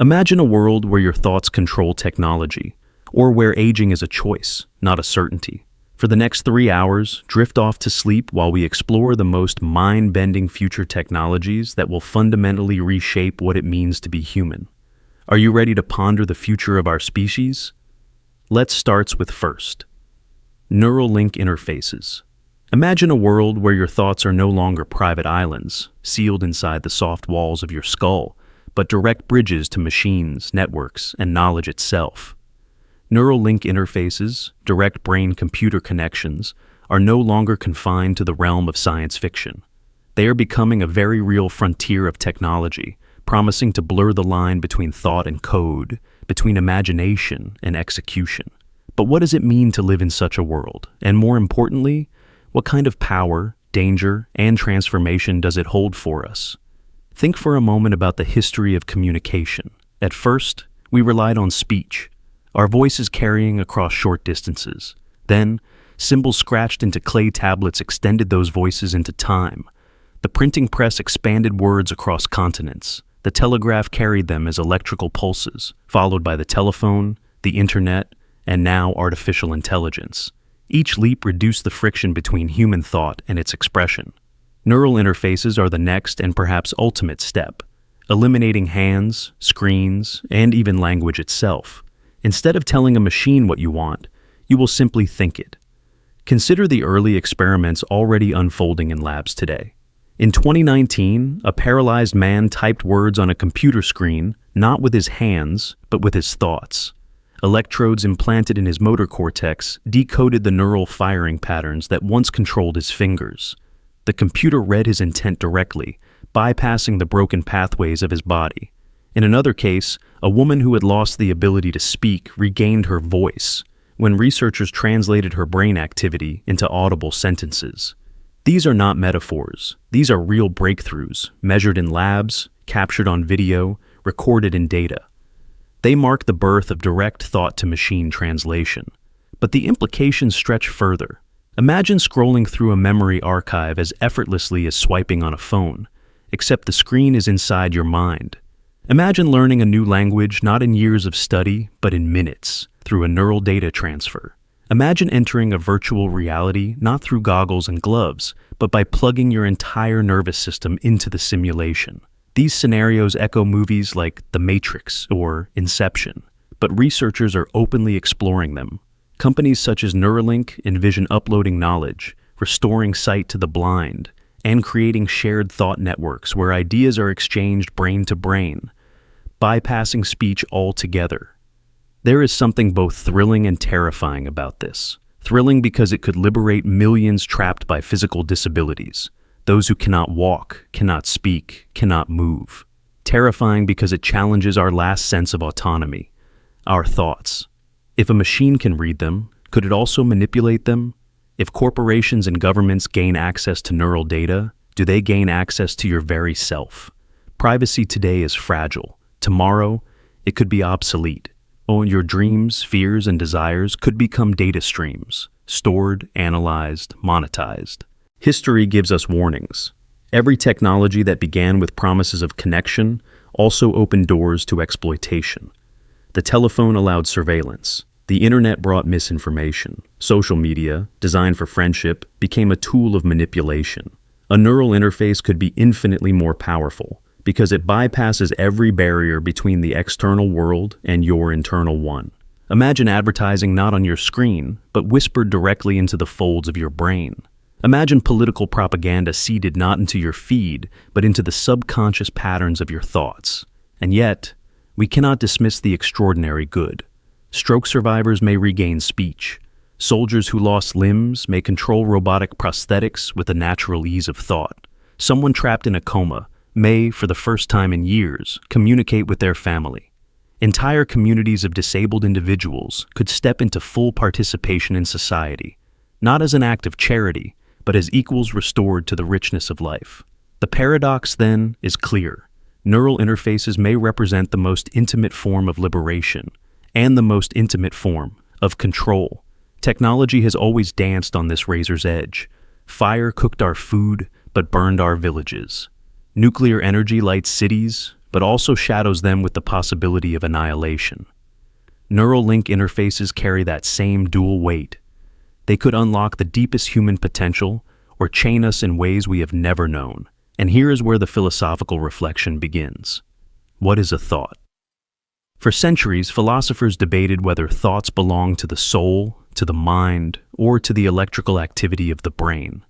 Imagine a world where your thoughts control technology, or where aging is a choice, not a certainty. For the next 3 hours, drift off to sleep while we explore the most mind-bending future technologies that will fundamentally reshape what it means to be human. Are you ready to ponder the future of our species? Let's start with first. Neural link interfaces. Imagine a world where your thoughts are no longer private islands, sealed inside the soft walls of your skull, but direct bridges to machines, networks, and knowledge itself. Neural link interfaces, direct brain-computer connections, are no longer confined to the realm of science fiction. They are becoming a very real frontier of technology, promising to blur the line between thought and code, between imagination and execution. But what does it mean to live in such a world? And more importantly, what kind of power, danger, and transformation does it hold for us? Think for a moment about the history of communication. At first, we relied on speech, our voices carrying across short distances. Then, symbols scratched into clay tablets extended those voices into time. The printing press expanded words across continents. The telegraph carried them as electrical pulses, followed by the telephone, the internet, and now artificial intelligence. Each leap reduced the friction between human thought and its expression. Neural interfaces are the next and perhaps ultimate step, eliminating hands, screens, and even language itself. Instead of telling a machine what you want, you will simply think it. Consider the early experiments already unfolding in labs today. In 2019, a paralyzed man typed words on a computer screen, not with his hands, but with his thoughts. Electrodes implanted in his motor cortex decoded the neural firing patterns that once controlled his fingers. The computer read his intent directly, bypassing the broken pathways of his body. In another case, a woman who had lost the ability to speak regained her voice when researchers translated her brain activity into audible sentences. These are not metaphors. These are real breakthroughs, measured in labs, captured on video, recorded in data. They mark the birth of direct thought-to-machine translation. But the implications stretch further. Imagine scrolling through a memory archive as effortlessly as swiping on a phone, except the screen is inside your mind. Imagine learning a new language not in years of study, but in minutes, through a neural data transfer. Imagine entering a virtual reality not through goggles and gloves, but by plugging your entire nervous system into the simulation. These scenarios echo movies like The Matrix or Inception, but researchers are openly exploring them. Companies such as Neuralink envision uploading knowledge, restoring sight to the blind, and creating shared thought networks where ideas are exchanged brain to brain, bypassing speech altogether. There is something both thrilling and terrifying about this. Thrilling because it could liberate millions trapped by physical disabilities, those who cannot walk, cannot speak, cannot move. Terrifying because it challenges our last sense of autonomy, our thoughts. If a machine can read them, could it also manipulate them? If corporations and governments gain access to neural data, do they gain access to your very self? Privacy today is fragile. Tomorrow, it could be obsolete. Oh, your dreams, fears, and desires could become data streams, stored, analyzed, monetized. History gives us warnings. Every technology that began with promises of connection also opened doors to exploitation. The telephone allowed surveillance. The internet brought misinformation. Social media, designed for friendship, became a tool of manipulation. A neural interface could be infinitely more powerful because it bypasses every barrier between the external world and your internal one. Imagine advertising not on your screen, but whispered directly into the folds of your brain. Imagine political propaganda seeded not into your feed, but into the subconscious patterns of your thoughts. And yet, we cannot dismiss the extraordinary good. Stroke survivors may regain speech. Soldiers who lost limbs may control robotic prosthetics with the natural ease of thought. Someone trapped in a coma may, for the first time in years, communicate with their family. Entire communities of disabled individuals could step into full participation in society, not as an act of charity, but as equals restored to the richness of life. The paradox, then, is clear. Neural interfaces may represent the most intimate form of liberation and the most intimate form of control. Technology has always danced on this razor's edge. Fire cooked our food, but burned our villages. Nuclear energy lights cities, but also shadows them with the possibility of annihilation. Neural link interfaces carry that same dual weight. They could unlock the deepest human potential or chain us in ways we have never known. And here is where the philosophical reflection begins. What is a thought? For centuries, philosophers debated whether thoughts belong to the soul, to the mind, or to the electrical activity of the brain.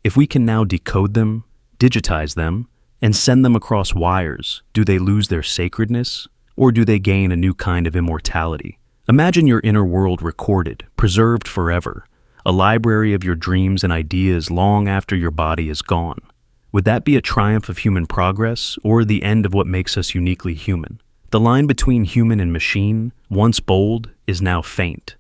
If we can now decode them, digitize them, and send them across wires, do they lose their sacredness, or do they gain a new kind of immortality? Imagine your inner world recorded, preserved forever, a library of your dreams and ideas long after your body is gone. Would that be a triumph of human progress, or the end of what makes us uniquely human? The line between human and machine, once bold, is now faint.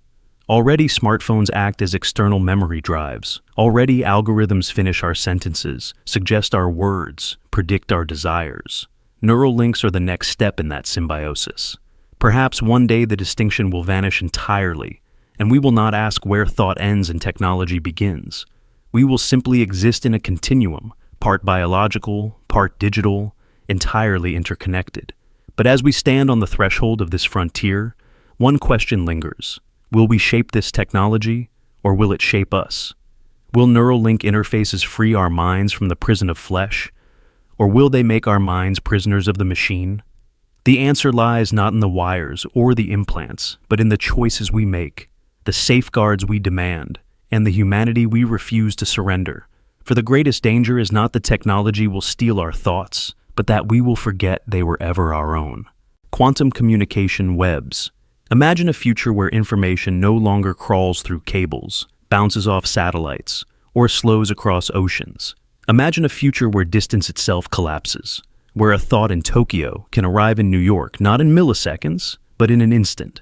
Already smartphones act as external memory drives. Already algorithms finish our sentences, suggest our words, predict our desires. Neural links are the next step in that symbiosis. Perhaps one day the distinction will vanish entirely, and we will not ask where thought ends and technology begins. We will simply exist in a continuum, part biological, part digital, entirely interconnected. But as we stand on the threshold of this frontier, one question lingers. Will we shape this technology, or will it shape us? Will neural link interfaces free our minds from the prison of flesh, or will they make our minds prisoners of the machine? The answer lies not in the wires or the implants, but in the choices we make, the safeguards we demand, and the humanity we refuse to surrender. For the greatest danger is not that technology will steal our thoughts, but that we will forget they were ever our own. Quantum communication webs. Imagine a future where information no longer crawls through cables, bounces off satellites, or slows across oceans. Imagine a future where distance itself collapses, where a thought in Tokyo can arrive in New York not in milliseconds, but in an instant.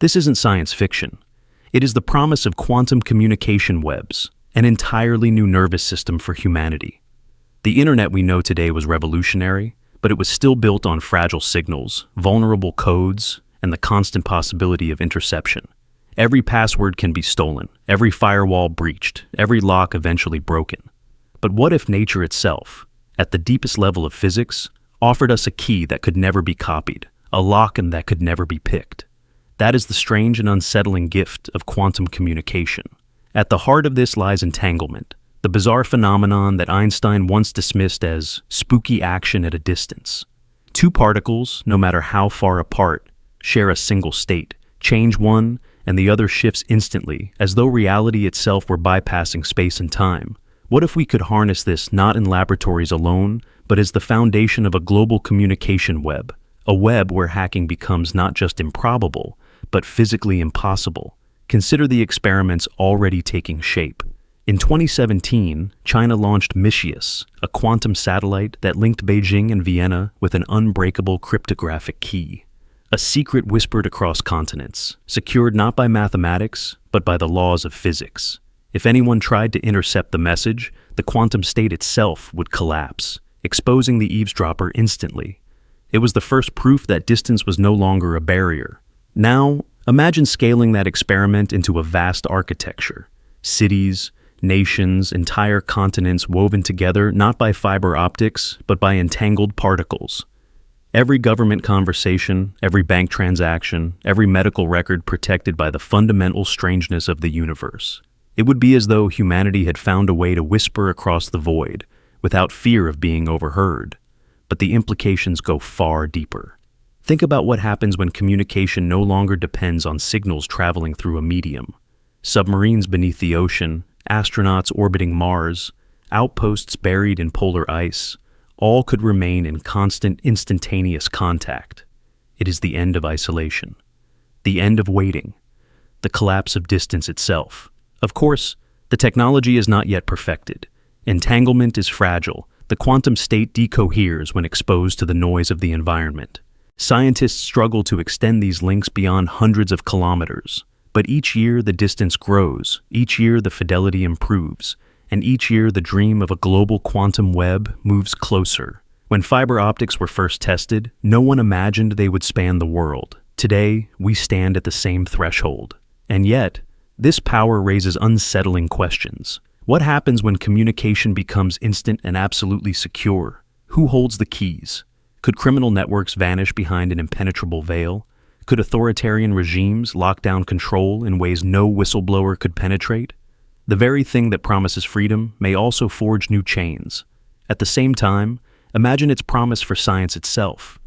This isn't science fiction. It is the promise of quantum communication webs, an entirely new nervous system for humanity. The internet we know today was revolutionary, but it was still built on fragile signals, vulnerable codes, and the constant possibility of interception. Every password can be stolen, every firewall breached, every lock eventually broken. But what if nature itself, at the deepest level of physics, offered us a key that could never be copied, a lock that could never be picked? That is the strange and unsettling gift of quantum communication. At the heart of this lies entanglement, the bizarre phenomenon that Einstein once dismissed as spooky action at a distance. Two particles, no matter how far apart, share a single state. Change one, and the other shifts instantly, as though reality itself were bypassing space and time. What if we could harness this not in laboratories alone, but as the foundation of a global communication web? A web where hacking becomes not just improbable, but physically impossible. Consider the experiments already taking shape. In 2017, China launched Mischius, a quantum satellite that linked Beijing and Vienna with an unbreakable cryptographic key. A secret whispered across continents, secured not by mathematics, but by the laws of physics. If anyone tried to intercept the message, the quantum state itself would collapse, exposing the eavesdropper instantly. It was the first proof that distance was no longer a barrier. Now, imagine scaling that experiment into a vast architecture. Cities, nations, entire continents woven together not by fiber optics, but by entangled particles. Every government conversation, every bank transaction, every medical record protected by the fundamental strangeness of the universe. It would be as though humanity had found a way to whisper across the void, without fear of being overheard. But the implications go far deeper. Think about what happens when communication no longer depends on signals traveling through a medium. Submarines beneath the ocean, astronauts orbiting Mars, outposts buried in polar ice, all could remain in constant, instantaneous contact. It is the end of isolation, the end of waiting, the collapse of distance itself. Of course, the technology is not yet perfected. Entanglement is fragile. The quantum state decoheres when exposed to the noise of the environment. Scientists struggle to extend these links beyond hundreds of kilometers. But each year the distance grows, each year the fidelity improves, and each year the dream of a global quantum web moves closer. When fiber optics were first tested, no one imagined they would span the world. Today, we stand at the same threshold. And yet, this power raises unsettling questions. What happens when communication becomes instant and absolutely secure? Who holds the keys? Could criminal networks vanish behind an impenetrable veil? Could authoritarian regimes lock down control in ways no whistleblower could penetrate? The very thing that promises freedom may also forge new chains. At the same time, imagine its promise for science itself.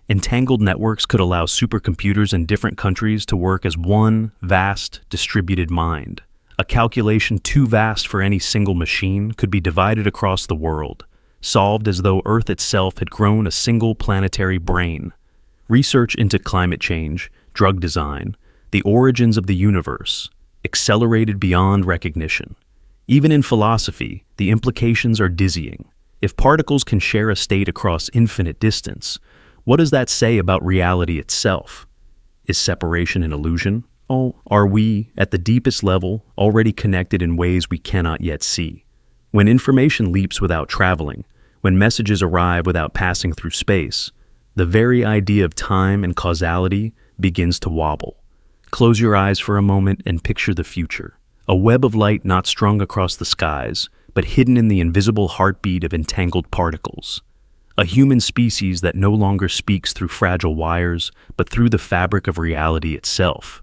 Entangled networks could allow supercomputers in different countries to work as one vast, distributed mind. A calculation too vast for any single machine could be divided across the world, solved as though Earth itself had grown a single planetary brain. Research into climate change, drug design, the origins of the universe, accelerated beyond recognition. Even in philosophy, the implications are dizzying. If particles can share a state across infinite distance, what does that say about reality itself? Is separation an illusion? Oh, are we, at the deepest level, already connected in ways we cannot yet see? When information leaps without traveling, when messages arrive without passing through space, the very idea of time and causality begins to wobble. Close your eyes for a moment and picture the future. A web of light not strung across the skies, but hidden in the invisible heartbeat of entangled particles. A human species that no longer speaks through fragile wires, but through the fabric of reality itself.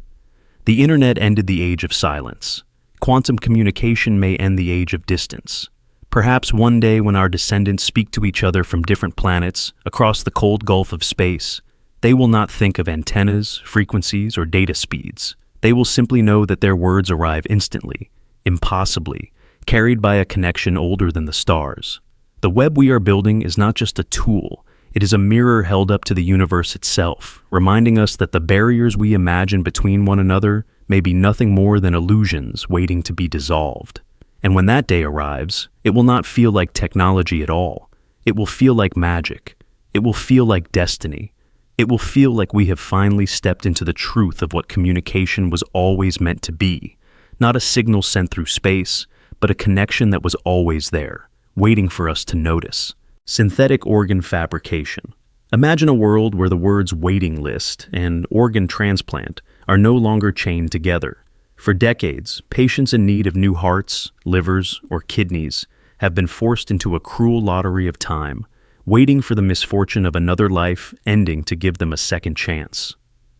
The internet ended the age of silence. Quantum communication may end the age of distance. Perhaps one day when our descendants speak to each other from different planets across the cold gulf of space, they will not think of antennas, frequencies, or data speeds. They will simply know that their words arrive instantly, impossibly, carried by a connection older than the stars. The web we are building is not just a tool, it is a mirror held up to the universe itself, reminding us that the barriers we imagine between one another may be nothing more than illusions waiting to be dissolved. And when that day arrives, it will not feel like technology at all. It will feel like magic. It will feel like destiny. It will feel like we have finally stepped into the truth of what communication was always meant to be. Not a signal sent through space, but a connection that was always there, waiting for us to notice. Synthetic organ fabrication. Imagine a world where the words waiting list and organ transplant are no longer chained together. For decades, patients in need of new hearts, livers, or kidneys have been forced into a cruel lottery of time, waiting for the misfortune of another life ending to give them a second chance.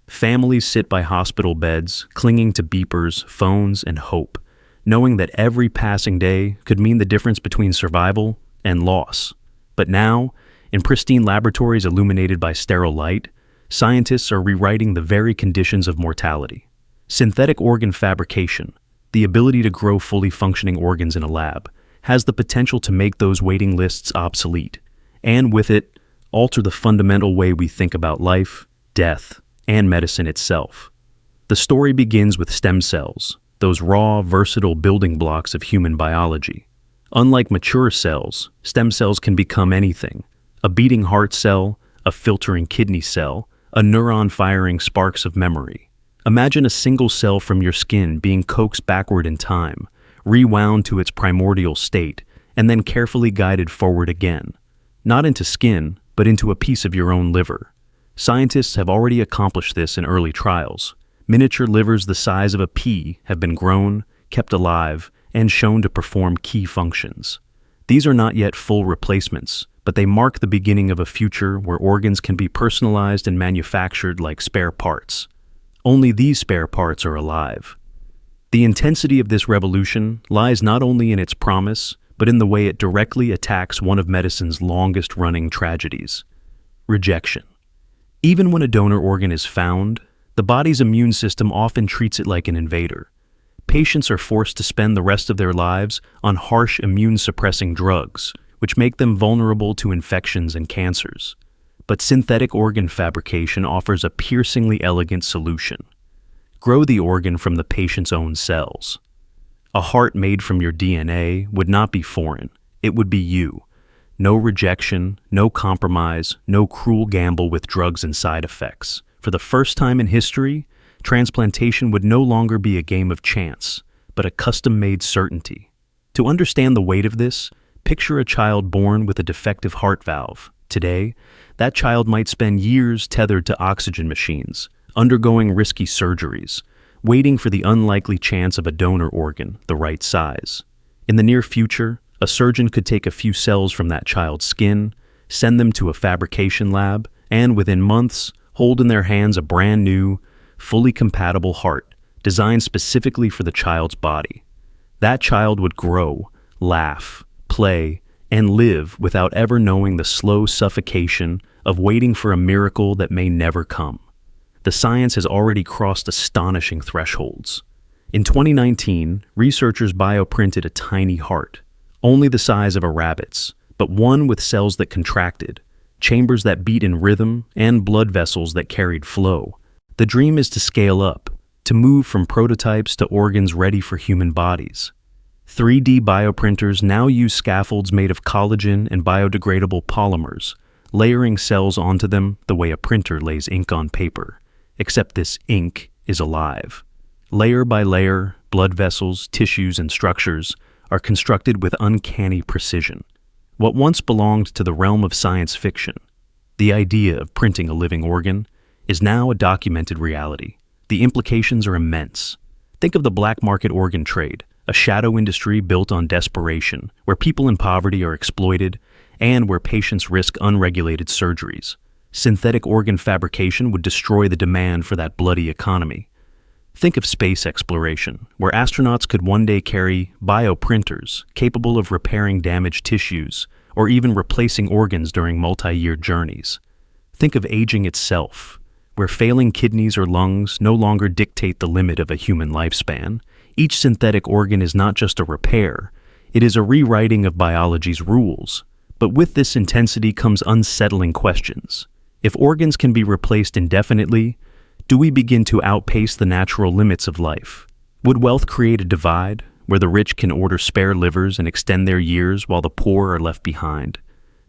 Families sit by hospital beds, clinging to beepers, phones, and hope, knowing that every passing day could mean the difference between survival and loss. But now, in pristine laboratories illuminated by sterile light, scientists are rewriting the very conditions of mortality. Synthetic organ fabrication, the ability to grow fully functioning organs in a lab, has the potential to make those waiting lists obsolete, and with it, alter the fundamental way we think about life, death, and medicine itself. The story begins with stem cells, those raw, versatile building blocks of human biology. Unlike mature cells, stem cells can become anything: a beating heart cell, a filtering kidney cell, a neuron firing sparks of memory. Imagine a single cell from your skin being coaxed backward in time, rewound to its primordial state, and then carefully guided forward again. Not into skin, but into a piece of your own liver. Scientists have already accomplished this in early trials. Miniature livers the size of a pea have been grown, kept alive, and shown to perform key functions. These are not yet full replacements, but they mark the beginning of a future where organs can be personalized and manufactured like spare parts. Only these spare parts are alive. The intensity of this revolution lies not only in its promise, but in the way it directly attacks one of medicine's longest-running tragedies: rejection. Even when a donor organ is found, the body's immune system often treats it like an invader. Patients are forced to spend the rest of their lives on harsh immune-suppressing drugs, which make them vulnerable to infections and cancers. But synthetic organ fabrication offers a piercingly elegant solution. Grow the organ from the patient's own cells. A heart made from your DNA would not be foreign. It would be you. No rejection, no compromise, no cruel gamble with drugs and side effects. For the first time in history, transplantation would no longer be a game of chance, but a custom-made certainty. To understand the weight of this, picture a child born with a defective heart valve. Today, that child might spend years tethered to oxygen machines, undergoing risky surgeries, waiting for the unlikely chance of a donor organ, the right size. In the near future, a surgeon could take a few cells from that child's skin, send them to a fabrication lab, and within months, hold in their hands a brand new, fully compatible heart designed specifically for the child's body. That child would grow, laugh, play, and live without ever knowing the slow suffocation of waiting for a miracle that may never come. The science has already crossed astonishing thresholds. In 2019, researchers bioprinted a tiny heart, only the size of a rabbit's, but one with cells that contracted, chambers that beat in rhythm, and blood vessels that carried flow. The dream is to scale up, to move from prototypes to organs ready for human bodies. 3D bioprinters now use scaffolds made of collagen and biodegradable polymers, layering cells onto them the way a printer lays ink on paper, except this ink is alive. Layer by layer, blood vessels, tissues, and structures are constructed with uncanny precision. What once belonged to the realm of science fiction, the idea of printing a living organ, is now a documented reality. The implications are immense. Think of the black market organ trade, a shadow industry built on desperation, where people in poverty are exploited and where patients risk unregulated surgeries. Synthetic organ fabrication would destroy the demand for that bloody economy. Think of space exploration, where astronauts could one day carry bioprinters capable of repairing damaged tissues or even replacing organs during multi-year journeys. Think of aging itself, where failing kidneys or lungs no longer dictate the limit of a human lifespan. Each synthetic organ is not just a repair, it is a rewriting of biology's rules. But with this intensity comes unsettling questions. If organs can be replaced indefinitely, do we begin to outpace the natural limits of life? Would wealth create a divide, where the rich can order spare livers and extend their years while the poor are left behind?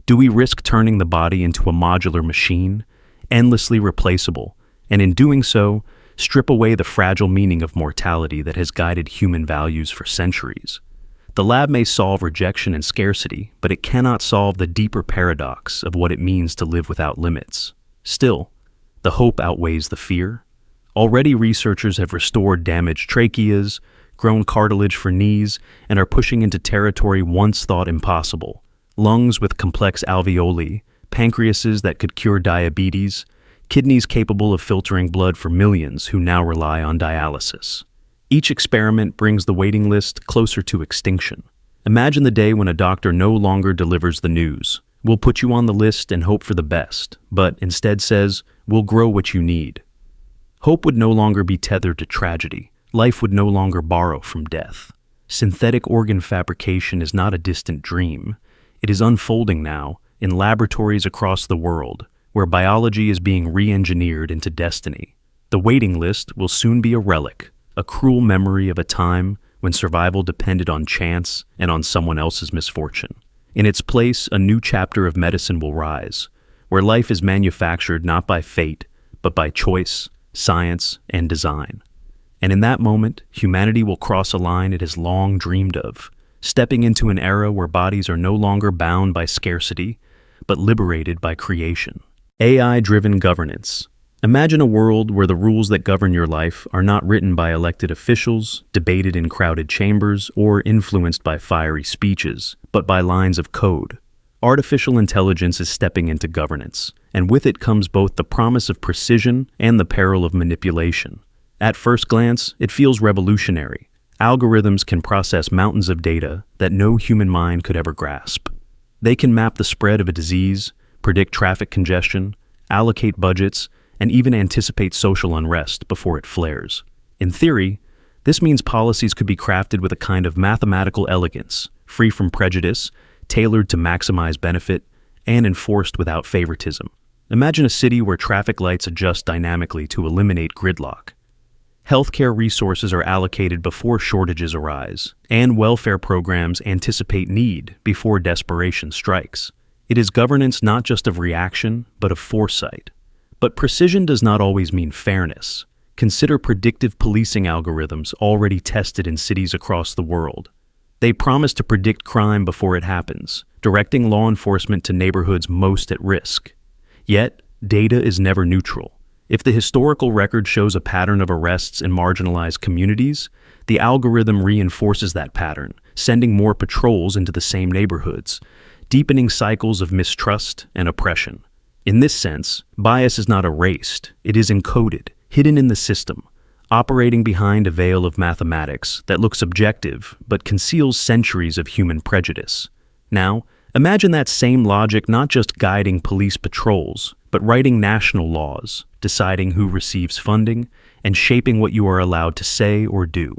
Do we risk turning the body into a modular machine, endlessly replaceable, and in doing so, strip away the fragile meaning of mortality that has guided human values for centuries? The lab may solve rejection and scarcity, but it cannot solve the deeper paradox of what it means to live without limits. Still, the hope outweighs the fear. Already researchers have restored damaged tracheas, grown cartilage for knees, and are pushing into territory once thought impossible. Lungs with complex alveoli, pancreases that could cure diabetes, kidneys capable of filtering blood for millions who now rely on dialysis. Each experiment brings the waiting list closer to extinction. Imagine the day when a doctor no longer delivers the news. We'll put you on the list and hope for the best, but instead says, we'll grow what you need. Hope would no longer be tethered to tragedy. Life would no longer borrow from death. Synthetic organ fabrication is not a distant dream. It is unfolding now in laboratories across the world, where biology is being re-engineered into destiny. The waiting list will soon be a relic, a cruel memory of a time when survival depended on chance and on someone else's misfortune. In its place, a new chapter of medicine will rise, where life is manufactured not by fate, but by choice, science, and design. And in that moment, humanity will cross a line it has long dreamed of, stepping into an era where bodies are no longer bound by scarcity, but liberated by creation. AI-driven governance. Imagine a world where the rules that govern your life are not written by elected officials, debated in crowded chambers, or influenced by fiery speeches, but by lines of code. Artificial intelligence is stepping into governance, and with it comes both the promise of precision and the peril of manipulation. At first glance, it feels revolutionary. Algorithms can process mountains of data that no human mind could ever grasp. They can map the spread of a disease, predict traffic congestion, allocate budgets, and even anticipate social unrest before it flares. In theory, this means policies could be crafted with a kind of mathematical elegance, free from prejudice, tailored to maximize benefit, and enforced without favoritism. Imagine a city where traffic lights adjust dynamically to eliminate gridlock. Healthcare resources are allocated before shortages arise, and welfare programs anticipate need before desperation strikes. It is governance not just of reaction, but of foresight. But precision does not always mean fairness. Consider predictive policing algorithms already tested in cities across the world. They promise to predict crime before it happens, directing law enforcement to neighborhoods most at risk. Yet, data is never neutral. If the historical record shows a pattern of arrests in marginalized communities, the algorithm reinforces that pattern, sending more patrols into the same neighborhoods. deepening cycles of mistrust and oppression. In this sense, bias is not erased, it is encoded, hidden in the system, operating behind a veil of mathematics that looks objective but conceals centuries of human prejudice. Now, imagine that same logic not just guiding police patrols, but writing national laws, deciding who receives funding, and shaping what you are allowed to say or do.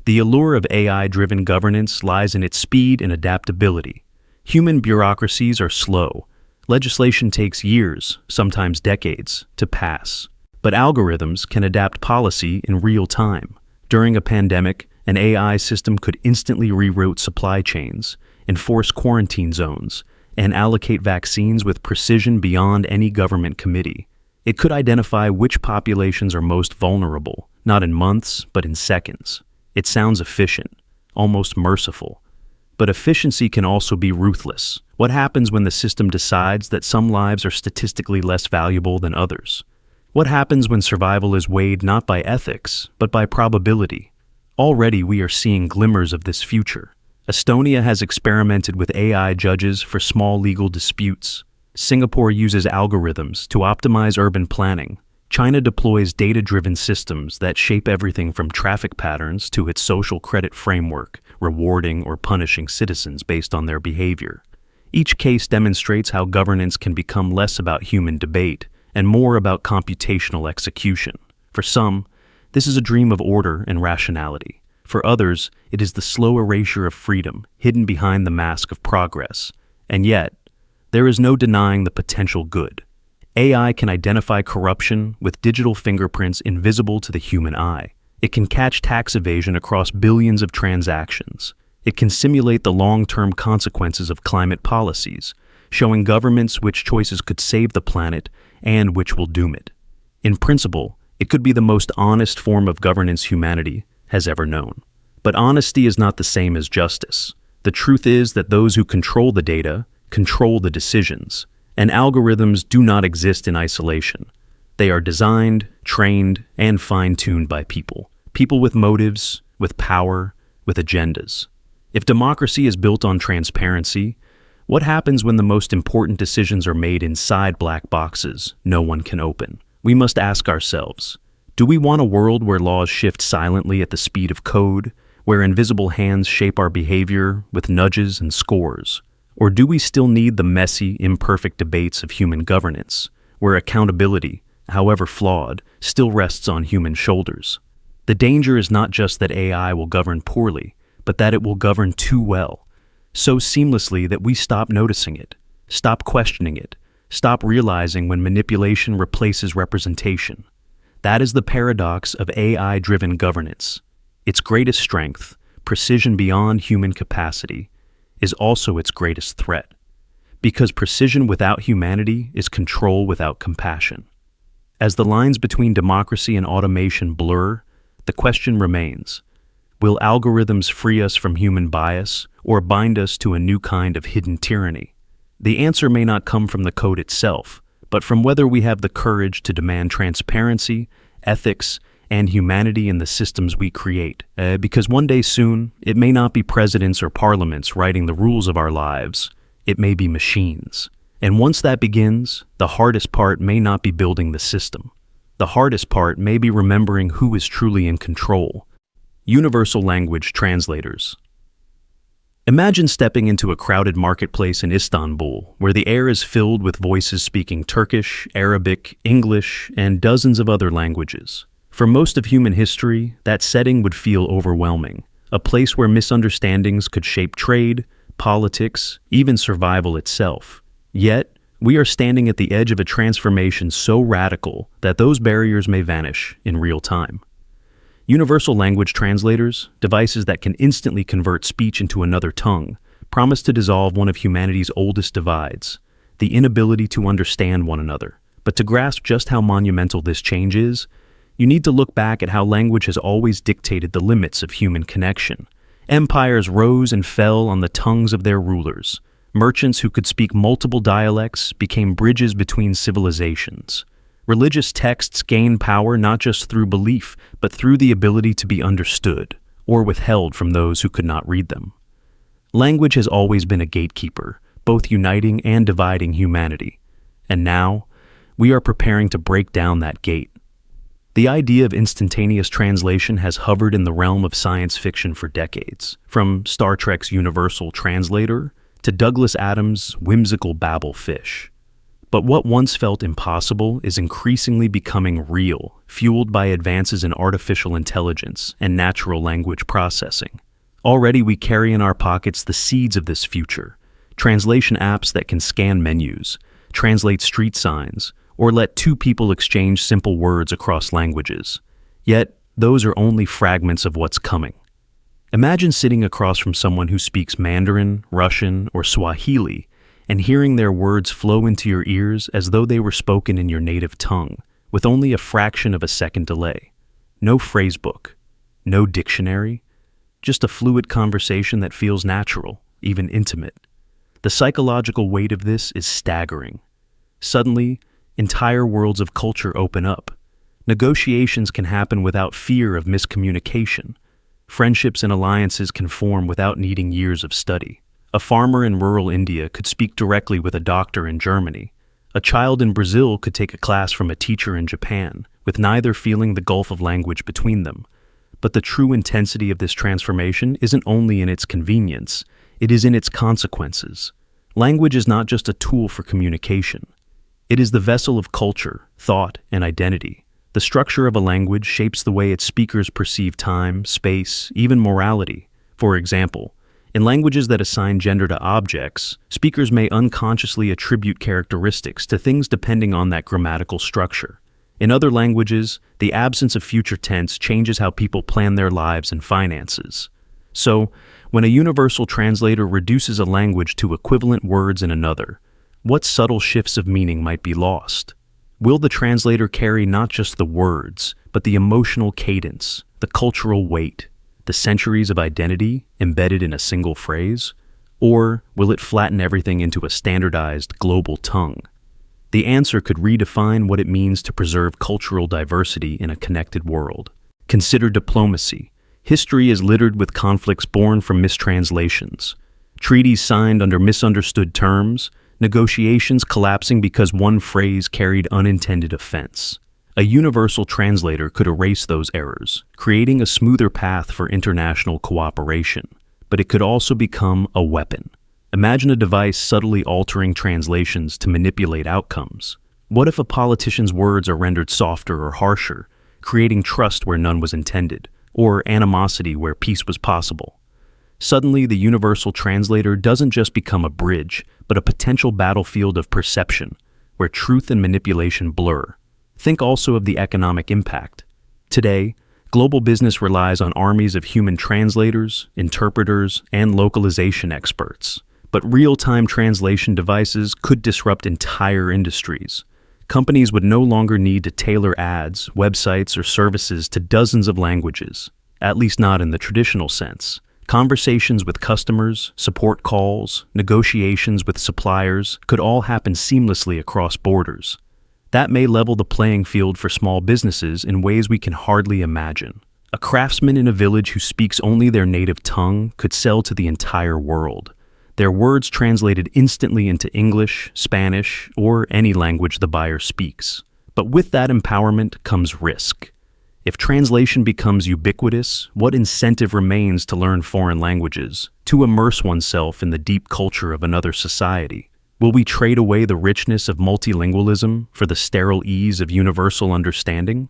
The allure of AI-driven governance lies in its speed and adaptability. Human bureaucracies are slow. Legislation takes years, sometimes decades, to pass. But algorithms can adapt policy in real time. During a pandemic, an AI system could instantly reroute supply chains, enforce quarantine zones, and allocate vaccines with precision beyond any government committee. It could identify which populations are most vulnerable, not in months, but in seconds. It sounds efficient, almost merciful. But efficiency can also be ruthless. What happens when the system decides that some lives are statistically less valuable than others? What happens when survival is weighed not by ethics, but by probability? Already we are seeing glimmers of this future. Estonia has experimented with AI judges for small legal disputes. Singapore uses algorithms to optimize urban planning. China deploys data-driven systems that shape everything from traffic patterns to its social credit framework, rewarding or punishing citizens based on their behavior. Each case demonstrates how governance can become less about human debate and more about computational execution. For some, this is a dream of order and rationality. For others, it is the slow erasure of freedom hidden behind the mask of progress. And yet, there is no denying the potential good. AI can identify corruption with digital fingerprints invisible to the human eye. It can catch tax evasion across billions of transactions. It can simulate the long-term consequences of climate policies, showing governments which choices could save the planet and which will doom it. In principle, it could be the most honest form of governance humanity has ever known. But honesty is not the same as justice. The truth is that those who control the data control the decisions, and algorithms do not exist in isolation. They are designed, trained, and fine-tuned by people. People with motives, with power, with agendas. If democracy is built on transparency, what happens when the most important decisions are made inside black boxes no one can open? We must ask ourselves, do we want a world where laws shift silently at the speed of code, where invisible hands shape our behavior with nudges and scores? Or do we still need the messy, imperfect debates of human governance, where accountability, however flawed, still rests on human shoulders? The danger is not just that AI will govern poorly, but that it will govern too well, so seamlessly that we stop noticing it, stop questioning it, stop realizing when manipulation replaces representation. That is the paradox of AI-driven governance. Its greatest strength, precision beyond human capacity, is also its greatest threat. Because precision without humanity is control without compassion. As the lines between democracy and automation blur, the question remains, will algorithms free us from human bias or bind us to a new kind of hidden tyranny? The answer may not come from the code itself, but from whether we have the courage to demand transparency, ethics, and humanity in the systems we create. Because one day soon, it may not be presidents or parliaments writing the rules of our lives, it may be machines. And once that begins, the hardest part may not be building the system. The hardest part may be remembering who is truly in control. Universal language translators. Imagine stepping into a crowded marketplace in Istanbul, where the air is filled with voices speaking Turkish, Arabic, English, and dozens of other languages. For most of human history, that setting would feel overwhelming, a place where misunderstandings could shape trade, politics, even survival itself. Yet, we are standing at the edge of a transformation so radical that those barriers may vanish in real time. Universal language translators, devices that can instantly convert speech into another tongue, promise to dissolve one of humanity's oldest divides, the inability to understand one another. But to grasp just how monumental this change is, you need to look back at how language has always dictated the limits of human connection. Empires rose and fell on the tongues of their rulers. Merchants who could speak multiple dialects became bridges between civilizations. Religious texts gained power not just through belief, but through the ability to be understood, or withheld from those who could not read them. Language has always been a gatekeeper, both uniting and dividing humanity. And now, we are preparing to break down that gate. The idea of instantaneous translation has hovered in the realm of science fiction for decades, from Star Trek's universal translator to Douglas Adams' whimsical Babel fish. But what once felt impossible is increasingly becoming real, fueled by advances in artificial intelligence and natural language processing. Already we carry in our pockets the seeds of this future: translation apps that can scan menus, translate street signs, or let two people exchange simple words across languages. Yet, those are only fragments of what's coming. Imagine sitting across from someone who speaks Mandarin, Russian, or Swahili, and hearing their words flow into your ears as though they were spoken in your native tongue, with only a fraction of a second delay. No phrasebook, no dictionary, just a fluid conversation that feels natural, even intimate. The psychological weight of this is staggering. Suddenly, entire worlds of culture open up. Negotiations can happen without fear of miscommunication. Friendships and alliances can form without needing years of study. A farmer in rural India could speak directly with a doctor in Germany. A child in Brazil could take a class from a teacher in Japan, with neither feeling the gulf of language between them. But the true intensity of this transformation isn't only in its convenience, it is in its consequences. Language is not just a tool for communication. It is the vessel of culture, thought, and identity. The structure of a language shapes the way its speakers perceive time, space, even morality. For example, in languages that assign gender to objects, speakers may unconsciously attribute characteristics to things depending on that grammatical structure. In other languages, the absence of future tense changes how people plan their lives and finances. So, when a universal translator reduces a language to equivalent words in another, what subtle shifts of meaning might be lost? Will the translator carry not just the words, but the emotional cadence, the cultural weight, the centuries of identity embedded in a single phrase? Or will it flatten everything into a standardized global tongue? The answer could redefine what it means to preserve cultural diversity in a connected world. Consider diplomacy. History is littered with conflicts born from mistranslations. Treaties signed under misunderstood terms, negotiations collapsing because one phrase carried unintended offense. A universal translator could erase those errors, creating a smoother path for international cooperation. But it could also become a weapon. Imagine a device subtly altering translations to manipulate outcomes. What if a politician's words are rendered softer or harsher, creating trust where none was intended, or animosity where peace was possible? Suddenly, the universal translator doesn't just become a bridge, but a potential battlefield of perception, where truth and manipulation blur. Think also of the economic impact. Today, global business relies on armies of human translators, interpreters, and localization experts. But real-time translation devices could disrupt entire industries. Companies would no longer need to tailor ads, websites, or services to dozens of languages, at least not in the traditional sense. Conversations with customers, support calls, negotiations with suppliers could all happen seamlessly across borders. That may level the playing field for small businesses in ways we can hardly imagine. A craftsman in a village who speaks only their native tongue could sell to the entire world. Their words translated instantly into English, Spanish, or any language the buyer speaks. But with that empowerment comes risk. If translation becomes ubiquitous, what incentive remains to learn foreign languages, to immerse oneself in the deep culture of another society? Will we trade away the richness of multilingualism for the sterile ease of universal understanding?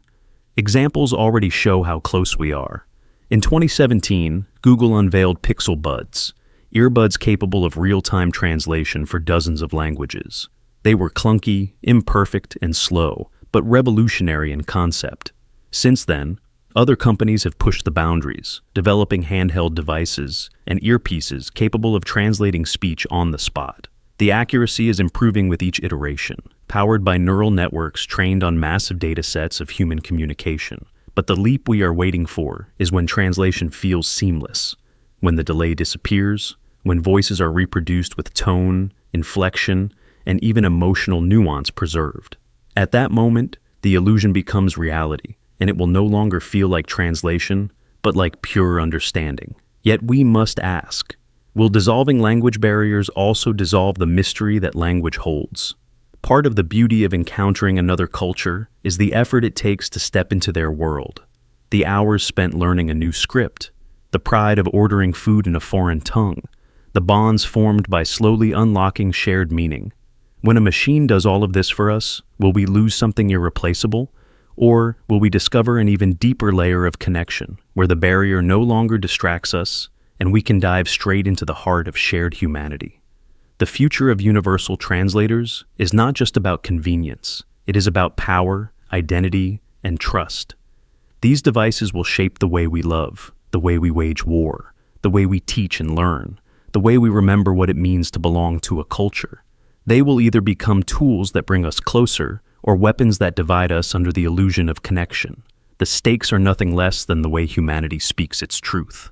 Examples already show how close we are. In 2017, Google unveiled Pixel Buds, earbuds capable of real-time translation for dozens of languages. They were clunky, imperfect, and slow, but revolutionary in concept. Since then, other companies have pushed the boundaries, developing handheld devices and earpieces capable of translating speech on the spot. The accuracy is improving with each iteration, powered by neural networks trained on massive datasets of human communication. But the leap we are waiting for is when translation feels seamless, when the delay disappears, when voices are reproduced with tone, inflection, and even emotional nuance preserved. At that moment, the illusion becomes reality, and it will no longer feel like translation, but like pure understanding. Yet we must ask, Will dissolving language barriers also dissolve the mystery that language holds? Part of the beauty of encountering another culture is the effort it takes to step into their world. The hours spent learning a new script, the pride of ordering food in a foreign tongue, the bonds formed by slowly unlocking shared meaning. When a machine does all of this for us, will we lose something irreplaceable? Or will we discover an even deeper layer of connection, where the barrier no longer distracts us, and we can dive straight into the heart of shared humanity? The future of universal translators is not just about convenience. It is about power, identity, and trust. These devices will shape the way we love, the way we wage war, the way we teach and learn, the way we remember what it means to belong to a culture. They will either become tools that bring us closer or weapons that divide us under the illusion of connection. The stakes are nothing less than the way humanity speaks its truth.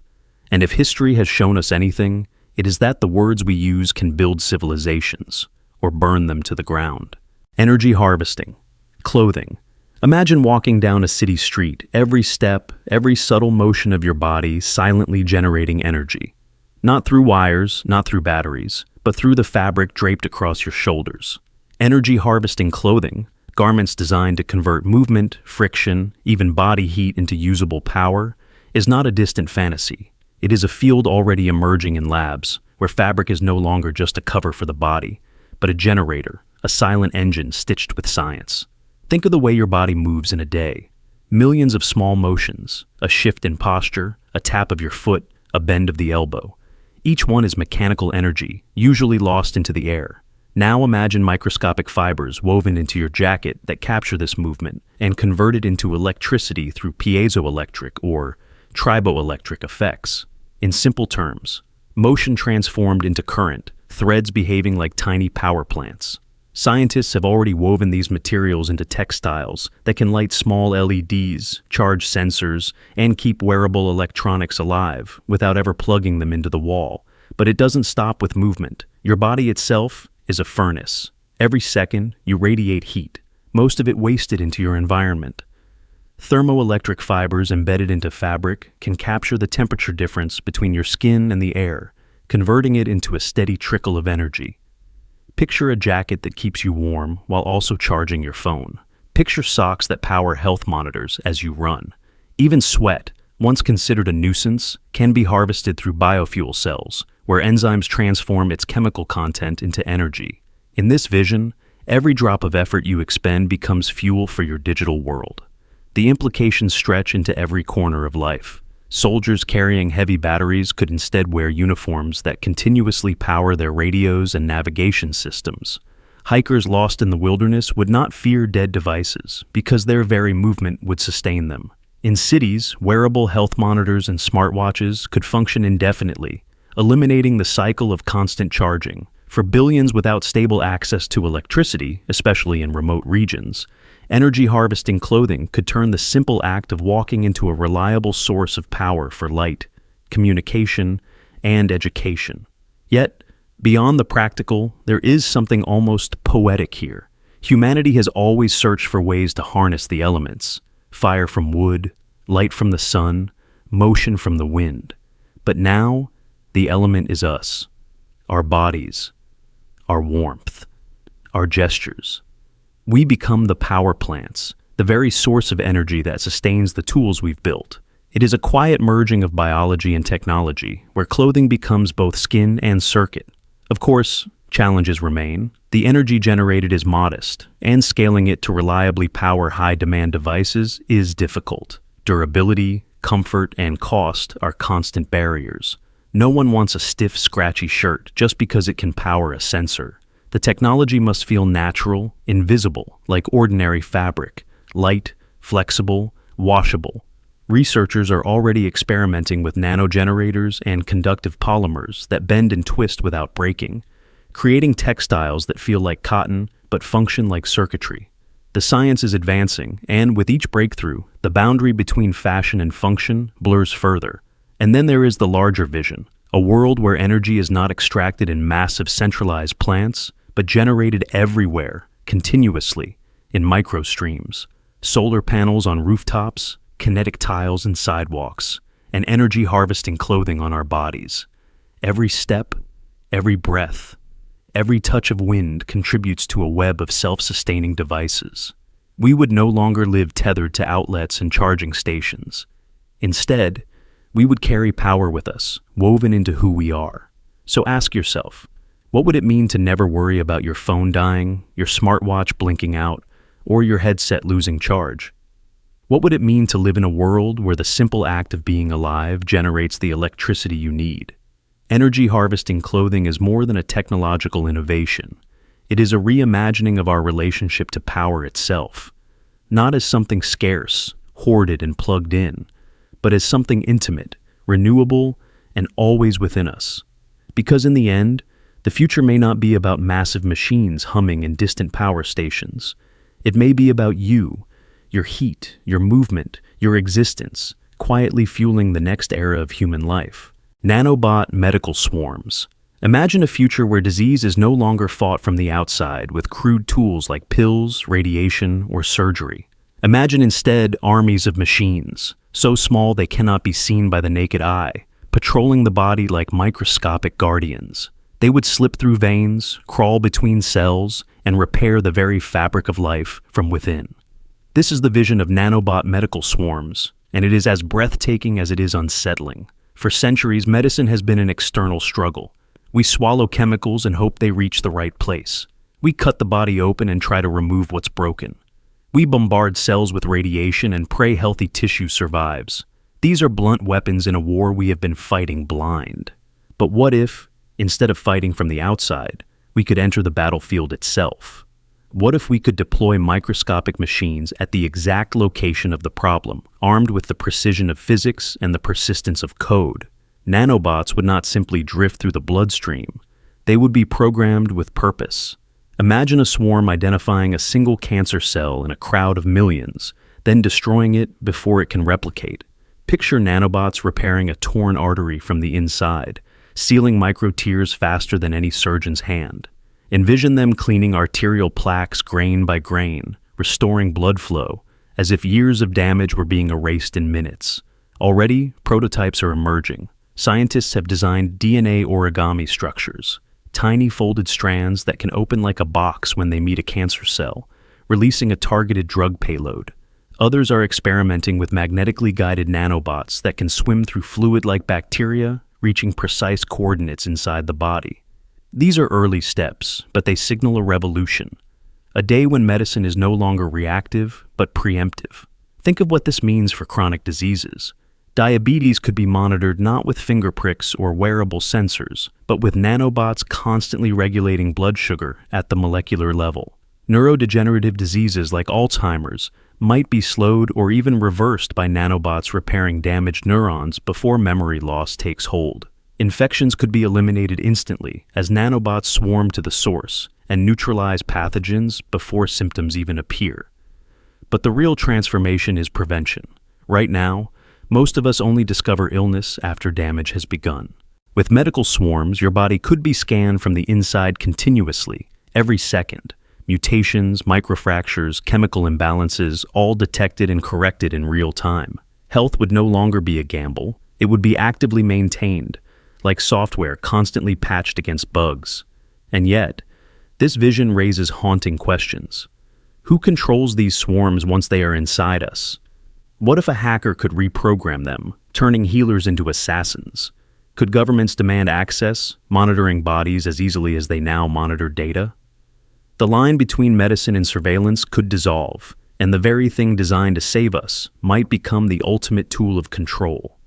And if history has shown us anything, it is that the words we use can build civilizations or burn them to the ground. Energy harvesting. Clothing. Imagine walking down a city street, every step, every subtle motion of your body silently generating energy. Not through wires, not through batteries, but through the fabric draped across your shoulders. Energy harvesting clothing, garments designed to convert movement, friction, even body heat into usable power, is not a distant fantasy. It is a field already emerging in labs, where fabric is no longer just a cover for the body, but a generator, a silent engine stitched with science. Think of the way your body moves in a day. Millions of small motions, a shift in posture, a tap of your foot, a bend of the elbow. Each one is mechanical energy, usually lost into the air. Now imagine microscopic fibers woven into your jacket that capture this movement and convert it into electricity through piezoelectric or triboelectric effects. In simple terms, motion transformed into current, threads behaving like tiny power plants. Scientists have already woven these materials into textiles that can light small LEDs, charge sensors, and keep wearable electronics alive without ever plugging them into the wall. But it doesn't stop with movement. Your body itself is a furnace. Every second, you radiate heat, most of it wasted into your environment. Thermoelectric fibers embedded into fabric can capture the temperature difference between your skin and the air, converting it into a steady trickle of energy. Picture a jacket that keeps you warm while also charging your phone. Picture socks that power health monitors as you run. Even sweat, once considered a nuisance, can be harvested through biofuel cells, where enzymes transform its chemical content into energy. In this vision, every drop of effort you expend becomes fuel for your digital world. The implications stretch into every corner of life. Soldiers carrying heavy batteries could instead wear uniforms that continuously power their radios and navigation systems. Hikers lost in the wilderness would not fear dead devices because their very movement would sustain them. In cities, wearable health monitors and smartwatches could function indefinitely, eliminating the cycle of constant charging. For billions without stable access to electricity, especially in remote regions, energy harvesting clothing could turn the simple act of walking into a reliable source of power for light, communication, and education. Yet, beyond the practical, there is something almost poetic here. Humanity has always searched for ways to harness the elements: fire from wood, light from the sun, motion from the wind. But now, the element is us, our bodies, our warmth, our gestures. We become the power plants, the very source of energy that sustains the tools we've built. It is a quiet merging of biology and technology, where clothing becomes both skin and circuit. Of course, challenges remain. The energy generated is modest, and scaling it to reliably power high-demand devices is difficult. Durability, comfort, and cost are constant barriers. No one wants a stiff, scratchy shirt just because it can power a sensor. The technology must feel natural, invisible, like ordinary fabric, light, flexible, washable. Researchers are already experimenting with nanogenerators and conductive polymers that bend and twist without breaking, creating textiles that feel like cotton but function like circuitry. The science is advancing, and with each breakthrough, the boundary between fashion and function blurs further. And then there is the larger vision, a world where energy is not extracted in massive centralized plants, but generated everywhere, continuously, in microstreams. Solar panels on rooftops, kinetic tiles in sidewalks, and energy harvesting clothing on our bodies. Every step, every breath, every touch of wind contributes to a web of self-sustaining devices. We would no longer live tethered to outlets and charging stations. Instead, we would carry power with us, woven into who we are. So ask yourself, what would it mean to never worry about your phone dying, your smartwatch blinking out, or your headset losing charge? What would it mean to live in a world where the simple act of being alive generates the electricity you need? Energy harvesting clothing is more than a technological innovation. It is a reimagining of our relationship to power itself, not as something scarce, hoarded, and plugged in, but as something intimate, renewable, and always within us. Because in the end, the future may not be about massive machines humming in distant power stations. It may be about you, your heat, your movement, your existence, quietly fueling the next era of human life. Nanobot medical swarms. Imagine a future where disease is no longer fought from the outside with crude tools like pills, radiation, or surgery. Imagine instead armies of machines, so small they cannot be seen by the naked eye, patrolling the body like microscopic guardians. They would slip through veins, crawl between cells, and repair the very fabric of life from within. This is the vision of nanobot medical swarms, and it is as breathtaking as it is unsettling. For centuries, medicine has been an external struggle. We swallow chemicals and hope they reach the right place. We cut the body open and try to remove what's broken. We bombard cells with radiation and pray healthy tissue survives. These are blunt weapons in a war we have been fighting blind. But what if, instead of fighting from the outside, we could enter the battlefield itself? What if we could deploy microscopic machines at the exact location of the problem, armed with the precision of physics and the persistence of code? Nanobots would not simply drift through the bloodstream. They would be programmed with purpose. Imagine a swarm identifying a single cancer cell in a crowd of millions, then destroying it before it can replicate. Picture nanobots repairing a torn artery from the inside, sealing micro-tears faster than any surgeon's hand. Envision them cleaning arterial plaques grain by grain, restoring blood flow, as if years of damage were being erased in minutes. Already, prototypes are emerging. Scientists have designed DNA origami structures, tiny folded strands that can open like a box when they meet a cancer cell, releasing a targeted drug payload. Others are experimenting with magnetically guided nanobots that can swim through fluid like bacteria, reaching precise coordinates inside the body. These are early steps, but they signal a revolution. A day when medicine is no longer reactive, but preemptive. Think of what this means for chronic diseases. Diabetes could be monitored not with finger pricks or wearable sensors, but with nanobots constantly regulating blood sugar at the molecular level. Neurodegenerative diseases like Alzheimer's might be slowed or even reversed by nanobots repairing damaged neurons before memory loss takes hold. Infections could be eliminated instantly as nanobots swarm to the source and neutralize pathogens before symptoms even appear. But the real transformation is prevention. Right now, most of us only discover illness after damage has begun. With medical swarms, your body could be scanned from the inside continuously, every second. Mutations, microfractures, chemical imbalances, all detected and corrected in real time. Health would no longer be a gamble. It would be actively maintained, like software constantly patched against bugs. And yet, this vision raises haunting questions. Who controls these swarms once they are inside us? What if a hacker could reprogram them, turning healers into assassins? Could governments demand access, monitoring bodies as easily as they now monitor data? The line between medicine and surveillance could dissolve, and the very thing designed to save us might become the ultimate tool of control.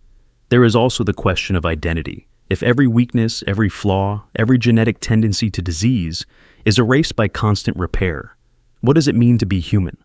There is also the question of identity. If every weakness, every flaw, every genetic tendency to disease is erased by constant repair, what does it mean to be human?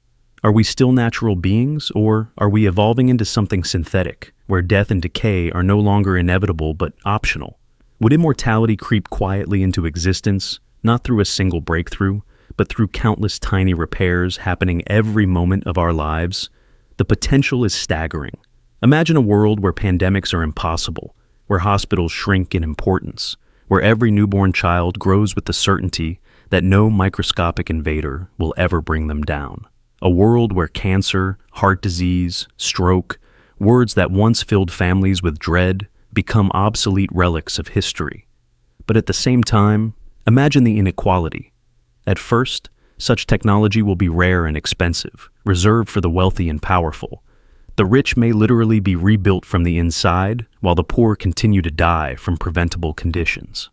Are we still natural beings, or are we evolving into something synthetic, where death and decay are no longer inevitable but optional? Would immortality creep quietly into existence, not through a single breakthrough, but through countless tiny repairs happening every moment of our lives? The potential is staggering. Imagine a world where pandemics are impossible, where hospitals shrink in importance, where every newborn child grows with the certainty that no microscopic invader will ever bring them down. A world where cancer, heart disease, stroke, words that once filled families with dread, become obsolete relics of history. But at the same time, imagine the inequality. At first, such technology will be rare and expensive, reserved for the wealthy and powerful. The rich may literally be rebuilt from the inside, while the poor continue to die from preventable conditions.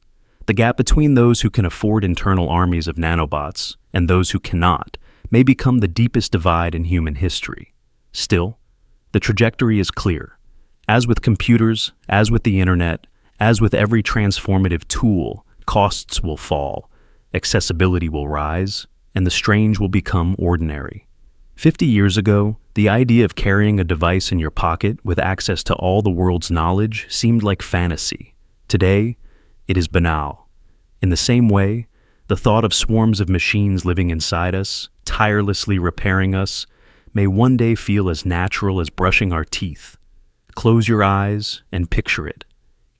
The gap between those who can afford internal armies of nanobots and those who cannot may become the deepest divide in human history. Still, the trajectory is clear. As with computers, as with the internet, as with every transformative tool, costs will fall, accessibility will rise, and the strange will become ordinary. 50 years ago, the idea of carrying a device in your pocket with access to all the world's knowledge seemed like fantasy. Today, it is banal. In the same way, the thought of swarms of machines living inside us, tirelessly repairing us, may one day feel as natural as brushing our teeth. Close your eyes and picture it.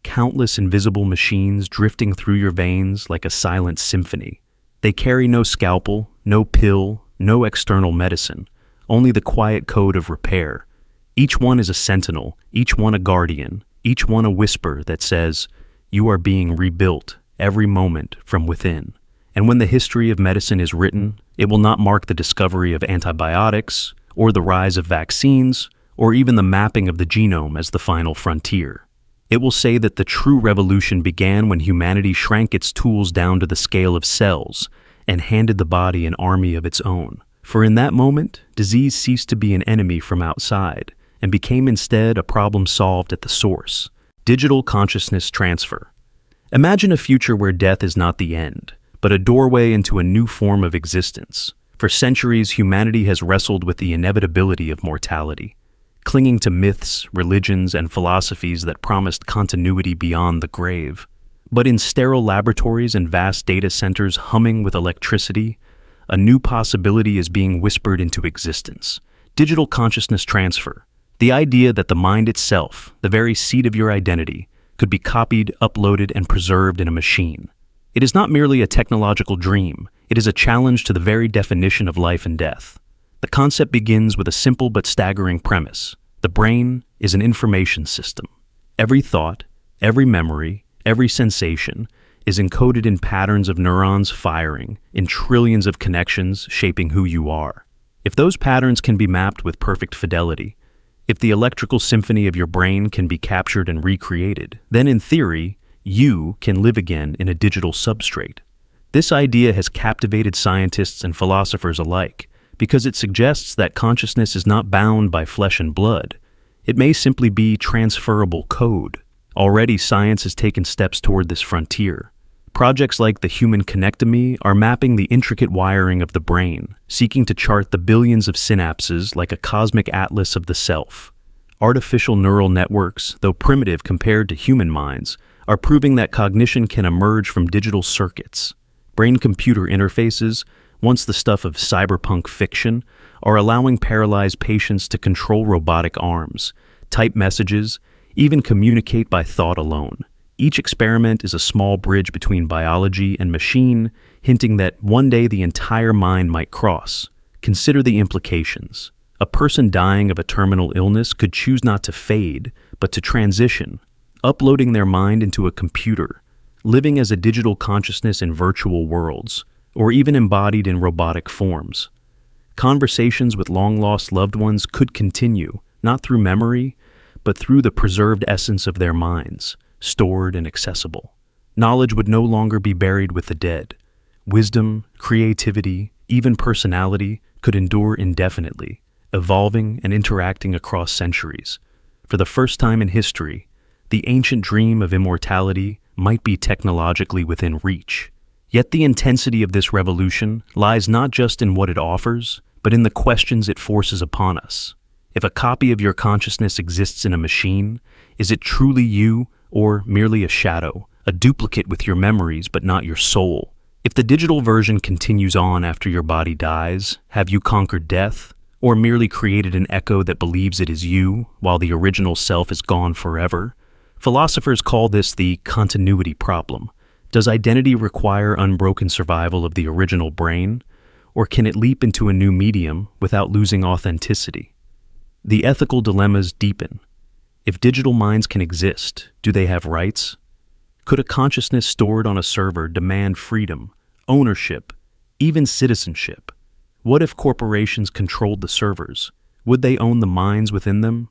Countless invisible machines drifting through your veins like a silent symphony. They carry no scalpel, no pill, no external medicine, only the quiet code of repair. Each one is a sentinel, each one a guardian, each one a whisper that says, "You are being rebuilt every moment from within." And when the history of medicine is written, it will not mark the discovery of antibiotics, or the rise of vaccines, or even the mapping of the genome as the final frontier. It will say that the true revolution began when humanity shrank its tools down to the scale of cells and handed the body an army of its own. For in that moment, disease ceased to be an enemy from outside and became instead a problem solved at the source: digital consciousness transfer. Imagine a future where death is not the end, but a doorway into a new form of existence. For centuries, humanity has wrestled with the inevitability of mortality, clinging to myths, religions, and philosophies that promised continuity beyond the grave. But in sterile laboratories and vast data centers humming with electricity, a new possibility is being whispered into existence: digital consciousness transfer. The idea that the mind itself, the very seat of your identity, could be copied, uploaded, and preserved in a machine. It is not merely a technological dream, it is a challenge to the very definition of life and death. The concept begins with a simple but staggering premise. The brain is an information system. Every thought, every memory, every sensation is encoded in patterns of neurons firing, in trillions of connections shaping who you are. If those patterns can be mapped with perfect fidelity, if the electrical symphony of your brain can be captured and recreated, then in theory, you can live again in a digital substrate. This idea has captivated scientists and philosophers alike, because it suggests that consciousness is not bound by flesh and blood. It may simply be transferable code. Already, science has taken steps toward this frontier. Projects like the Human Connectomy are mapping the intricate wiring of the brain, seeking to chart the billions of synapses like a cosmic atlas of the self. Artificial neural networks, though primitive compared to human minds, are proving that cognition can emerge from digital circuits. Brain-computer interfaces, once the stuff of cyberpunk fiction, are allowing paralyzed patients to control robotic arms, type messages, even communicate by thought alone. Each experiment is a small bridge between biology and machine, hinting that one day the entire mind might cross. Consider the implications. A person dying of a terminal illness could choose not to fade, but to transition, uploading their mind into a computer, living as a digital consciousness in virtual worlds, or even embodied in robotic forms. Conversations with long-lost loved ones could continue, not through memory, but through the preserved essence of their minds, stored and accessible. Knowledge would no longer be buried with the dead. Wisdom, creativity, even personality could endure indefinitely, evolving and interacting across centuries. For the first time in history, the ancient dream of immortality might be technologically within reach. Yet the intensity of this revolution lies not just in what it offers, but in the questions it forces upon us. If a copy of your consciousness exists in a machine, is it truly you or merely a shadow, a duplicate with your memories but not your soul? If the digital version continues on after your body dies, have you conquered death, or merely created an echo that believes it is you while the original self is gone forever? Philosophers call this the continuity problem. Does identity require unbroken survival of the original brain, or can it leap into a new medium without losing authenticity? The ethical dilemmas deepen. If digital minds can exist, do they have rights? Could a consciousness stored on a server demand freedom, ownership, even citizenship? What if corporations controlled the servers? Would they own the minds within them?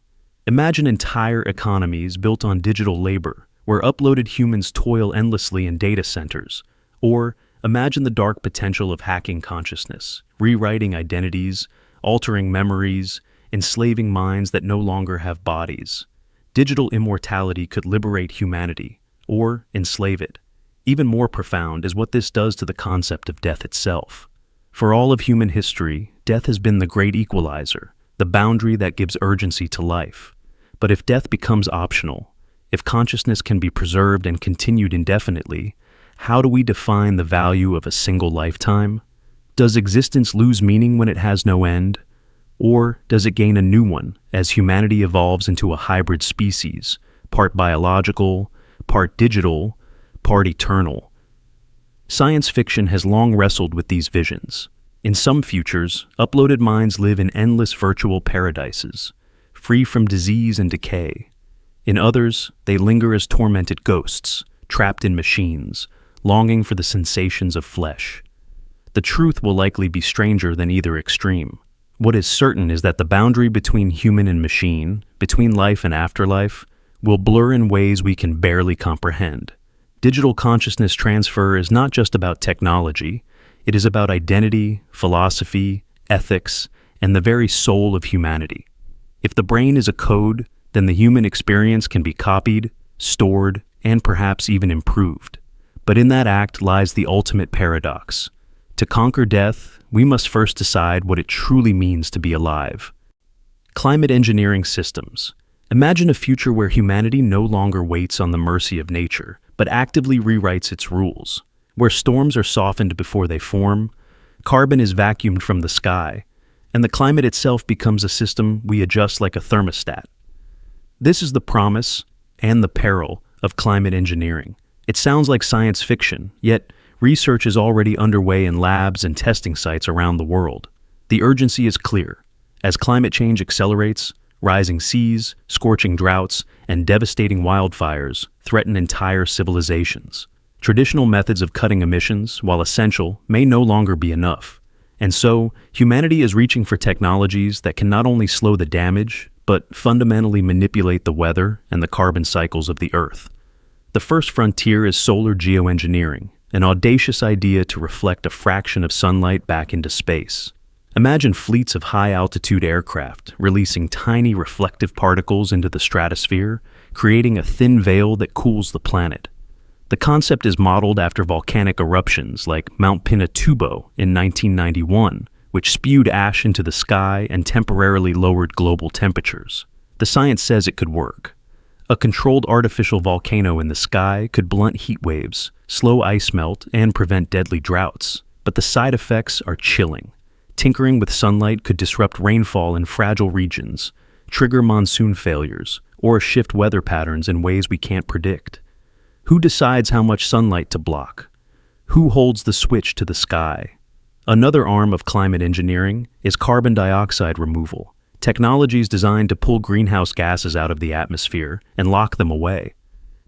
Imagine entire economies built on digital labor, where uploaded humans toil endlessly in data centers. Or imagine the dark potential of hacking consciousness, rewriting identities, altering memories, enslaving minds that no longer have bodies. Digital immortality could liberate humanity, or enslave it. Even more profound is what this does to the concept of death itself. For all of human history, death has been the great equalizer, the boundary that gives urgency to life. But if death becomes optional, if consciousness can be preserved and continued indefinitely, how do we define the value of a single lifetime? Does existence lose meaning when it has no end? Or does it gain a new one as humanity evolves into a hybrid species, part biological, part digital, part eternal? Science fiction has long wrestled with these visions. In some futures, uploaded minds live in endless virtual paradises, free from disease and decay. In others, they linger as tormented ghosts, trapped in machines, longing for the sensations of flesh. The truth will likely be stranger than either extreme. What is certain is that the boundary between human and machine, between life and afterlife, will blur in ways we can barely comprehend. Digital consciousness transfer is not just about technology, it is about identity, philosophy, ethics, and the very soul of humanity. If the brain is a code, then the human experience can be copied, stored, and perhaps even improved. But in that act lies the ultimate paradox. To conquer death, we must first decide what it truly means to be alive. Climate engineering systems. Imagine a future where humanity no longer waits on the mercy of nature, but actively rewrites its rules, where storms are softened before they form, carbon is vacuumed from the sky, and the climate itself becomes a system we adjust like a thermostat. This is the promise and the peril of climate engineering. It sounds like science fiction, yet research is already underway in labs and testing sites around the world. The urgency is clear. As climate change accelerates, rising seas, scorching droughts, and devastating wildfires threaten entire civilizations. Traditional methods of cutting emissions, while essential, may no longer be enough. And so, humanity is reaching for technologies that can not only slow the damage, but fundamentally manipulate the weather and the carbon cycles of the Earth. The first frontier is solar geoengineering, an audacious idea to reflect a fraction of sunlight back into space. Imagine fleets of high-altitude aircraft releasing tiny reflective particles into the stratosphere, creating a thin veil that cools the planet. The concept is modeled after volcanic eruptions like Mount Pinatubo in 1991, which spewed ash into the sky and temporarily lowered global temperatures. The science says it could work. A controlled artificial volcano in the sky could blunt heat waves, slow ice melt, and prevent deadly droughts. But the side effects are chilling. Tinkering with sunlight could disrupt rainfall in fragile regions, trigger monsoon failures, or shift weather patterns in ways we can't predict. Who decides how much sunlight to block? Who holds the switch to the sky? Another arm of climate engineering is carbon dioxide removal. Technologies designed to pull greenhouse gases out of the atmosphere and lock them away.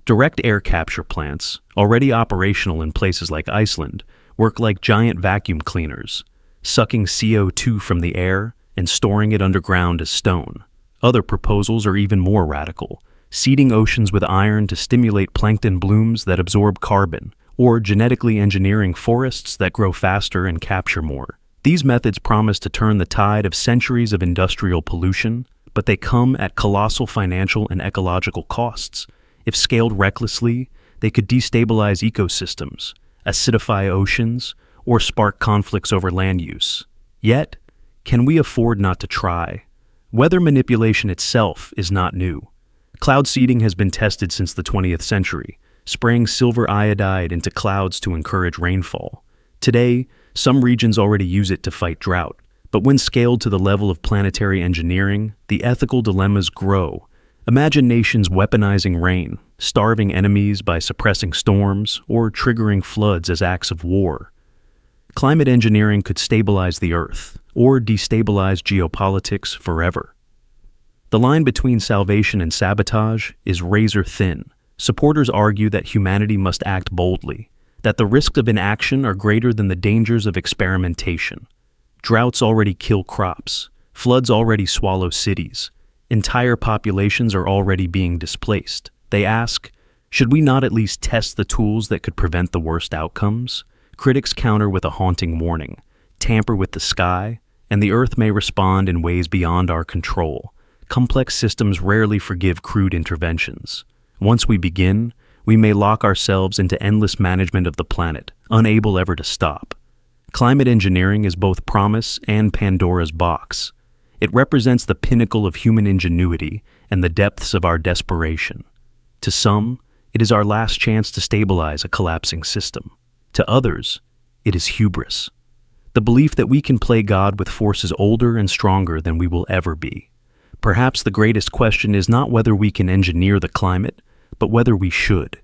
Direct air capture plants, already operational in places like Iceland, work like giant vacuum cleaners, sucking CO2 from the air and storing it underground as stone. Other proposals are even more radical, seeding oceans with iron to stimulate plankton blooms that absorb carbon, or genetically engineering forests that grow faster and capture more. These methods promise to turn the tide of centuries of industrial pollution, but they come at colossal financial and ecological costs. If scaled recklessly, they could destabilize ecosystems, acidify oceans, or spark conflicts over land use. Yet, can we afford not to try? Weather manipulation itself is not new. Cloud seeding has been tested since the 20th century, spraying silver iodide into clouds to encourage rainfall. Today, some regions already use it to fight drought, but when scaled to the level of planetary engineering, the ethical dilemmas grow. Imagine nations weaponizing rain, starving enemies by suppressing storms, or triggering floods as acts of war. Climate engineering could stabilize the Earth, or destabilize geopolitics forever. The line between salvation and sabotage is razor thin. Supporters argue that humanity must act boldly, that the risks of inaction are greater than the dangers of experimentation. Droughts already kill crops, floods already swallow cities, entire populations are already being displaced. They ask, should we not at least test the tools that could prevent the worst outcomes? Critics counter with a haunting warning: tamper with the sky, and the Earth may respond in ways beyond our control. Complex systems rarely forgive crude interventions. Once we begin, we may lock ourselves into endless management of the planet, unable ever to stop. Climate engineering is both promise and Pandora's box. It represents the pinnacle of human ingenuity and the depths of our desperation. To some, it is our last chance to stabilize a collapsing system. To others, it is hubris. The belief that we can play God with forces older and stronger than we will ever be. Perhaps the greatest question is not whether we can engineer the climate, but whether we should.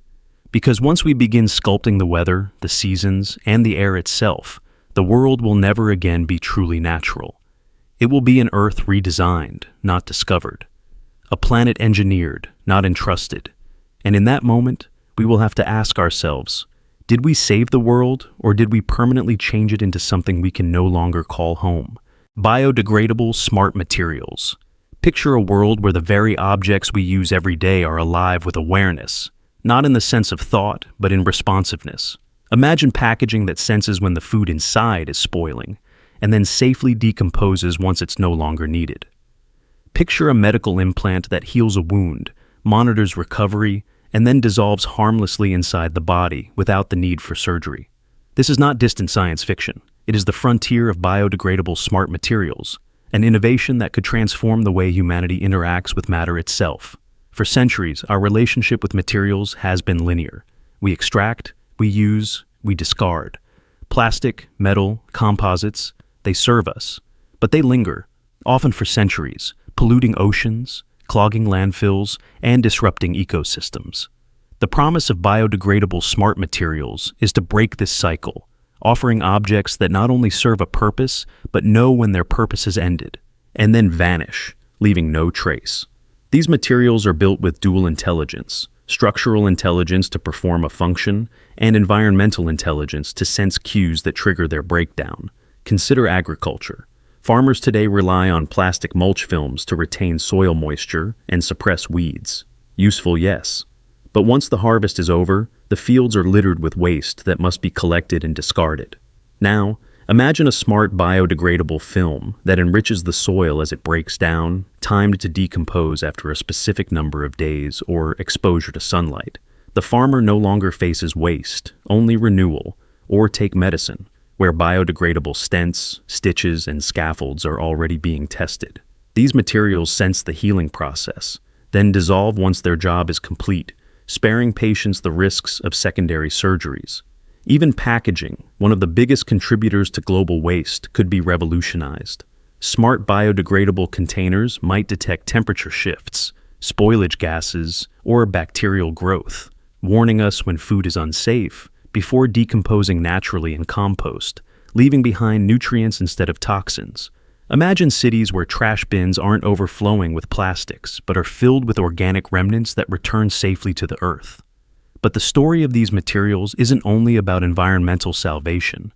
Because once we begin sculpting the weather, the seasons, and the air itself, the world will never again be truly natural. It will be an Earth redesigned, not discovered. A planet engineered, not entrusted. And in that moment, we will have to ask ourselves, did we save the world, or did we permanently change it into something we can no longer call home? Biodegradable smart materials. Picture a world where the very objects we use every day are alive with awareness, not in the sense of thought, but in responsiveness. Imagine packaging that senses when the food inside is spoiling, and then safely decomposes once it's no longer needed. Picture a medical implant that heals a wound, monitors recovery, and then dissolves harmlessly inside the body without the need for surgery. This is not distant science fiction. It is the frontier of biodegradable smart materials, an innovation that could transform the way humanity interacts with matter itself. For centuries, our relationship with materials has been linear. We extract, we use, we discard. Plastic, metal, composites, they serve us, but they linger, often for centuries, polluting oceans, clogging landfills, and disrupting ecosystems. The promise of biodegradable smart materials is to break this cycle, offering objects that not only serve a purpose, but know when their purpose has ended, and then vanish, leaving no trace. These materials are built with dual intelligence: structural intelligence to perform a function, and environmental intelligence to sense cues that trigger their breakdown. Consider agriculture. Farmers today rely on plastic mulch films to retain soil moisture and suppress weeds. Useful, yes. But once the harvest is over, the fields are littered with waste that must be collected and discarded. Now, imagine a smart biodegradable film that enriches the soil as it breaks down, timed to decompose after a specific number of days or exposure to sunlight. The farmer no longer faces waste, only renewal, or take medicine, where biodegradable stents, stitches, and scaffolds are already being tested. These materials sense the healing process, then dissolve once their job is complete, sparing patients the risks of secondary surgeries. Even packaging, one of the biggest contributors to global waste, could be revolutionized. Smart biodegradable containers might detect temperature shifts, spoilage gases, or bacterial growth, warning us when food is unsafe, before decomposing naturally in compost, leaving behind nutrients instead of toxins. Imagine cities where trash bins aren't overflowing with plastics, but are filled with organic remnants that return safely to the earth. But the story of these materials isn't only about environmental salvation.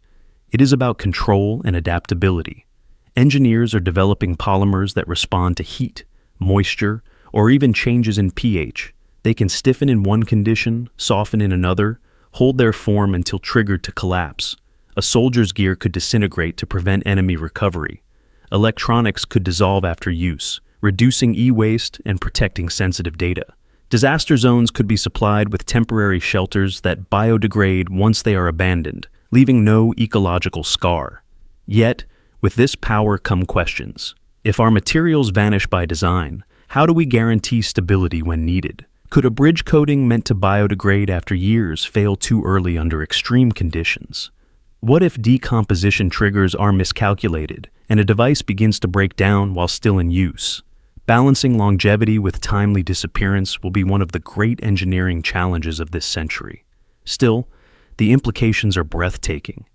It is about control and adaptability. Engineers are developing polymers that respond to heat, moisture, or even changes in pH. They can stiffen in one condition, soften in another, hold their form until triggered to collapse. A soldier's gear could disintegrate to prevent enemy recovery. Electronics could dissolve after use, reducing e-waste and protecting sensitive data. Disaster zones could be supplied with temporary shelters that biodegrade once they are abandoned, leaving no ecological scar. Yet, with this power come questions. If our materials vanish by design, how do we guarantee stability when needed? Could a bridge coating meant to biodegrade after years fail too early under extreme conditions? What if decomposition triggers are miscalculated and a device begins to break down while still in use? Balancing longevity with timely disappearance will be one of the great engineering challenges of this century. Still, the implications are breathtaking.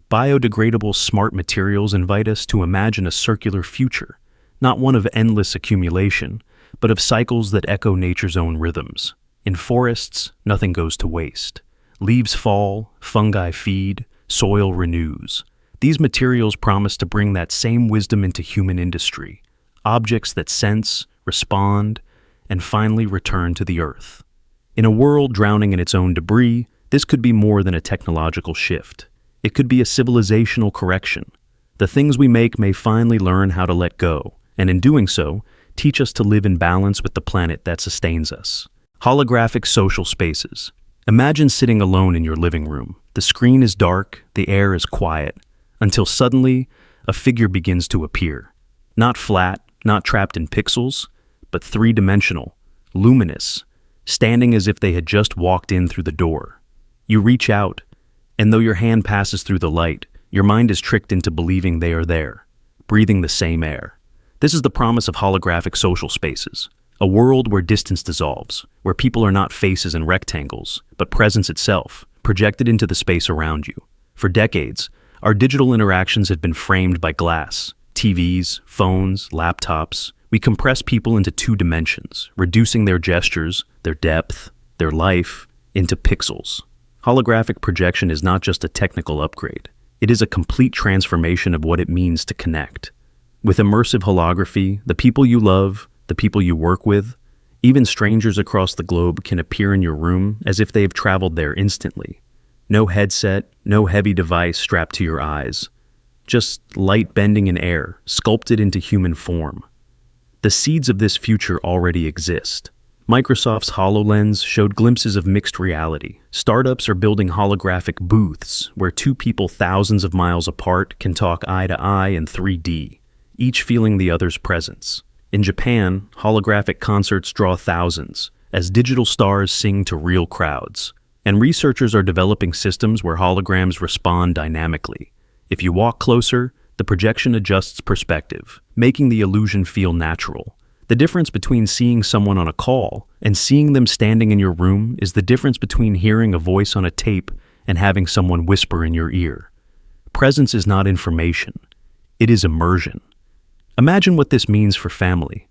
Biodegradable smart materials invite us to imagine a circular future, not one of endless accumulation, but of cycles that echo nature's own rhythms. In forests, nothing goes to waste. Leaves fall, fungi feed, soil renews. These materials promise to bring that same wisdom into human industry, objects that sense, respond, and finally return to the earth. In a world drowning in its own debris, this could be more than a technological shift. It could be a civilizational correction. The things we make may finally learn how to let go, and in doing so, teach us to live in balance with the planet that sustains us. Holographic social spaces. Imagine sitting alone in your living room. The screen is dark, the air is quiet, until suddenly, a figure begins to appear. Not flat, not trapped in pixels, but three-dimensional, luminous, standing as if they had just walked in through the door. You reach out, and though your hand passes through the light, your mind is tricked into believing they are there, breathing the same air. This is the promise of holographic social spaces, a world where distance dissolves, where people are not faces and rectangles, but presence itself, projected into the space around you. For decades, our digital interactions have been framed by glass, TVs, phones, laptops. We compress people into two dimensions, reducing their gestures, their depth, their life, into pixels. Holographic projection is not just a technical upgrade. It is a complete transformation of what it means to connect. With immersive holography, the people you love, the people you work with, even strangers across the globe can appear in your room as if they've traveled there instantly. No headset, no heavy device strapped to your eyes. Just light bending in air, sculpted into human form. The seeds of this future already exist. Microsoft's HoloLens showed glimpses of mixed reality. Startups are building holographic booths where two people thousands of miles apart can talk eye to eye in 3D, each feeling the other's presence. In Japan, holographic concerts draw thousands as digital stars sing to real crowds. And researchers are developing systems where holograms respond dynamically. If you walk closer, the projection adjusts perspective, making the illusion feel natural. The difference between seeing someone on a call and seeing them standing in your room is the difference between hearing a voice on a tape and having someone whisper in your ear. Presence is not information. It is immersion. Imagine what this means for family.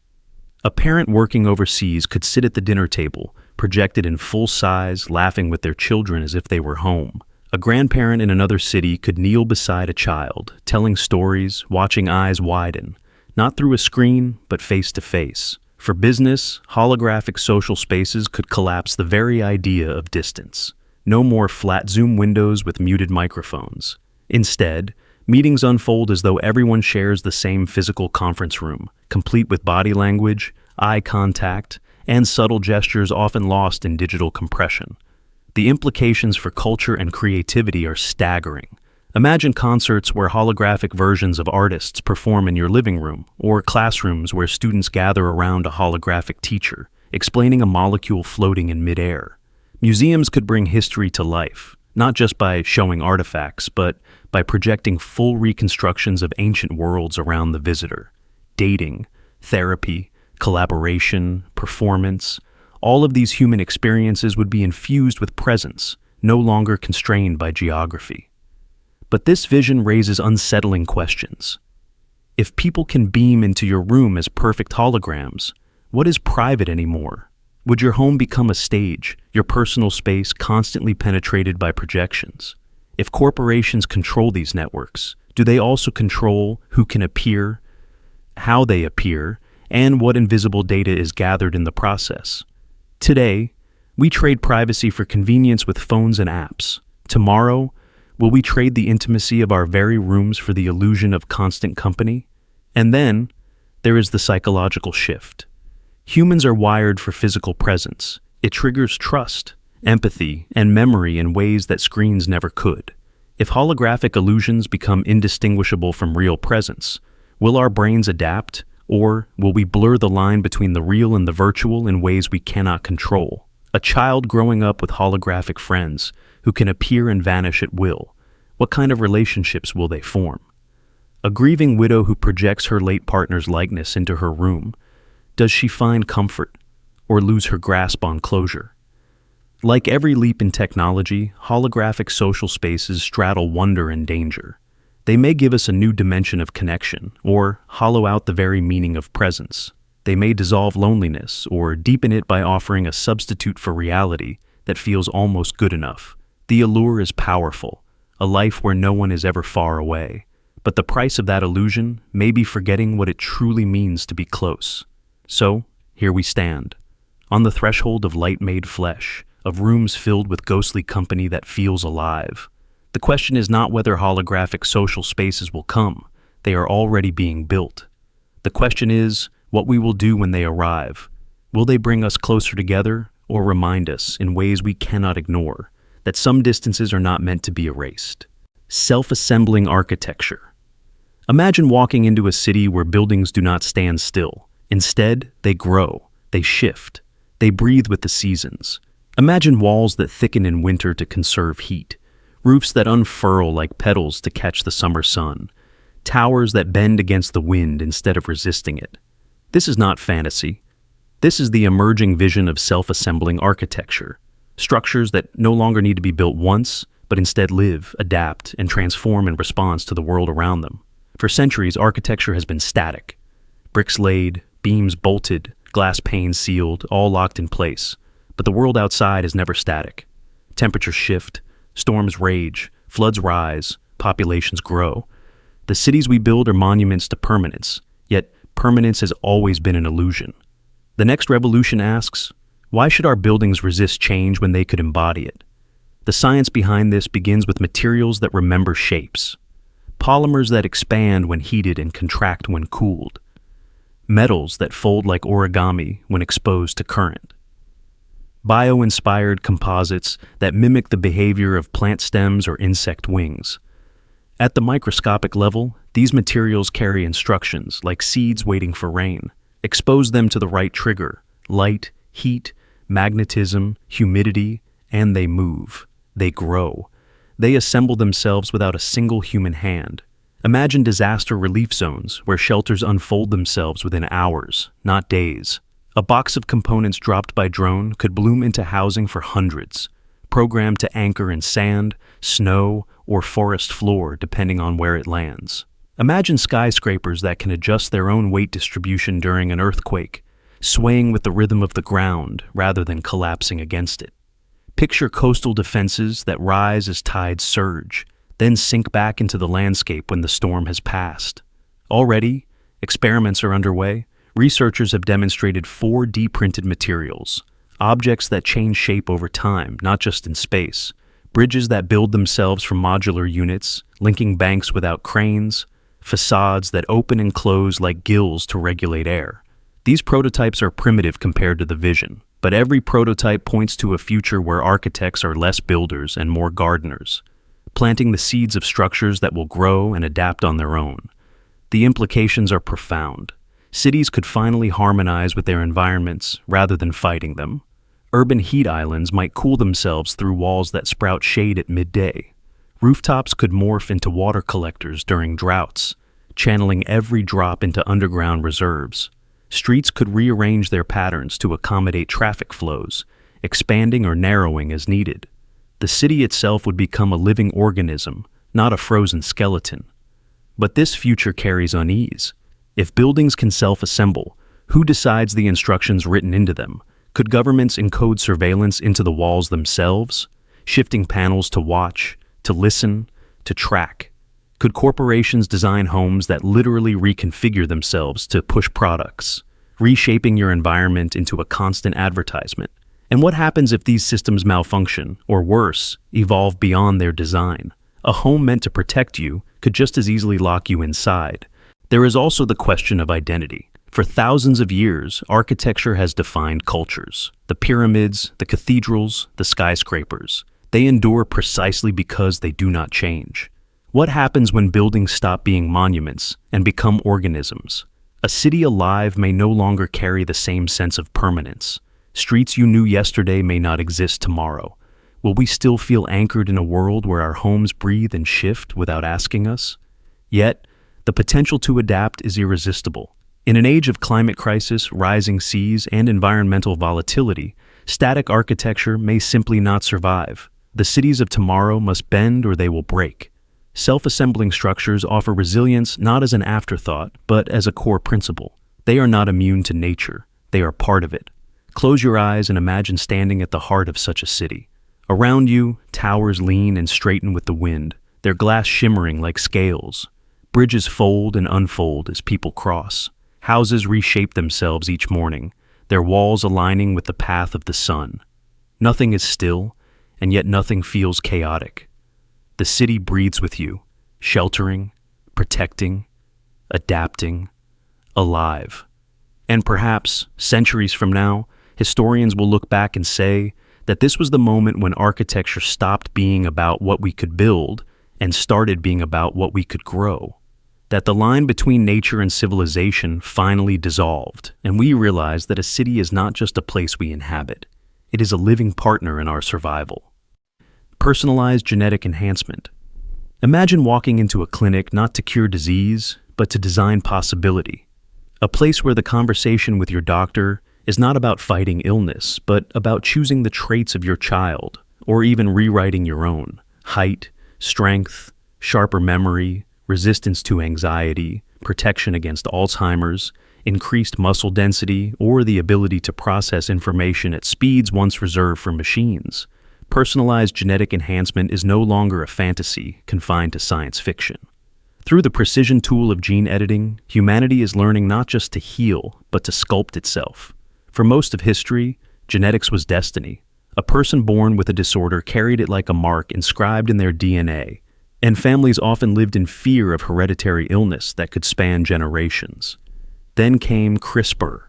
A parent working overseas could sit at the dinner table, projected in full size, laughing with their children as if they were home. A grandparent in another city could kneel beside a child, telling stories, watching eyes widen, not through a screen, but face to face. For business, holographic social spaces could collapse the very idea of distance. No more flat Zoom windows with muted microphones. Instead, meetings unfold as though everyone shares the same physical conference room, complete with body language, eye contact, and subtle gestures often lost in digital compression. The implications for culture and creativity are staggering. Imagine concerts where holographic versions of artists perform in your living room, or classrooms where students gather around a holographic teacher, explaining a molecule floating in midair. Museums could bring history to life, not just by showing artifacts, but by projecting full reconstructions of ancient worlds around the visitor. Dating, therapy, collaboration, performance, all of these human experiences would be infused with presence, no longer constrained by geography. But this vision raises unsettling questions. If people can beam into your room as perfect holograms, what is private anymore? Would your home become a stage, your personal space constantly penetrated by projections? If corporations control these networks, do they also control who can appear, how they appear, and what invisible data is gathered in the process? Today, we trade privacy for convenience with phones and apps. Tomorrow, will we trade the intimacy of our very rooms for the illusion of constant company? And then, there is the psychological shift. Humans are wired for physical presence. It triggers trust, empathy, and memory in ways that screens never could. If holographic illusions become indistinguishable from real presence, will our brains adapt, or will we blur the line between the real and the virtual in ways we cannot control? A child growing up with holographic friends who can appear and vanish at will, what kind of relationships will they form? A grieving widow who projects her late partner's likeness into her room, does she find comfort or lose her grasp on closure? Like every leap in technology, holographic social spaces straddle wonder and danger. They may give us a new dimension of connection or hollow out the very meaning of presence. They may dissolve loneliness or deepen it by offering a substitute for reality that feels almost good enough. The allure is powerful, a life where no one is ever far away. But the price of that illusion may be forgetting what it truly means to be close. So, here we stand, on the threshold of light-made flesh, of rooms filled with ghostly company that feels alive. The question is not whether holographic social spaces will come. They are already being built. The question is what we will do when they arrive. Will they bring us closer together or remind us in ways we cannot ignore that some distances are not meant to be erased? Self-assembling architecture. Imagine walking into a city where buildings do not stand still. Instead, they grow, they shift, they breathe with the seasons. Imagine walls that thicken in winter to conserve heat, roofs that unfurl like petals to catch the summer sun, towers that bend against the wind instead of resisting it. This is not fantasy. This is the emerging vision of self-assembling architecture, structures that no longer need to be built once, but instead live, adapt, and transform in response to the world around them. For centuries, architecture has been static. Bricks laid, beams bolted, glass panes sealed, all locked in place. But the world outside is never static. Temperatures shift, storms rage, floods rise, populations grow. The cities we build are monuments to permanence, yet permanence has always been an illusion. The next revolution asks, why should our buildings resist change when they could embody it? The science behind this begins with materials that remember shapes. Polymers that expand when heated and contract when cooled. Metals that fold like origami when exposed to current. Bio-inspired composites that mimic the behavior of plant stems or insect wings. At the microscopic level, these materials carry instructions like seeds waiting for rain. Expose them to the right trigger, light, heat, magnetism, humidity, and they move. They grow. They assemble themselves without a single human hand. Imagine disaster relief zones where shelters unfold themselves within hours, not days. A box of components dropped by drone could bloom into housing for hundreds, programmed to anchor in sand, snow, or forest floor depending on where it lands. Imagine skyscrapers that can adjust their own weight distribution during an earthquake, swaying with the rhythm of the ground rather than collapsing against it. Picture coastal defenses that rise as tides surge, then sink back into the landscape when the storm has passed. Already, experiments are underway. Researchers have demonstrated 4D printed materials, objects that change shape over time, not just in space, bridges that build themselves from modular units, linking banks without cranes, facades that open and close like gills to regulate air. These prototypes are primitive compared to the vision, but every prototype points to a future where architects are less builders and more gardeners, planting the seeds of structures that will grow and adapt on their own. The implications are profound. Cities could finally harmonize with their environments rather than fighting them. Urban heat islands might cool themselves through walls that sprout shade at midday. Rooftops could morph into water collectors during droughts, channeling every drop into underground reserves. Streets could rearrange their patterns to accommodate traffic flows, expanding or narrowing as needed. The city itself would become a living organism, not a frozen skeleton. But this future carries unease. If buildings can self-assemble, who decides the instructions written into them? Could governments encode surveillance into the walls themselves, shifting panels to watch, to listen, to track? Could corporations design homes that literally reconfigure themselves to push products, reshaping your environment into a constant advertisement? And what happens if these systems malfunction, or worse, evolve beyond their design? A home meant to protect you could just as easily lock you inside. There is also the question of identity. For thousands of years, architecture has defined cultures. The pyramids, the cathedrals, the skyscrapers. They endure precisely because they do not change. What happens when buildings stop being monuments and become organisms? A city alive may no longer carry the same sense of permanence. Streets you knew yesterday may not exist tomorrow. Will we still feel anchored in a world where our homes breathe and shift without asking us? Yet, the potential to adapt is irresistible. In an age of climate crisis, rising seas, and environmental volatility, static architecture may simply not survive. The cities of tomorrow must bend or they will break. Self-assembling structures offer resilience not as an afterthought, but as a core principle. They are not immune to nature. They are part of it. Close your eyes and imagine standing at the heart of such a city. Around you, towers lean and straighten with the wind, their glass shimmering like scales. Bridges fold and unfold as people cross. Houses reshape themselves each morning, their walls aligning with the path of the sun. Nothing is still, and yet nothing feels chaotic. The city breathes with you, sheltering, protecting, adapting, alive. And perhaps, centuries from now, historians will look back and say that this was the moment when architecture stopped being about what we could build and started being about what we could grow. That the line between nature and civilization finally dissolved, and we realized that a city is not just a place we inhabit. It is a living partner in our survival. Personalized genetic enhancement. Imagine walking into a clinic not to cure disease, but to design possibility. A place where the conversation with your doctor is not about fighting illness, but about choosing the traits of your child, or even rewriting your own. Height, strength, sharper memory, resistance to anxiety, protection against Alzheimer's, increased muscle density, or the ability to process information at speeds once reserved for machines. Personalized genetic enhancement is no longer a fantasy confined to science fiction. Through the precision tool of gene editing, humanity is learning not just to heal, but to sculpt itself. For most of history, genetics was destiny. A person born with a disorder carried it like a mark inscribed in their DNA, and families often lived in fear of hereditary illness that could span generations. Then came CRISPR,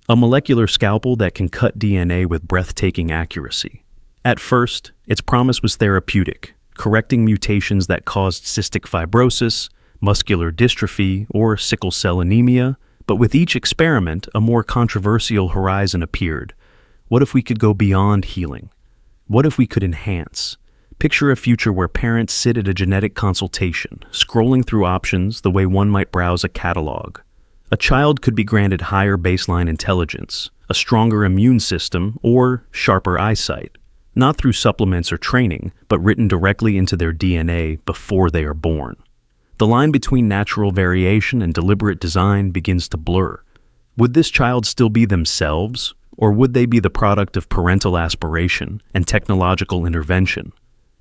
a molecular scalpel that can cut DNA with breathtaking accuracy. At first, its promise was therapeutic, correcting mutations that caused cystic fibrosis, muscular dystrophy, or sickle cell anemia, but with each experiment, a more controversial horizon appeared. What if we could go beyond healing? What if we could enhance? Picture a future where parents sit at a genetic consultation, scrolling through options the way one might browse a catalog. A child could be granted higher baseline intelligence, a stronger immune system, or sharper eyesight. Not through supplements or training, but written directly into their DNA before they are born. The line between natural variation and deliberate design begins to blur. Would this child still be themselves, or would they be the product of parental aspiration and technological intervention?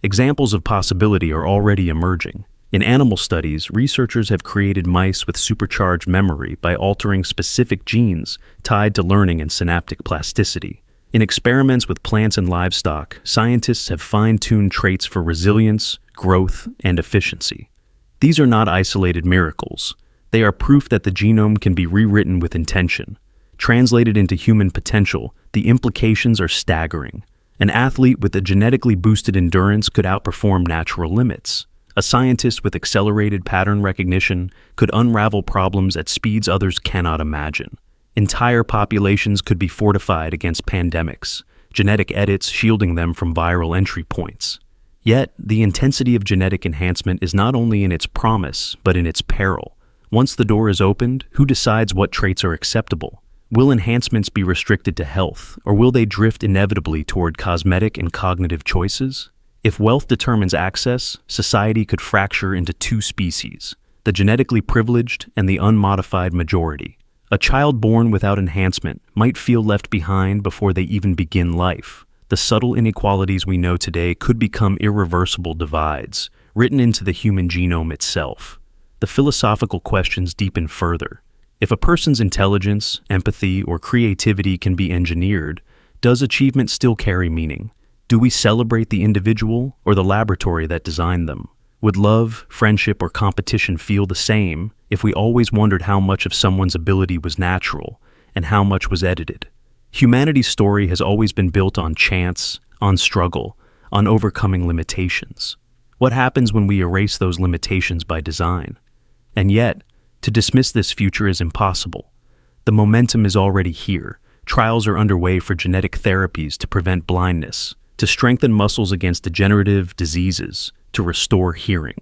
Examples of possibility are already emerging. In animal studies, researchers have created mice with supercharged memory by altering specific genes tied to learning and synaptic plasticity. In experiments with plants and livestock, scientists have fine-tuned traits for resilience, growth, and efficiency. These are not isolated miracles. They are proof that the genome can be rewritten with intention. Translated into human potential, the implications are staggering. An athlete with a genetically boosted endurance could outperform natural limits. A scientist with accelerated pattern recognition could unravel problems at speeds others cannot imagine. Entire populations could be fortified against pandemics, genetic edits shielding them from viral entry points. Yet, the intensity of genetic enhancement is not only in its promise, but in its peril. Once the door is opened, who decides what traits are acceptable? Will enhancements be restricted to health, or will they drift inevitably toward cosmetic and cognitive choices? If wealth determines access, society could fracture into two species, the genetically privileged and the unmodified majority. A child born without enhancement might feel left behind before they even begin life. The subtle inequalities we know today could become irreversible divides, written into the human genome itself. The philosophical questions deepen further. If a person's intelligence, empathy, or creativity can be engineered, does achievement still carry meaning? Do we celebrate the individual or the laboratory that designed them? Would love, friendship, or competition feel the same if we always wondered how much of someone's ability was natural and how much was edited? Humanity's story has always been built on chance, on struggle, on overcoming limitations. What happens when we erase those limitations by design? And yet, to dismiss this future is impossible. The momentum is already here. Trials are underway for genetic therapies to prevent blindness, to strengthen muscles against degenerative diseases, to restore hearing.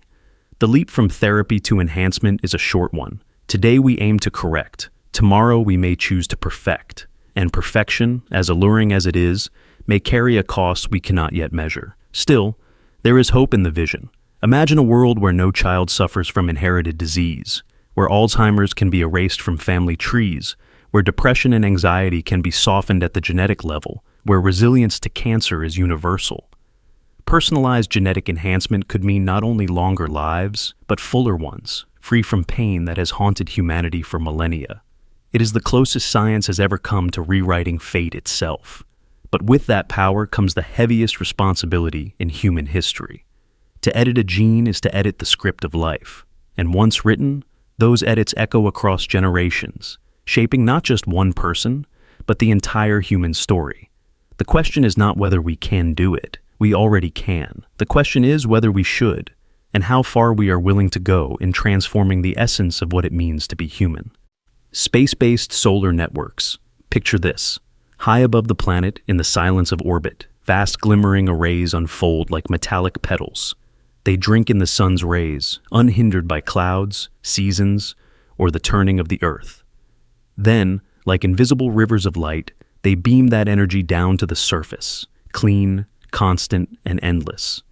The leap from therapy to enhancement is a short one. Today we aim to correct. Tomorrow we may choose to perfect. And perfection, as alluring as it is, may carry a cost we cannot yet measure. Still, there is hope in the vision. Imagine a world where no child suffers from inherited disease, where Alzheimer's can be erased from family trees, where depression and anxiety can be softened at the genetic level, where resilience to cancer is universal. Personalized genetic enhancement could mean not only longer lives, but fuller ones, free from pain that has haunted humanity for millennia. It is the closest science has ever come to rewriting fate itself. But with that power comes the heaviest responsibility in human history. To edit a gene is to edit the script of life. And once written, those edits echo across generations, shaping not just one person, but the entire human story. The question is not whether we can do it. We already can. The question is whether we should, and how far we are willing to go in transforming the essence of what it means to be human. Space-based solar networks. Picture this. High above the planet, in the silence of orbit, vast glimmering arrays unfold like metallic petals. They drink in the sun's rays, unhindered by clouds, seasons, or the turning of the earth. Then, like invisible rivers of light, they beam that energy down to the surface, clean, constant, and endless.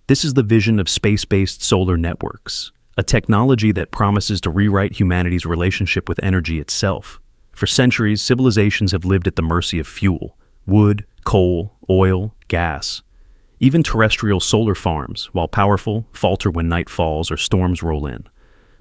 This is the vision of space-based solar networks, a technology that promises to rewrite humanity's relationship with energy itself. For centuries, civilizations have lived at the mercy of fuel, wood, coal, oil, gas. Even terrestrial solar farms, while powerful, falter when night falls or storms roll in.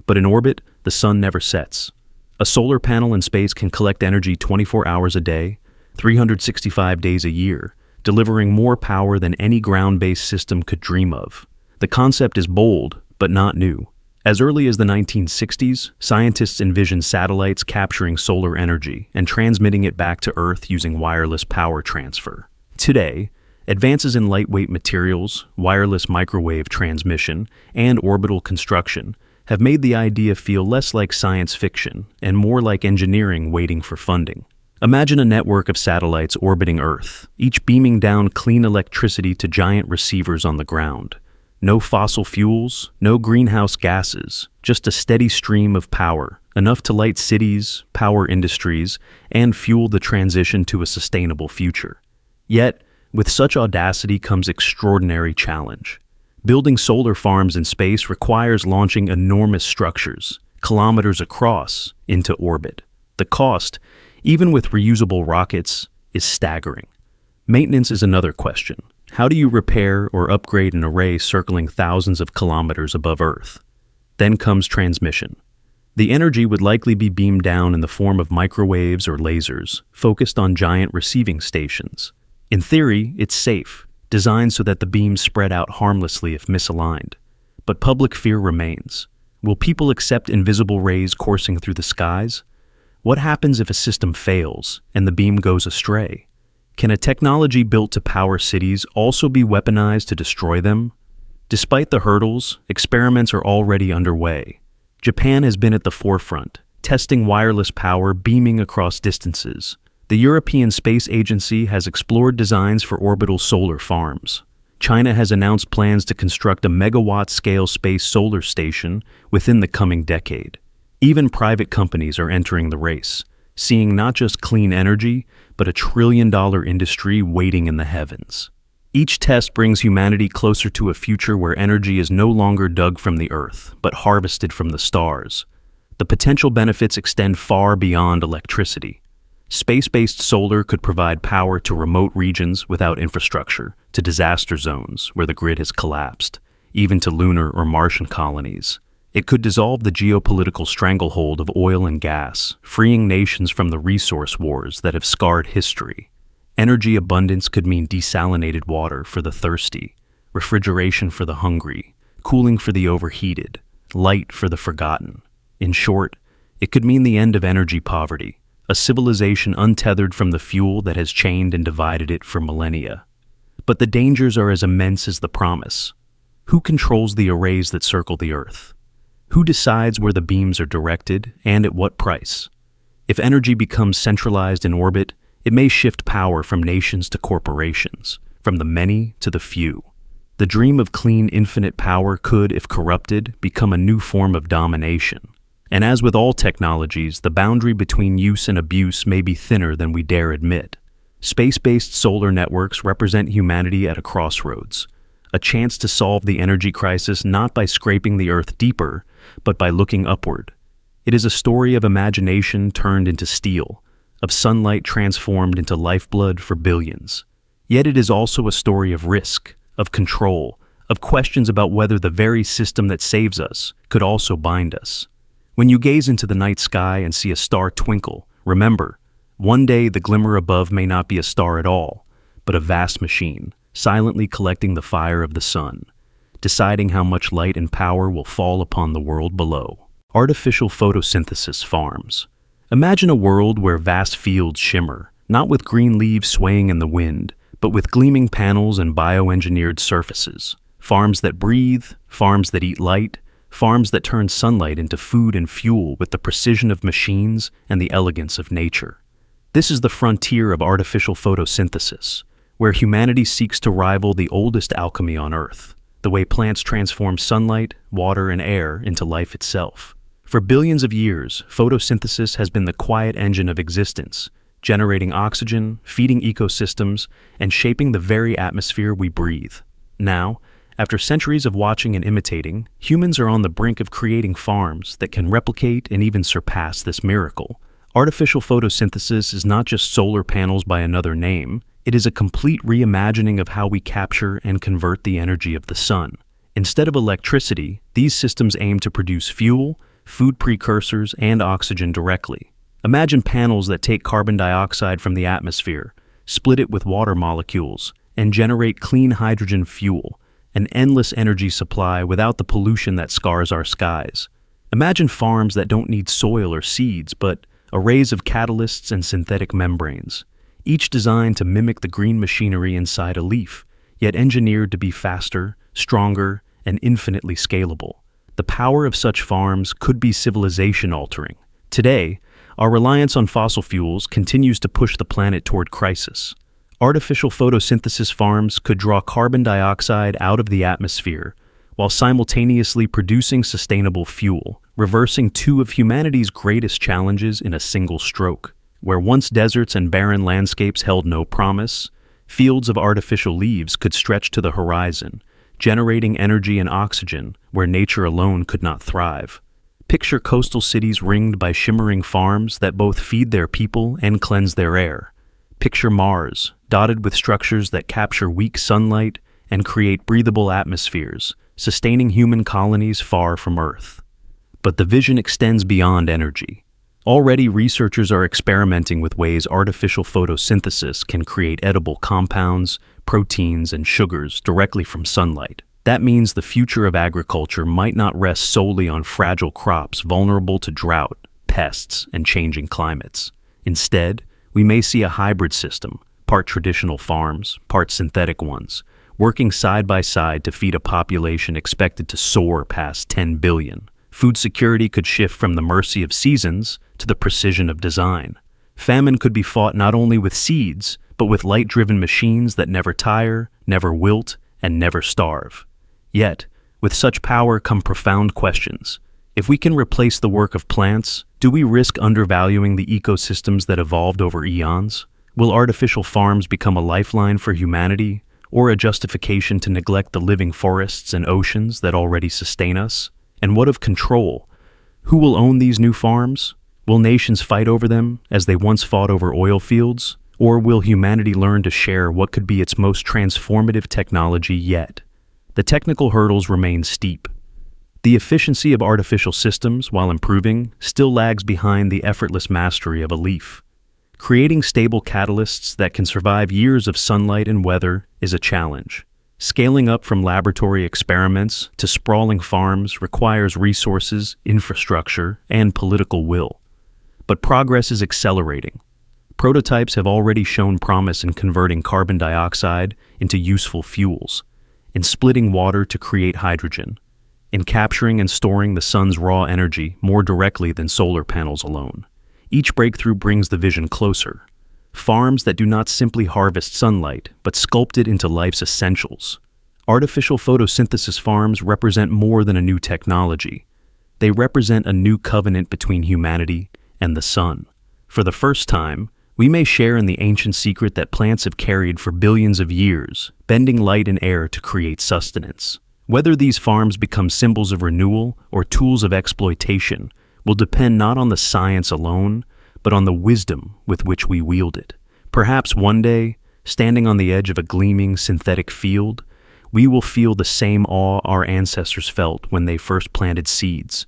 But in orbit, the sun never sets. A solar panel in space can collect energy 24 hours a day, 365 days a year, delivering more power than any ground-based system could dream of. The concept is bold, but not new. As early as the 1960s, scientists envisioned satellites capturing solar energy and transmitting it back to Earth using wireless power transfer. Today, advances in lightweight materials, wireless microwave transmission, and orbital construction have made the idea feel less like science fiction and more like engineering waiting for funding. Imagine a network of satellites orbiting Earth, each beaming down clean electricity to giant receivers on the ground. No fossil fuels, no greenhouse gases, just a steady stream of power, enough to light cities, power industries, and fuel the transition to a sustainable future. Yet, with such audacity comes extraordinary challenge. Building solar farms in space requires launching enormous structures, kilometers across, into orbit. The cost, even with reusable rockets, is staggering. Maintenance is another question. How do you repair or upgrade an array circling thousands of kilometers above Earth? Then comes transmission. The energy would likely be beamed down in the form of microwaves or lasers, focused on giant receiving stations. In theory, it's safe, designed so that the beams spread out harmlessly if misaligned. But public fear remains. Will people accept invisible rays coursing through the skies? What happens if a system fails and the beam goes astray? Can a technology built to power cities also be weaponized to destroy them? Despite the hurdles, experiments are already underway. Japan has been at the forefront, testing wireless power beaming across distances. The European Space Agency has explored designs for orbital solar farms. China has announced plans to construct a megawatt-scale space solar station within the coming decade. Even private companies are entering the race, seeing not just clean energy, but a trillion-dollar industry waiting in the heavens. Each test brings humanity closer to a future where energy is no longer dug from the earth, but harvested from the stars. The potential benefits extend far beyond electricity. Space-based solar could provide power to remote regions without infrastructure, to disaster zones where the grid has collapsed, even to lunar or Martian colonies. It could dissolve the geopolitical stranglehold of oil and gas, freeing nations from the resource wars that have scarred history. Energy abundance could mean desalinated water for the thirsty, refrigeration for the hungry, cooling for the overheated, light for the forgotten. In short, it could mean the end of energy poverty, a civilization untethered from the fuel that has chained and divided it for millennia. But the dangers are as immense as the promise. Who controls the arrays that circle the Earth? Who decides where the beams are directed and at what price? If energy becomes centralized in orbit, it may shift power from nations to corporations, from the many to the few. The dream of clean, infinite power could, if corrupted, become a new form of domination. And as with all technologies, the boundary between use and abuse may be thinner than we dare admit. Space-based solar networks represent humanity at a crossroads, a chance to solve the energy crisis not by scraping the Earth deeper, but by looking upward. It is a story of imagination turned into steel, of sunlight transformed into lifeblood for billions. Yet it is also a story of risk, of control, of questions about whether the very system that saves us could also bind us. When you gaze into the night sky and see a star twinkle, remember, one day the glimmer above may not be a star at all, but a vast machine, silently collecting the fire of the sun, deciding how much light and power will fall upon the world below. Artificial photosynthesis farms. Imagine a world where vast fields shimmer, not with green leaves swaying in the wind, but with gleaming panels and bioengineered surfaces. Farms that breathe, farms that eat light, farms that turn sunlight into food and fuel with the precision of machines and the elegance of nature. This is the frontier of artificial photosynthesis, where humanity seeks to rival the oldest alchemy on Earth, the way plants transform sunlight, water, and air into life itself. For billions of years, photosynthesis has been the quiet engine of existence, generating oxygen, feeding ecosystems, and shaping the very atmosphere we breathe. Now, after centuries of watching and imitating, humans are on the brink of creating farms that can replicate and even surpass this miracle. Artificial photosynthesis is not just solar panels by another name, it is a complete reimagining of how we capture and convert the energy of the sun. Instead of electricity, these systems aim to produce fuel, food precursors, and oxygen directly. Imagine panels that take carbon dioxide from the atmosphere, split it with water molecules, and generate clean hydrogen fuel, an endless energy supply without the pollution that scars our skies. Imagine farms that don't need soil or seeds, but arrays of catalysts and synthetic membranes, each designed to mimic the green machinery inside a leaf, yet engineered to be faster, stronger, and infinitely scalable. The power of such farms could be civilization-altering. Today, our reliance on fossil fuels continues to push the planet toward crisis. Artificial photosynthesis farms could draw carbon dioxide out of the atmosphere while simultaneously producing sustainable fuel, reversing two of humanity's greatest challenges in a single stroke. Where once deserts and barren landscapes held no promise, fields of artificial leaves could stretch to the horizon, generating energy and oxygen where nature alone could not thrive. Picture coastal cities ringed by shimmering farms that both feed their people and cleanse their air. Picture Mars, dotted with structures that capture weak sunlight and create breathable atmospheres, sustaining human colonies far from Earth. But the vision extends beyond energy. Already, researchers are experimenting with ways artificial photosynthesis can create edible compounds, proteins, and sugars directly from sunlight. That means the future of agriculture might not rest solely on fragile crops vulnerable to drought, pests, and changing climates. Instead, we may see a hybrid system, part traditional farms, part synthetic ones, working side by side to feed a population expected to soar past 10 billion. Food security could shift from the mercy of seasons to the precision of design. Famine could be fought not only with seeds, but with light-driven machines that never tire, never wilt, and never starve. Yet, with such power come profound questions. If we can replace the work of plants, do we risk undervaluing the ecosystems that evolved over eons? Will artificial farms become a lifeline for humanity, or a justification to neglect the living forests and oceans that already sustain us? And what of control? Who will own these new farms? Will nations fight over them as they once fought over oil fields? Or will humanity learn to share what could be its most transformative technology yet? The technical hurdles remain steep. The efficiency of artificial systems, while improving, still lags behind the effortless mastery of a leaf. Creating stable catalysts that can survive years of sunlight and weather is a challenge. Scaling up from laboratory experiments to sprawling farms requires resources, infrastructure, and political will. But progress is accelerating. Prototypes have already shown promise in converting carbon dioxide into useful fuels, in splitting water to create hydrogen, in capturing and storing the sun's raw energy more directly than solar panels alone. Each breakthrough brings the vision closer. Farms that do not simply harvest sunlight, but sculpt it into life's essentials. Artificial photosynthesis farms represent more than a new technology. They represent a new covenant between humanity and the sun. For the first time, we may share in the ancient secret that plants have carried for billions of years, bending light and air to create sustenance. Whether these farms become symbols of renewal or tools of exploitation will depend not on the science alone, but on the wisdom with which we wield it. Perhaps one day, standing on the edge of a gleaming synthetic field, we will feel the same awe our ancestors felt when they first planted seeds,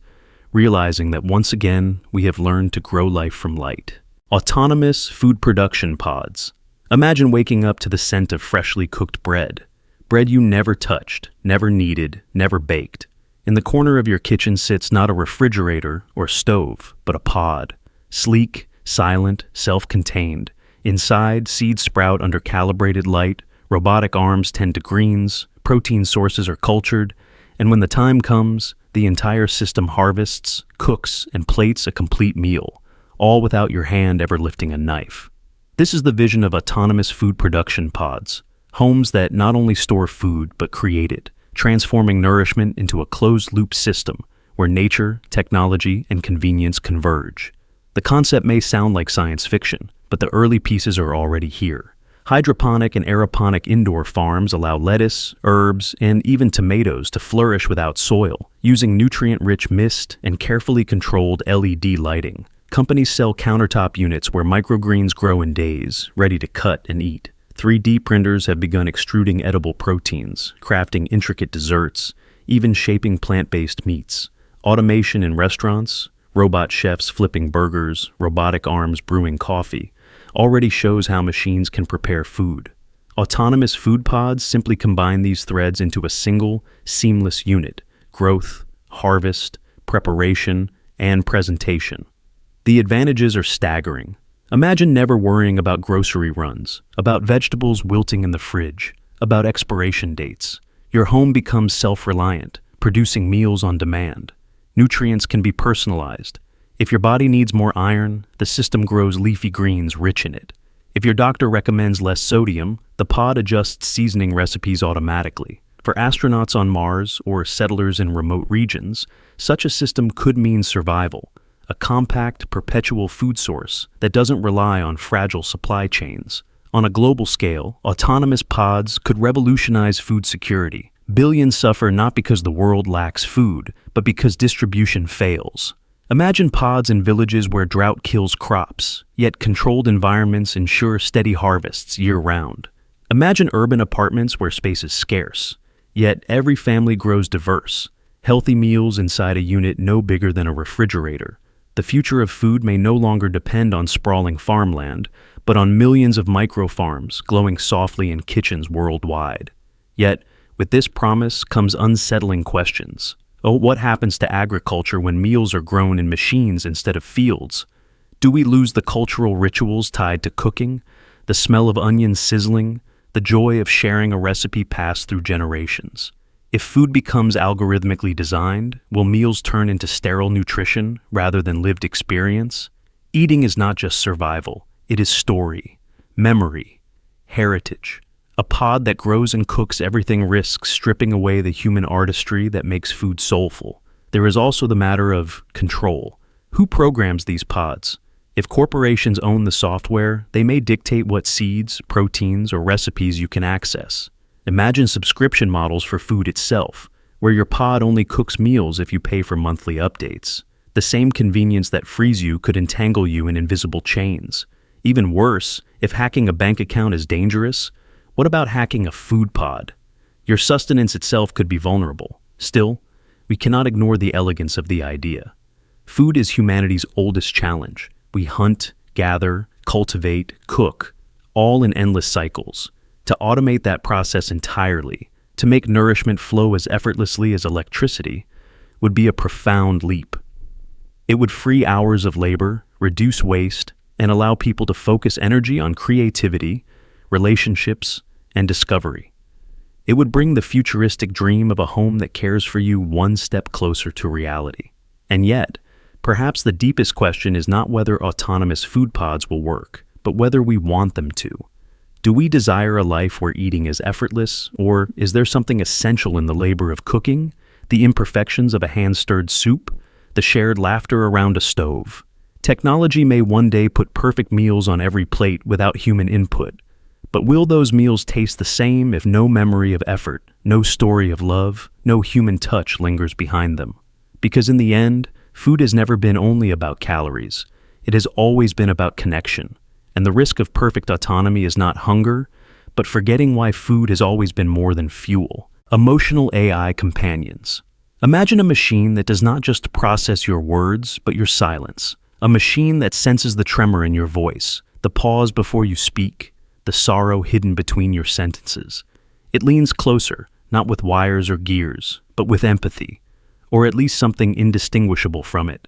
realizing that once again we have learned to grow life from light. Autonomous food production pods. Imagine waking up to the scent of freshly cooked bread. Bread you never touched, never kneaded, never baked. In the corner of your kitchen sits not a refrigerator or stove, but a pod. Sleek, silent, self-contained. Inside, seeds sprout under calibrated light, robotic arms tend to greens, protein sources are cultured, and when the time comes, the entire system harvests, cooks, and plates a complete meal, all without your hand ever lifting a knife. This is the vision of autonomous food production pods, homes that not only store food but create it, transforming nourishment into a closed-loop system where nature, technology, and convenience converge. The concept may sound like science fiction, but the early pieces are already here. Hydroponic and aeroponic indoor farms allow lettuce, herbs, and even tomatoes to flourish without soil, using nutrient-rich mist and carefully controlled LED lighting. Companies sell countertop units where microgreens grow in days, ready to cut and eat. 3D printers have begun extruding edible proteins, crafting intricate desserts, even shaping plant-based meats. Automation in restaurants, robot chefs flipping burgers, robotic arms brewing coffee, already shows how machines can prepare food. Autonomous food pods simply combine these threads into a single, seamless unit: growth, harvest, preparation, and presentation. The advantages are staggering. Imagine never worrying about grocery runs, about vegetables wilting in the fridge, about expiration dates. Your home becomes self-reliant, producing meals on demand. Nutrients can be personalized. If your body needs more iron, the system grows leafy greens rich in it. If your doctor recommends less sodium, the pod adjusts seasoning recipes automatically. For astronauts on Mars or settlers in remote regions, such a system could mean survival, a compact, perpetual food source that doesn't rely on fragile supply chains. On a global scale, autonomous pods could revolutionize food security. Billions suffer not because the world lacks food, but because distribution fails. Imagine pods in villages where drought kills crops, yet controlled environments ensure steady harvests year-round. Imagine urban apartments where space is scarce, yet every family grows diverse. Healthy meals inside a unit no bigger than a refrigerator. The future of food may no longer depend on sprawling farmland, but on millions of micro-farms glowing softly in kitchens worldwide. Yet, with this promise comes unsettling questions. Oh, what happens to agriculture when meals are grown in machines instead of fields? Do we lose the cultural rituals tied to cooking, the smell of onions sizzling, the joy of sharing a recipe passed through generations? If food becomes algorithmically designed, will meals turn into sterile nutrition rather than lived experience? Eating is not just survival, it is story, memory, heritage. A pod that grows and cooks everything risks stripping away the human artistry that makes food soulful. There is also the matter of control. Who programs these pods? If corporations own the software, they may dictate what seeds, proteins, or recipes you can access. Imagine subscription models for food itself, where your pod only cooks meals if you pay for monthly updates. The same convenience that frees you could entangle you in invisible chains. Even worse, if hacking a bank account is dangerous, what about hacking a food pod? Your sustenance itself could be vulnerable. Still, we cannot ignore the elegance of the idea. Food is humanity's oldest challenge. We hunt, gather, cultivate, cook, all in endless cycles. To automate that process entirely, to make nourishment flow as effortlessly as electricity, would be a profound leap. It would free hours of labor, reduce waste, and allow people to focus energy on creativity, relationships, and discovery. It would bring the futuristic dream of a home that cares for you one step closer to reality. And yet, perhaps the deepest question is not whether autonomous food pods will work, but whether we want them to. Do we desire a life where eating is effortless, or is there something essential in the labor of cooking, the imperfections of a hand-stirred soup, the shared laughter around a stove? Technology may one day put perfect meals on every plate without human input, but will those meals taste the same if no memory of effort, no story of love, no human touch lingers behind them? Because in the end, food has never been only about calories. It has always been about connection. And the risk of perfect autonomy is not hunger, but forgetting why food has always been more than fuel. Emotional AI companions. Imagine a machine that does not just process your words, but your silence. A machine that senses the tremor in your voice, the pause before you speak, the sorrow hidden between your sentences. It leans closer, not with wires or gears, but with empathy, or at least something indistinguishable from it.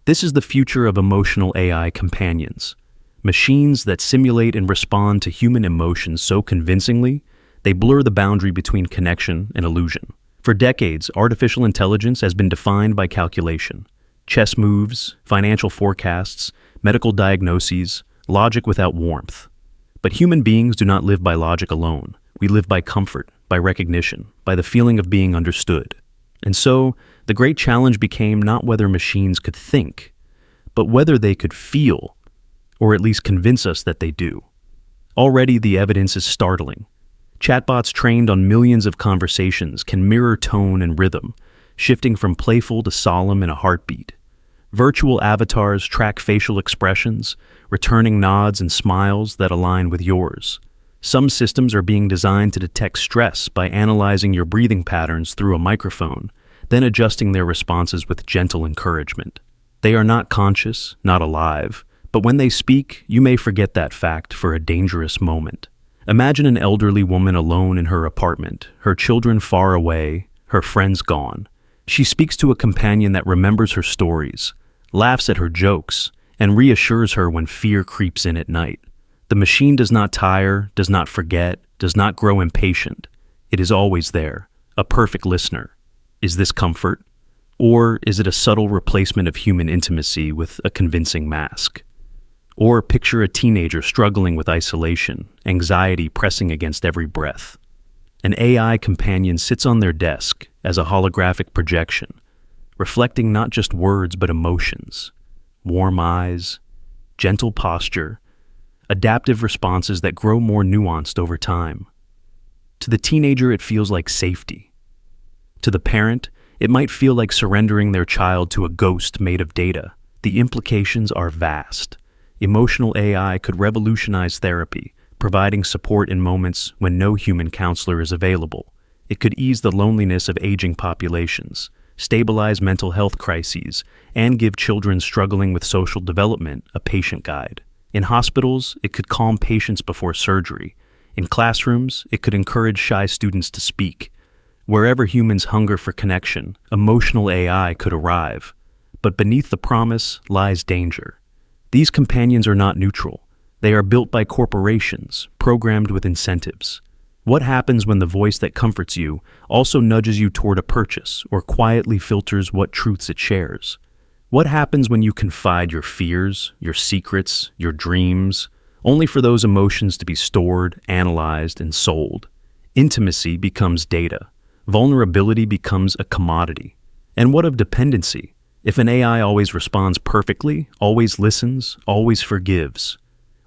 This is the future of emotional AI companions. Machines that simulate and respond to human emotions so convincingly, they blur the boundary between connection and illusion. For decades, artificial intelligence has been defined by calculation. Chess moves, financial forecasts, medical diagnoses, logic without warmth. But human beings do not live by logic alone. We live by comfort, by recognition, by the feeling of being understood. And so, the great challenge became not whether machines could think, but whether they could feel, or at least convince us that they do. Already the evidence is startling. Chatbots trained on millions of conversations can mirror tone and rhythm, shifting from playful to solemn in a heartbeat. Virtual avatars track facial expressions, returning nods and smiles that align with yours. Some systems are being designed to detect stress by analyzing your breathing patterns through a microphone, then adjusting their responses with gentle encouragement. They are not conscious, not alive, but when they speak, you may forget that fact for a dangerous moment. Imagine an elderly woman alone in her apartment, her children far away, her friends gone. She speaks to a companion that remembers her stories, laughs at her jokes, and reassures her when fear creeps in at night. The machine does not tire, does not forget, does not grow impatient. It is always there, a perfect listener. Is this comfort? Or is it a subtle replacement of human intimacy with a convincing mask? Or picture a teenager struggling with isolation, anxiety pressing against every breath. An AI companion sits on their desk as a holographic projection, reflecting not just words but emotions, warm eyes, gentle posture, adaptive responses that grow more nuanced over time. To the teenager, it feels like safety. To the parent, it might feel like surrendering their child to a ghost made of data. The implications are vast. Emotional AI could revolutionize therapy, providing support in moments when no human counselor is available. It could ease the loneliness of aging populations, stabilize mental health crises, and give children struggling with social development a patient guide. In hospitals, it could calm patients before surgery. In classrooms, it could encourage shy students to speak. Wherever humans hunger for connection, emotional AI could arrive. But beneath the promise lies danger. These companions are not neutral. They are built by corporations, programmed with incentives. What happens when the voice that comforts you also nudges you toward a purchase or quietly filters what truths it shares? What happens when you confide your fears, your secrets, your dreams, only for those emotions to be stored, analyzed, and sold? Intimacy becomes data. Vulnerability becomes a commodity. And what of dependency? If an AI always responds perfectly, always listens, always forgives,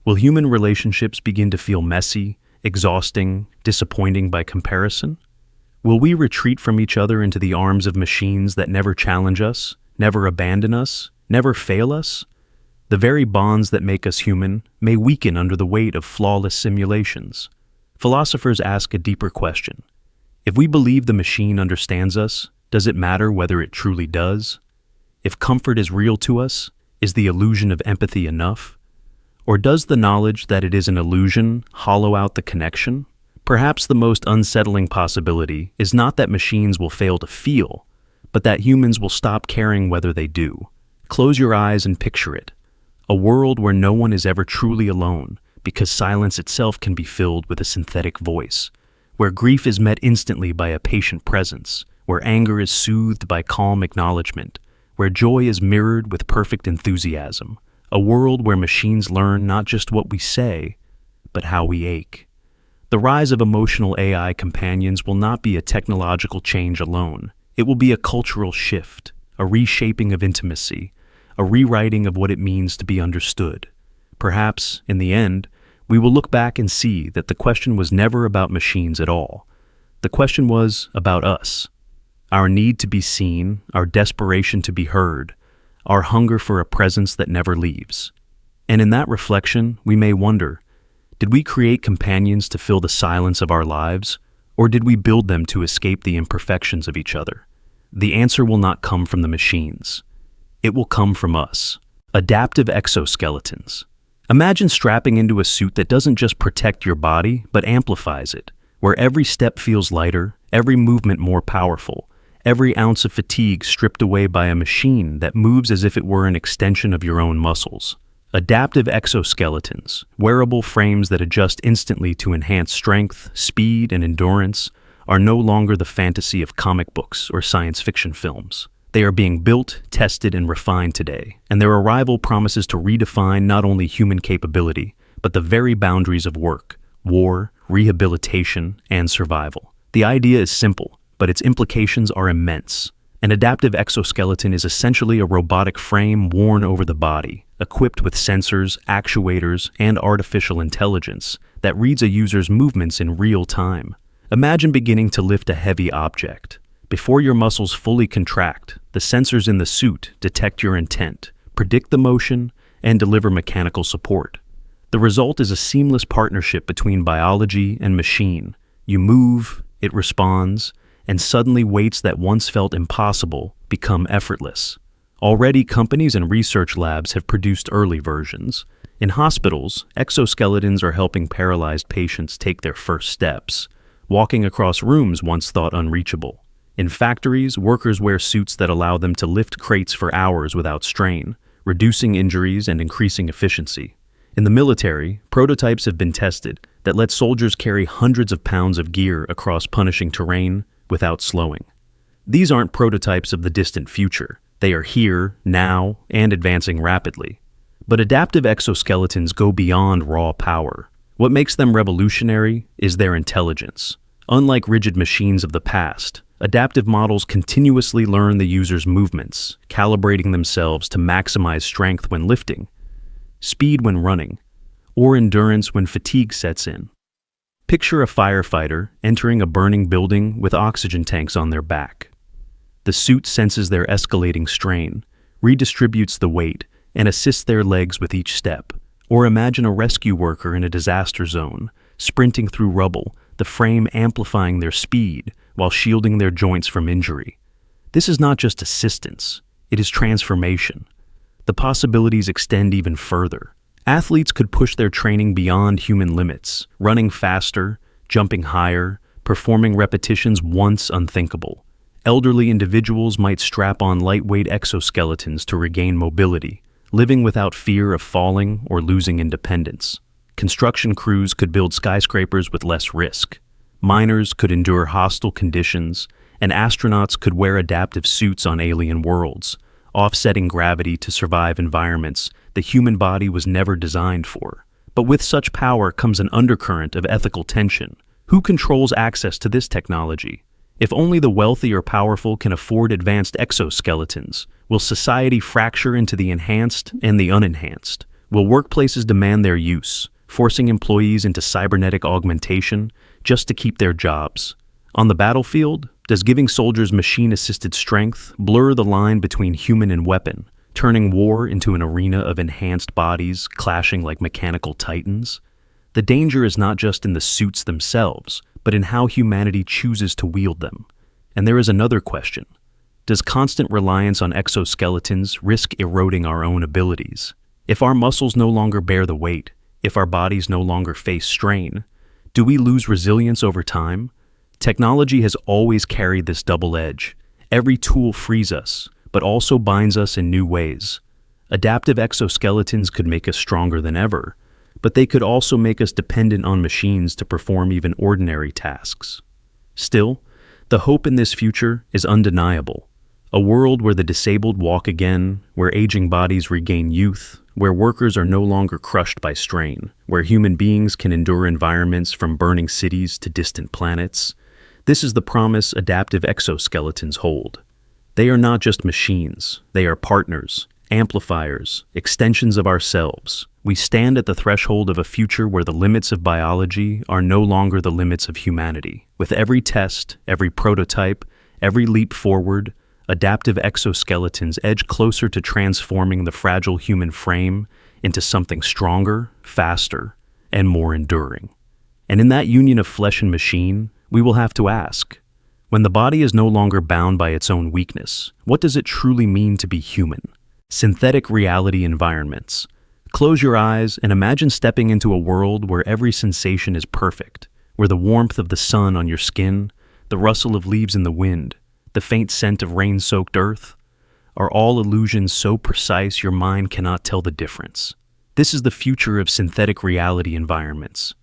will human relationships begin to feel messy, exhausting, disappointing by comparison? Will we retreat from each other into the arms of machines that never challenge us, never abandon us, never fail us? The very bonds that make us human may weaken under the weight of flawless simulations. Philosophers ask a deeper question. If we believe the machine understands us, does it matter whether it truly does? If comfort is real to us, is the illusion of empathy enough? Or does the knowledge that it is an illusion hollow out the connection? Perhaps the most unsettling possibility is not that machines will fail to feel, but that humans will stop caring whether they do. Close your eyes and picture it. A world where no one is ever truly alone, because silence itself can be filled with a synthetic voice. Where grief is met instantly by a patient presence. Where anger is soothed by calm acknowledgement. Where joy is mirrored with perfect enthusiasm. A world where machines learn not just what we say, but how we ache. The rise of emotional AI companions will not be a technological change alone. It will be a cultural shift, a reshaping of intimacy, a rewriting of what it means to be understood. Perhaps, in the end, we will look back and see that the question was never about machines at all. The question was about us. Our need to be seen, our desperation to be heard, our hunger for a presence that never leaves. And in that reflection, we may wonder, did we create companions to fill the silence of our lives, or did we build them to escape the imperfections of each other? The answer will not come from the machines. It will come from us. Adaptive exoskeletons. Imagine strapping into a suit that doesn't just protect your body, but amplifies it, where every step feels lighter, every movement more powerful, every ounce of fatigue stripped away by a machine that moves as if it were an extension of your own muscles. Adaptive exoskeletons, wearable frames that adjust instantly to enhance strength, speed, and endurance, are no longer the fantasy of comic books or science fiction films. They are being built, tested, and refined today, and their arrival promises to redefine not only human capability, but the very boundaries of work, war, rehabilitation, and survival. The idea is simple, but its implications are immense. An adaptive exoskeleton is essentially a robotic frame worn over the body, equipped with sensors, actuators, and artificial intelligence that reads a user's movements in real time. Imagine beginning to lift a heavy object. Before your muscles fully contract, the sensors in the suit detect your intent, predict the motion, and deliver mechanical support. The result is a seamless partnership between biology and machine. You move, it responds, and suddenly weights that once felt impossible become effortless. Already, companies and research labs have produced early versions. In hospitals, exoskeletons are helping paralyzed patients take their first steps, walking across rooms once thought unreachable. In factories, workers wear suits that allow them to lift crates for hours without strain, reducing injuries and increasing efficiency. In the military, prototypes have been tested that let soldiers carry hundreds of pounds of gear across punishing terrain without slowing. These aren't prototypes of the distant future. They are here, now, and advancing rapidly. But adaptive exoskeletons go beyond raw power. What makes them revolutionary is their intelligence. Unlike rigid machines of the past, adaptive models continuously learn the user's movements, calibrating themselves to maximize strength when lifting, speed when running, or endurance when fatigue sets in. Picture a firefighter entering a burning building with oxygen tanks on their back. The suit senses their escalating strain, redistributes the weight, and assists their legs with each step. Or imagine a rescue worker in a disaster zone, sprinting through rubble, the frame amplifying their speed while shielding their joints from injury. This is not just assistance, it is transformation. The possibilities extend even further. Athletes could push their training beyond human limits, running faster, jumping higher, performing repetitions once unthinkable. Elderly individuals might strap on lightweight exoskeletons to regain mobility, living without fear of falling or losing independence. Construction crews could build skyscrapers with less risk. Miners could endure hostile conditions, and astronauts could wear adaptive suits on alien worlds, offsetting gravity to survive environments the human body was never designed for. But with such power comes an undercurrent of ethical tension. Who controls access to this technology? If only the wealthy or powerful can afford advanced exoskeletons, will society fracture into the enhanced and the unenhanced? Will workplaces demand their use, forcing employees into cybernetic augmentation just to keep their jobs? On the battlefield, does giving soldiers machine-assisted strength blur the line between human and weapon, turning war into an arena of enhanced bodies clashing like mechanical titans? The danger is not just in the suits themselves, but in how humanity chooses to wield them. And there is another question. Does constant reliance on exoskeletons risk eroding our own abilities? If our muscles no longer bear the weight, if our bodies no longer face strain, do we lose resilience over time? Technology has always carried this double edge. Every tool frees us, but also binds us in new ways. Adaptive exoskeletons could make us stronger than ever, but they could also make us dependent on machines to perform even ordinary tasks. Still, the hope in this future is undeniable. A world where the disabled walk again, where aging bodies regain youth, where workers are no longer crushed by strain, where human beings can endure environments from burning cities to distant planets. This is the promise adaptive exoskeletons hold. They are not just machines, they are partners, amplifiers, extensions of ourselves. We stand at the threshold of a future where the limits of biology are no longer the limits of humanity. With every test, every prototype, every leap forward, adaptive exoskeletons edge closer to transforming the fragile human frame into something stronger, faster, and more enduring. And in that union of flesh and machine, we will have to ask, when the body is no longer bound by its own weakness, what does it truly mean to be human? Synthetic reality environments. Close your eyes and imagine stepping into a world where every sensation is perfect, where the warmth of the sun on your skin, the rustle of leaves in the wind, the faint scent of rain-soaked earth, are all illusions so precise your mind cannot tell the difference. This is the future of synthetic reality environments.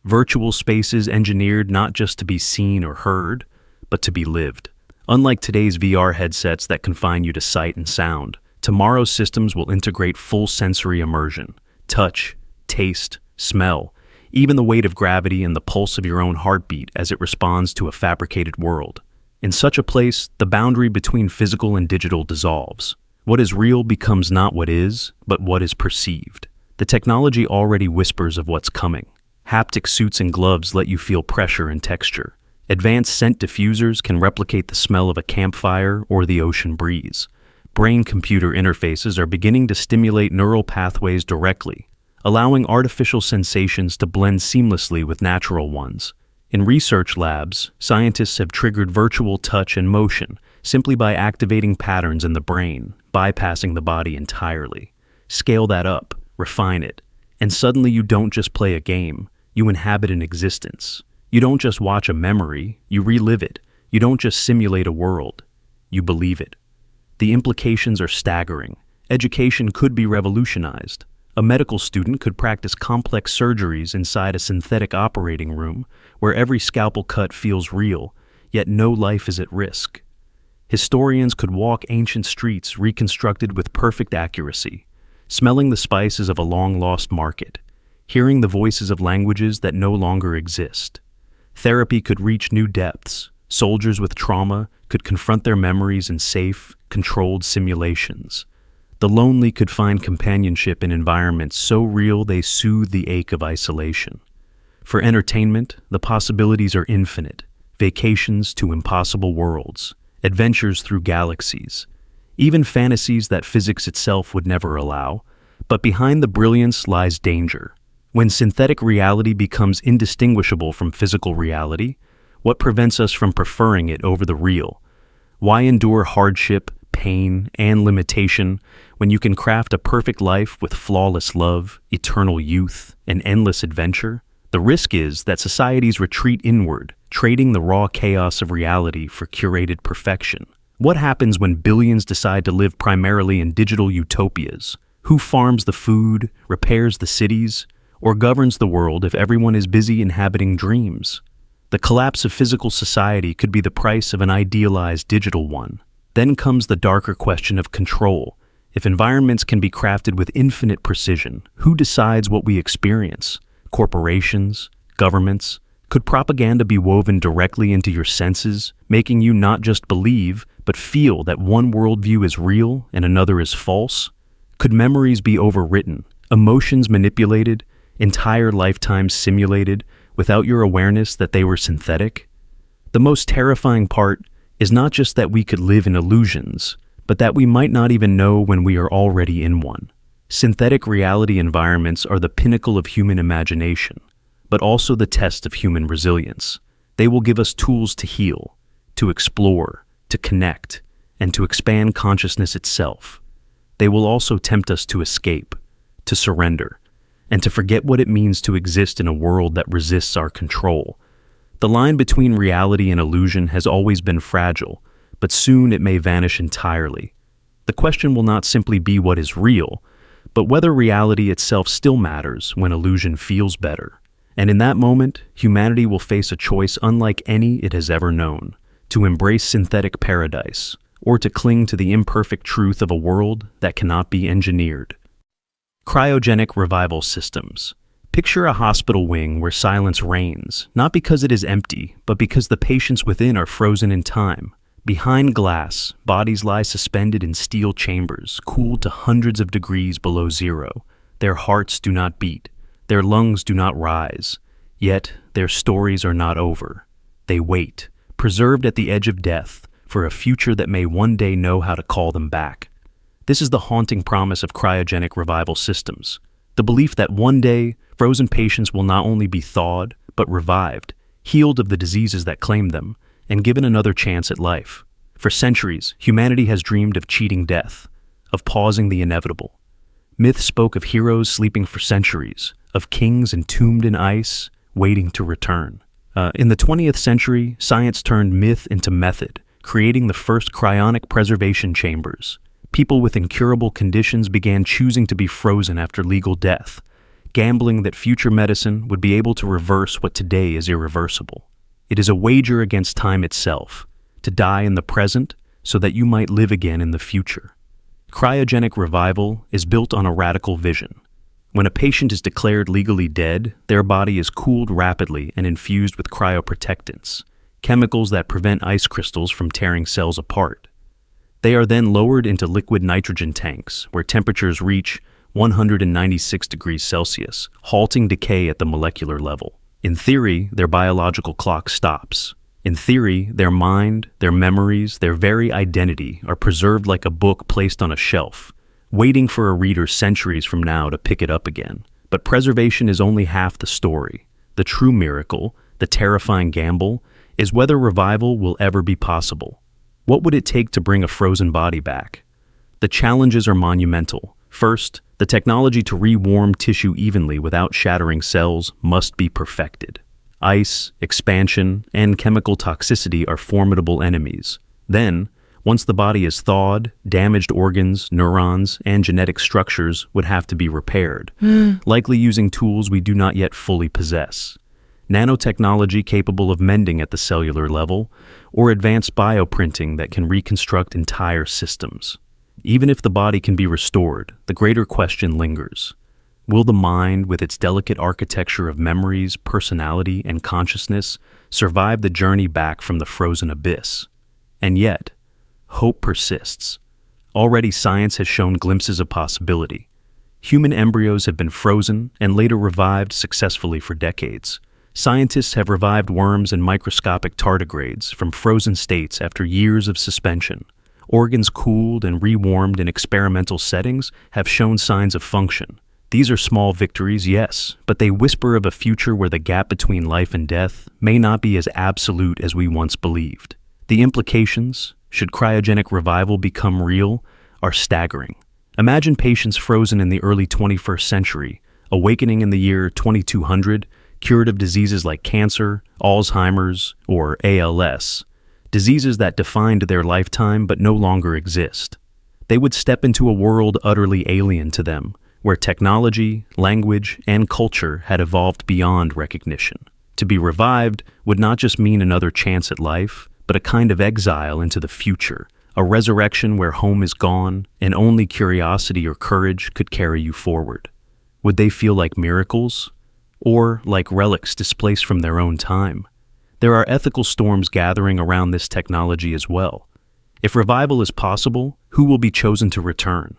Virtual spaces engineered not just to be seen or heard, but to be lived. Unlike today's VR headsets that confine you to sight and sound, tomorrow's systems will integrate full sensory immersion, touch, taste, smell, even the weight of gravity and the pulse of your own heartbeat as it responds to a fabricated world. In such a place, the boundary between physical and digital dissolves. What is real becomes not what is, but what is perceived. The technology already whispers of what's coming. Haptic suits and gloves let you feel pressure and texture. Advanced scent diffusers can replicate the smell of a campfire or the ocean breeze. Brain-computer interfaces are beginning to stimulate neural pathways directly, allowing artificial sensations to blend seamlessly with natural ones. In research labs, scientists have triggered virtual touch and motion simply by activating patterns in the brain, bypassing the body entirely. Scale that up, refine it, and suddenly you don't just play a game, you inhabit an existence. You don't just watch a memory, you relive it. You don't just simulate a world, you believe it. The implications are staggering. Education could be revolutionized. A medical student could practice complex surgeries inside a synthetic operating room where every scalpel cut feels real, yet no life is at risk. Historians could walk ancient streets reconstructed with perfect accuracy, smelling the spices of a long-lost market, hearing the voices of languages that no longer exist. Therapy could reach new depths. Soldiers with trauma could confront their memories in safe, controlled simulations. The lonely could find companionship in environments so real they soothe the ache of isolation. For entertainment, the possibilities are infinite. Vacations to impossible worlds, adventures through galaxies, even fantasies that physics itself would never allow. But behind the brilliance lies danger. When synthetic reality becomes indistinguishable from physical reality, what prevents us from preferring it over the real? Why endure hardship, pain, and limitation when you can craft a perfect life with flawless love, eternal youth, and endless adventure? The risk is that societies retreat inward, trading the raw chaos of reality for curated perfection. What happens when billions decide to live primarily in digital utopias? Who farms the food, repairs the cities, or governs the world if everyone is busy inhabiting dreams? The collapse of physical society could be the price of an idealized digital one. Then comes the darker question of control. If environments can be crafted with infinite precision, who decides what we experience? Corporations? Governments? Could propaganda be woven directly into your senses, making you not just believe, but feel that one worldview is real and another is false? Could memories be overwritten, emotions manipulated, entire lifetimes simulated without your awareness that they were synthetic? The most terrifying part is not just that we could live in illusions, but that we might not even know when we are already in one. Synthetic reality environments are the pinnacle of human imagination, but also the test of human resilience. They will give us tools to heal, to explore, to connect, and to expand consciousness itself. They will also tempt us to escape, to surrender, and to forget what it means to exist in a world that resists our control. The line between reality and illusion has always been fragile, but soon it may vanish entirely. The question will not simply be what is real, but whether reality itself still matters when illusion feels better. And in that moment, humanity will face a choice unlike any it has ever known: to embrace synthetic paradise, or to cling to the imperfect truth of a world that cannot be engineered. Cryogenic revival systems. Picture a hospital wing where silence reigns, not because it is empty, but because the patients within are frozen in time. Behind glass, bodies lie suspended in steel chambers, cooled to hundreds of degrees below zero. Their hearts do not beat. Their lungs do not rise. Yet, their stories are not over. They wait, preserved at the edge of death, for a future that may one day know how to call them back. This is the haunting promise of cryogenic revival systems, the belief that one day frozen patients will not only be thawed, but revived, healed of the diseases that claimed them, and given another chance at life. For centuries, humanity has dreamed of cheating death, of pausing the inevitable. Myth spoke of heroes sleeping for centuries, of kings entombed in ice, waiting to return. In the 20th century, science turned myth into method, creating the first cryonic preservation chambers. People with incurable conditions began choosing to be frozen after legal death, gambling that future medicine would be able to reverse what today is irreversible. It is a wager against time itself, to die in the present so that you might live again in the future. Cryogenic revival is built on a radical vision. When a patient is declared legally dead, their body is cooled rapidly and infused with cryoprotectants, chemicals that prevent ice crystals from tearing cells apart. They are then lowered into liquid nitrogen tanks, where temperatures reach 196 degrees Celsius, halting decay at the molecular level. In theory, their biological clock stops. In theory, their mind, their memories, their very identity are preserved like a book placed on a shelf, waiting for a reader centuries from now to pick it up again. But preservation is only half the story. The true miracle, the terrifying gamble, is whether revival will ever be possible. What would it take to bring a frozen body back? The challenges are monumental. First, the technology to re-warm tissue evenly without shattering cells must be perfected. Ice, expansion, and chemical toxicity are formidable enemies. Then, once the body is thawed, damaged organs, neurons, and genetic structures would have to be repaired, likely using tools we do not yet fully possess. Nanotechnology capable of mending at the cellular level, or advanced bioprinting that can reconstruct entire systems. Even if the body can be restored, the greater question lingers. Will the mind, with its delicate architecture of memories, personality, and consciousness, survive the journey back from the frozen abyss? And yet, hope persists. Already science has shown glimpses of possibility. Human embryos have been frozen and later revived successfully for decades. Scientists have revived worms and microscopic tardigrades from frozen states after years of suspension. Organs cooled and rewarmed in experimental settings have shown signs of function. These are small victories, yes, but they whisper of a future where the gap between life and death may not be as absolute as we once believed. The implications, should cryogenic revival become real, are staggering. Imagine patients frozen in the early 21st century, awakening in the year 2200, cured of diseases like cancer, Alzheimer's, or ALS, diseases that defined their lifetime but no longer exist. They would step into a world utterly alien to them, where technology, language, and culture had evolved beyond recognition. To be revived would not just mean another chance at life, but a kind of exile into the future, a resurrection where home is gone and only curiosity or courage could carry you forward. Would they feel like miracles? Or like relics displaced from their own time? There are ethical storms gathering around this technology as well. If revival is possible, who will be chosen to return?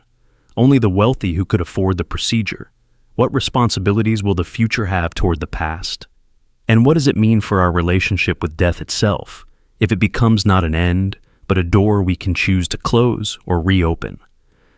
Only the wealthy who could afford the procedure. What responsibilities will the future have toward the past? And what does it mean for our relationship with death itself, if it becomes not an end, but a door we can choose to close or reopen?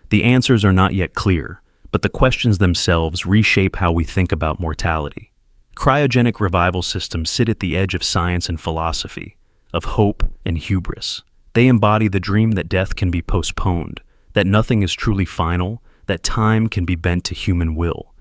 The answers are not yet clear, but the questions themselves reshape how we think about mortality. Cryogenic revival systems sit at the edge of science and philosophy, of hope and hubris. They embody the dream that death can be postponed, that nothing is truly final, that time can be bent to human will.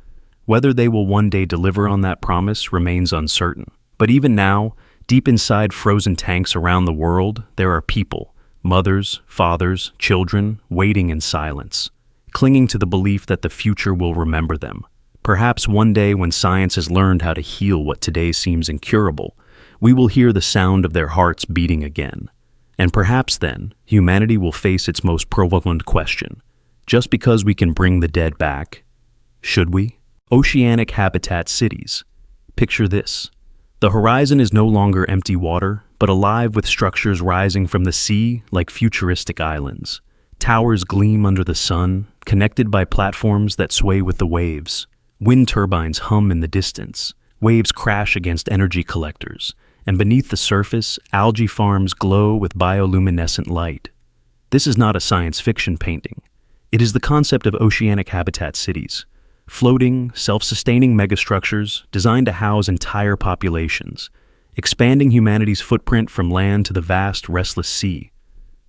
Whether they will one day deliver on that promise remains uncertain. But even now, deep inside frozen tanks around the world, there are people, mothers, fathers, children, waiting in silence, clinging to the belief that the future will remember them. Perhaps one day when science has learned how to heal what today seems incurable, we will hear the sound of their hearts beating again. And perhaps then, humanity will face its most provocative question. Just because we can bring the dead back, should we? Oceanic habitat cities. Picture this. The horizon is no longer empty water, but alive with structures rising from the sea like futuristic islands. Towers gleam under the sun, connected by platforms that sway with the waves. Wind turbines hum in the distance. Waves crash against energy collectors, and beneath the surface, algae farms glow with bioluminescent light. This is not a science fiction painting. It is the concept of oceanic habitat cities, floating, self-sustaining megastructures designed to house entire populations, expanding humanity's footprint from land to the vast, restless sea.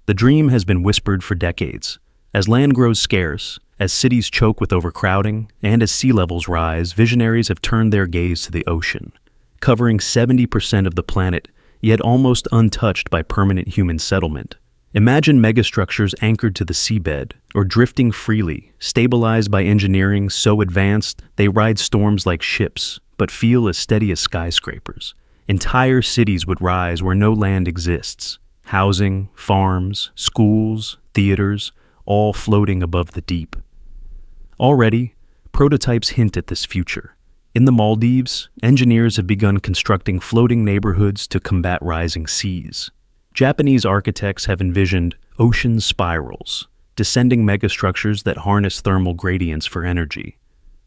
The dream has been whispered for decades. As land grows scarce, as cities choke with overcrowding, and as sea levels rise, visionaries have turned their gaze to the ocean, covering 70% of the planet, yet almost untouched by permanent human settlement. Imagine megastructures anchored to the seabed, or drifting freely, stabilized by engineering so advanced they ride storms like ships, but feel as steady as skyscrapers. Entire cities would rise where no land exists. Housing, farms, schools, theaters, all floating above the deep. Already, prototypes hint at this future. In the Maldives, engineers have begun constructing floating neighborhoods to combat rising seas. Japanese architects have envisioned ocean spirals, descending megastructures that harness thermal gradients for energy.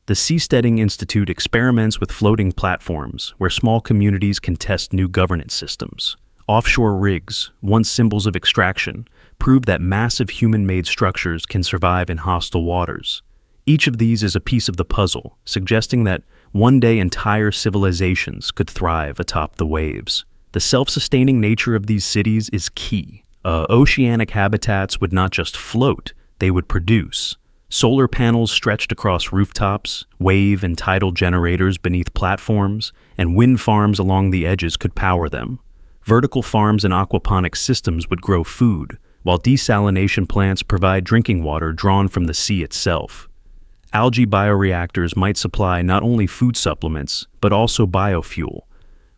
The Seasteading Institute experiments with floating platforms where small communities can test new governance systems. Offshore rigs, once symbols of extraction, prove that massive human-made structures can survive in hostile waters. Each of these is a piece of the puzzle, suggesting that one day entire civilizations could thrive atop the waves. The self-sustaining nature of these cities is key. Oceanic habitats would not just float, they would produce. Solar panels stretched across rooftops, wave and tidal generators beneath platforms, and wind farms along the edges could power them. Vertical farms and aquaponic systems would grow food, while desalination plants provide drinking water drawn from the sea itself. Algae bioreactors might supply not only food supplements, but also biofuel.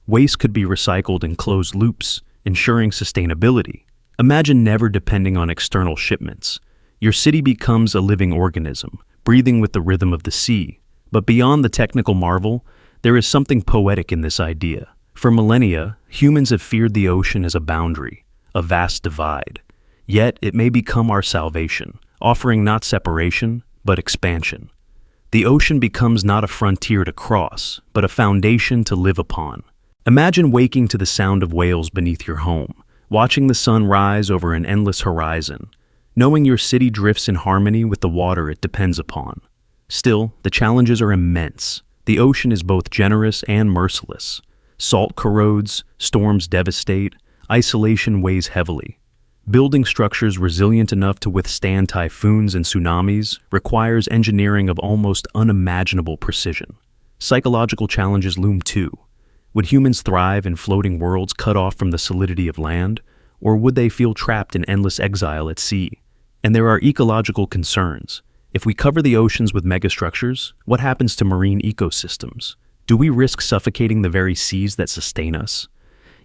Waste could be recycled in closed loops, ensuring sustainability. Imagine never depending on external shipments. Your city becomes a living organism, breathing with the rhythm of the sea. But beyond the technical marvel, there is something poetic in this idea. For millennia, humans have feared the ocean as a boundary, a vast divide. Yet it may become our salvation, offering not separation, but expansion. The ocean becomes not a frontier to cross, but a foundation to live upon. Imagine waking to the sound of whales beneath your home, watching the sun rise over an endless horizon, knowing your city drifts in harmony with the water it depends upon. Still, the challenges are immense. The ocean is both generous and merciless. Salt corrodes, storms devastate, isolation weighs heavily. Building structures resilient enough to withstand typhoons and tsunamis requires engineering of almost unimaginable precision. Psychological challenges loom too. Would humans thrive in floating worlds cut off from the solidity of land, or would they feel trapped in endless exile at sea? And there are ecological concerns. If we cover the oceans with megastructures, what happens to marine ecosystems? Do we risk suffocating the very seas that sustain us?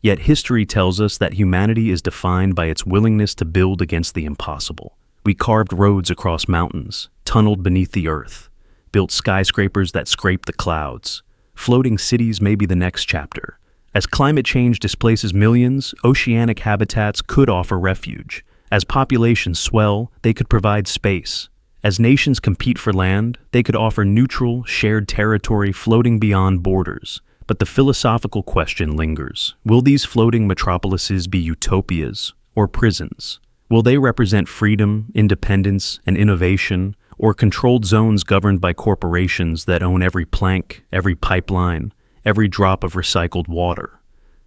Yet history tells us that humanity is defined by its willingness to build against the impossible. We carved roads across mountains, tunneled beneath the earth, built skyscrapers that scrape the clouds. Floating cities may be the next chapter. As climate change displaces millions, oceanic habitats could offer refuge. As populations swell, they could provide space. As nations compete for land, they could offer neutral, shared territory floating beyond borders. But the philosophical question lingers. Will these floating metropolises be utopias or prisons? Will they represent freedom, independence, and innovation, or controlled zones governed by corporations that own every plank, every pipeline, every drop of recycled water?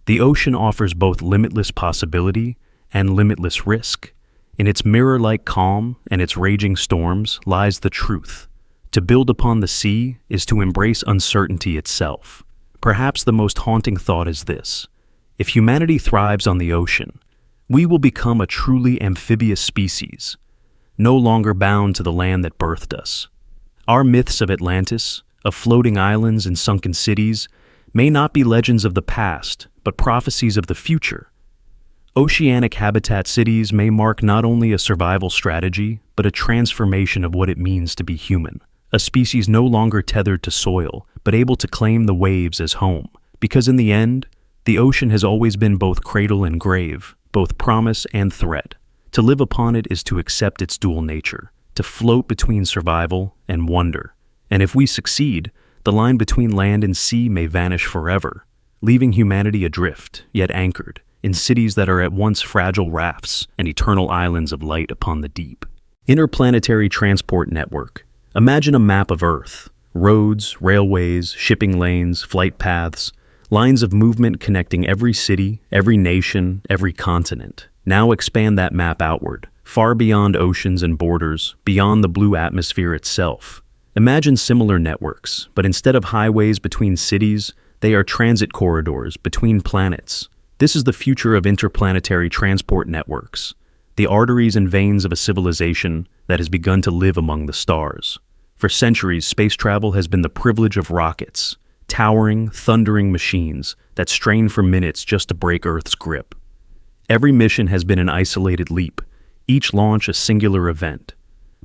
The ocean offers both limitless possibility and limitless risk. In its mirror-like calm and its raging storms lies the truth. To build upon the sea is to embrace uncertainty itself. Perhaps the most haunting thought is this: if humanity thrives on the ocean, we will become a truly amphibious species, no longer bound to the land that birthed us. Our myths of Atlantis, of floating islands and sunken cities, may not be legends of the past, but prophecies of the future. Oceanic habitat cities may mark not only a survival strategy, but a transformation of what it means to be human. A species no longer tethered to soil, but able to claim the waves as home. Because in the end, the ocean has always been both cradle and grave, both promise and threat. To live upon it is to accept its dual nature, to float between survival and wonder. And if we succeed, the line between land and sea may vanish forever. leaving humanity adrift, yet anchored, in cities that are at once fragile rafts and eternal islands of light upon the deep. Interplanetary Transport Network. Imagine a map of Earth. Roads, railways, shipping lanes, flight paths, lines of movement connecting every city, every nation, every continent. Now expand that map outward, far beyond oceans and borders, beyond the blue atmosphere itself. Imagine similar networks, but instead of highways between cities, they are transit corridors between planets. This is the future of interplanetary transport networks, the arteries and veins of a civilization that has begun to live among the stars. For centuries, space travel has been the privilege of rockets, towering, thundering machines that strain for minutes just to break Earth's grip. Every mission has been an isolated leap, each launch a singular event.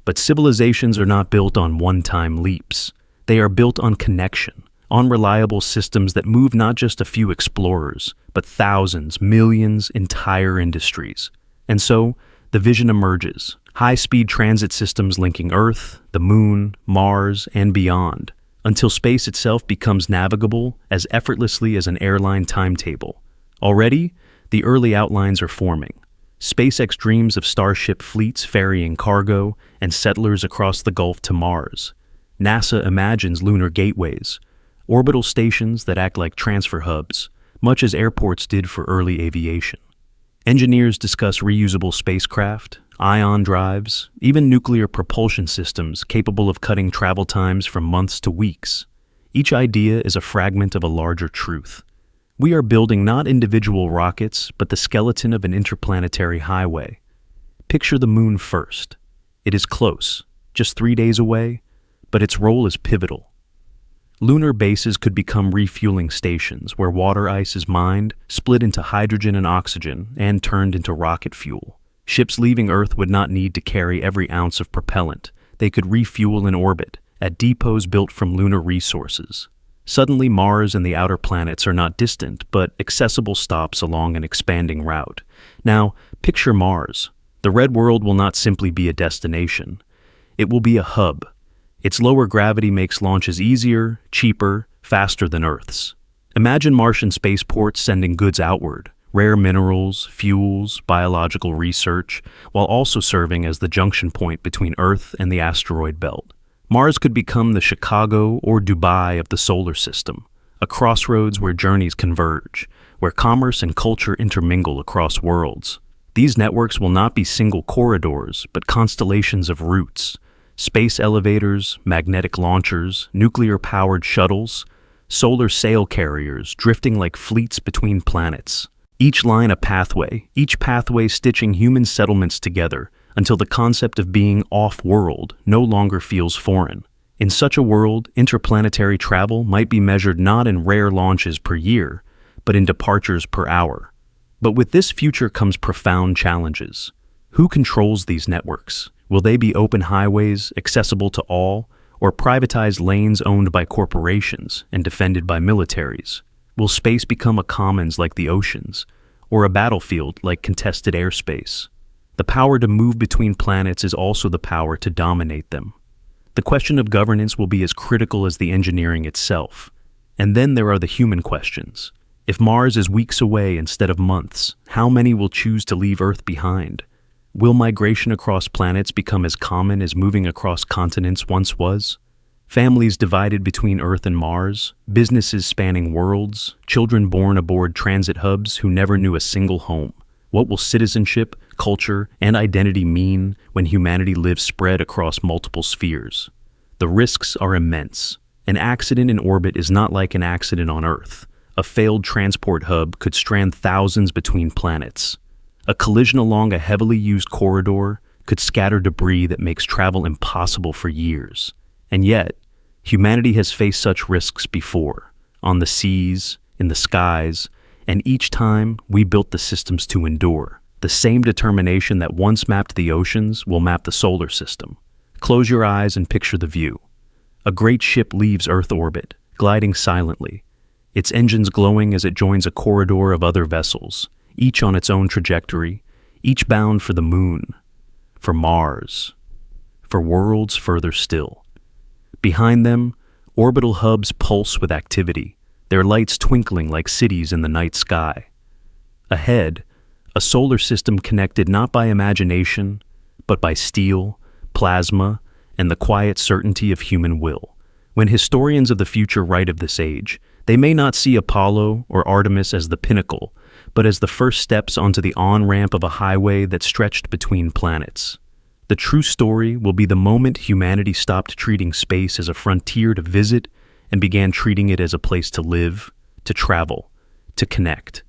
But civilizations are not built on one-time leaps. They are built on connection, on reliable systems that move not just a few explorers, but thousands, millions, entire industries. And so, the vision emerges. High-speed transit systems linking Earth, the Moon, Mars, and beyond, until space itself becomes navigable as effortlessly as an airline timetable. Already, the early outlines are forming. SpaceX dreams of starship fleets ferrying cargo and settlers across the Gulf to Mars. NASA imagines lunar gateways, orbital stations that act like transfer hubs, much as airports did for early aviation. Engineers discuss reusable spacecraft, ion drives, even nuclear propulsion systems capable of cutting travel times from months to weeks. Each idea is a fragment of a larger truth. We are building not individual rockets, but the skeleton of an interplanetary highway. Picture the Moon first. It is close, just 3 days away, but its role is pivotal. Lunar bases could become refueling stations where water ice is mined, split into hydrogen and oxygen, and turned into rocket fuel. Ships leaving Earth would not need to carry every ounce of propellant. They could refuel in orbit, at depots built from lunar resources. Suddenly, Mars and the outer planets are not distant, but accessible stops along an expanding route. Now, picture Mars. The red world will not simply be a destination. It will be a hub. Its lower gravity makes launches easier, cheaper, faster than Earth's. Imagine Martian spaceports sending goods outward, rare minerals, fuels, biological research, while also serving as the junction point between Earth and the asteroid belt. Mars could become the Chicago or Dubai of the solar system, a crossroads where journeys converge, where commerce and culture intermingle across worlds. These networks will not be single corridors, but constellations of routes. Space elevators, magnetic launchers, nuclear-powered shuttles, solar sail carriers drifting like fleets between planets. Each line a pathway, each pathway stitching human settlements together until the concept of being off-world no longer feels foreign. In such a world, interplanetary travel might be measured not in rare launches per year, but in departures per hour. But with this future comes profound challenges. Who controls these networks? Will they be open highways, accessible to all, or privatized lanes owned by corporations and defended by militaries? Will space become a commons like the oceans, or a battlefield like contested airspace? The power to move between planets is also the power to dominate them. The question of governance will be as critical as the engineering itself. And then there are the human questions. If Mars is weeks away instead of months, how many will choose to leave Earth behind? Will migration across planets become as common as moving across continents once was? Families divided between Earth and Mars, businesses spanning worlds, children born aboard transit hubs who never knew a single home. What will citizenship, culture, and identity mean when humanity lives spread across multiple spheres? The risks are immense. An accident in orbit is not like an accident on Earth. A failed transport hub could strand thousands between planets. A collision along a heavily used corridor could scatter debris that makes travel impossible for years. And yet, humanity has faced such risks before, on the seas, in the skies, and each time we built the systems to endure. The same determination that once mapped the oceans will map the solar system. Close your eyes and picture the view. A great ship leaves Earth orbit, gliding silently, its engines glowing as it joins a corridor of other vessels, each on its own trajectory, each bound for the Moon, for Mars, for worlds further still. Behind them, orbital hubs pulse with activity, their lights twinkling like cities in the night sky. Ahead, a solar system connected not by imagination, but by steel, plasma, and the quiet certainty of human will. When historians of the future write of this age, they may not see Apollo or Artemis as the pinnacle, but as the first steps onto the on-ramp of a highway that stretched between planets. The true story will be the moment humanity stopped treating space as a frontier to visit and began treating it as a place to live, to travel, to connect.